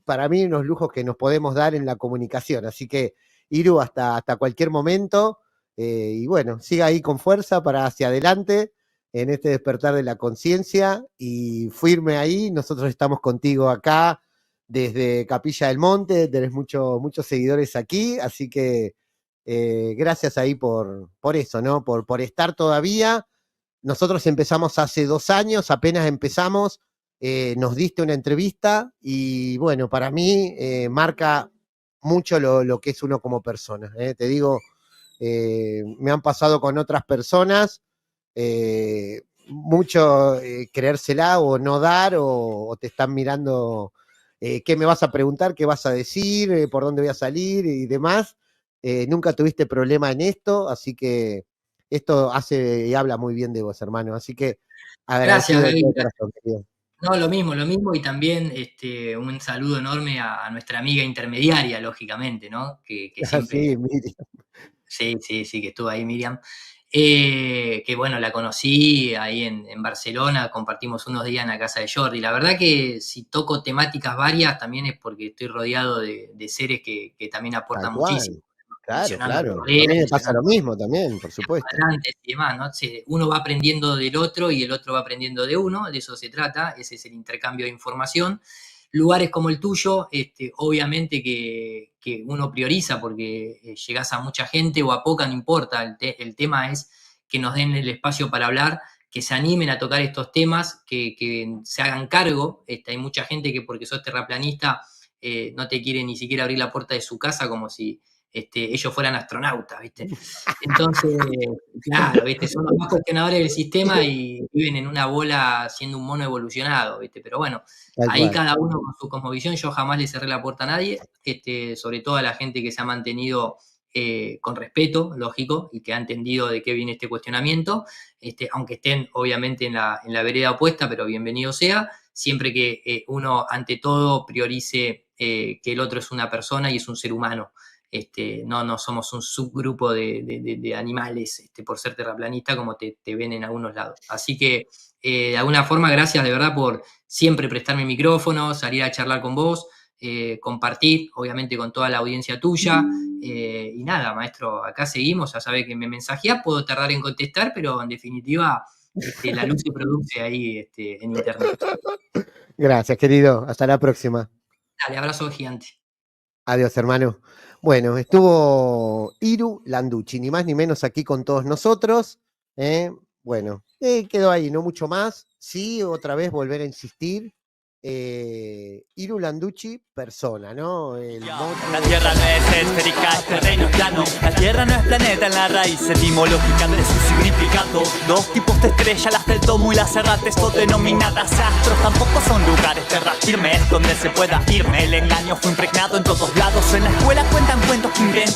para mí unos lujos que nos podemos dar en la comunicación. Así que, Iru, hasta cualquier momento. Y bueno, siga ahí con fuerza para hacia adelante en este despertar de la conciencia y firme ahí. Nosotros estamos contigo acá desde Capilla del Monte, tenés muchos seguidores aquí, así que gracias ahí por eso, ¿no? Por estar todavía. Nosotros empezamos hace 2 años, apenas empezamos, nos diste una entrevista y bueno, para mí marca mucho lo que es uno como persona. Te digo, me han pasado con otras personas, mucho creérsela o no dar, o te están mirando, qué me vas a preguntar, qué vas a decir, por dónde voy a salir y demás. Nunca tuviste problema en esto, así que esto hace y habla muy bien de vos, hermano. Así que agradecido Gracias, de todo Gaby. corazón, querido. No, lo mismo, y también un saludo enorme a nuestra amiga intermediaria, lógicamente, ¿no? Que siempre, Sí, Miriam. sí, que estuvo ahí Miriam. Que bueno, la conocí ahí en Barcelona, compartimos unos días en la casa de Jordi. La verdad que si toco temáticas varias también es porque estoy rodeado de seres que también Tal aportan muchísimo. cual. Claro, Mencionando a claro. A Lorena, mí me pasa lo mencionando mismo también, por a supuesto. cuadrantes y demás, ¿no? Uno va aprendiendo del otro y el otro va aprendiendo de uno, de eso se trata, ese es el intercambio de información. Lugares como el tuyo, obviamente que uno prioriza porque llegás a mucha gente o a poca, no importa, el tema es que nos den el espacio para hablar, que se animen a tocar estos temas, que se hagan cargo. Hay mucha gente que porque sos terraplanista no te quiere ni siquiera abrir la puerta de su casa como si ellos fueran astronautas, ¿viste? Entonces, claro, ¿viste? Son los más cuestionadores del sistema y viven en una bola siendo un mono evolucionado, ¿viste? Pero bueno, Tal ahí cual. cada uno con su cosmovisión. Yo jamás le cerré la puerta a nadie, sobre todo a la gente que se ha mantenido con respeto, lógico, y que ha entendido de qué viene este cuestionamiento, aunque estén obviamente en la vereda opuesta, pero bienvenido sea, siempre que uno ante todo priorice que el otro es una persona y es un ser humano. No somos un subgrupo de animales por ser terraplanista como te ven en algunos lados. Así que, de alguna forma, gracias de verdad por siempre prestarme el micrófono, salir a charlar con vos, compartir, obviamente, con toda la audiencia tuya. Y nada, maestro, acá seguimos, ya sabés que me mensajeás, puedo tardar en contestar, pero en definitiva, la luz se produce ahí en internet. Gracias, querido. Hasta la próxima. Dale, abrazo gigante. Adiós, hermano. Bueno, estuvo Iru Landucci, ni más ni menos aquí con todos nosotros. Bueno, quedó ahí, no mucho más. Sí, otra vez volver a insistir. Iru Landucci, persona, ¿no? La tierra no es esférica, es terreno plano. La tierra no es planeta en la raíz etimológica de su significado. 2 tipos de estrellas, las del Tomo y las errantes, o denominadas astros. Tampoco son lugares terra firmes donde se pueda irme. El engaño fue impregnado en todos lados. En la escuela cuentan cuentos que inventan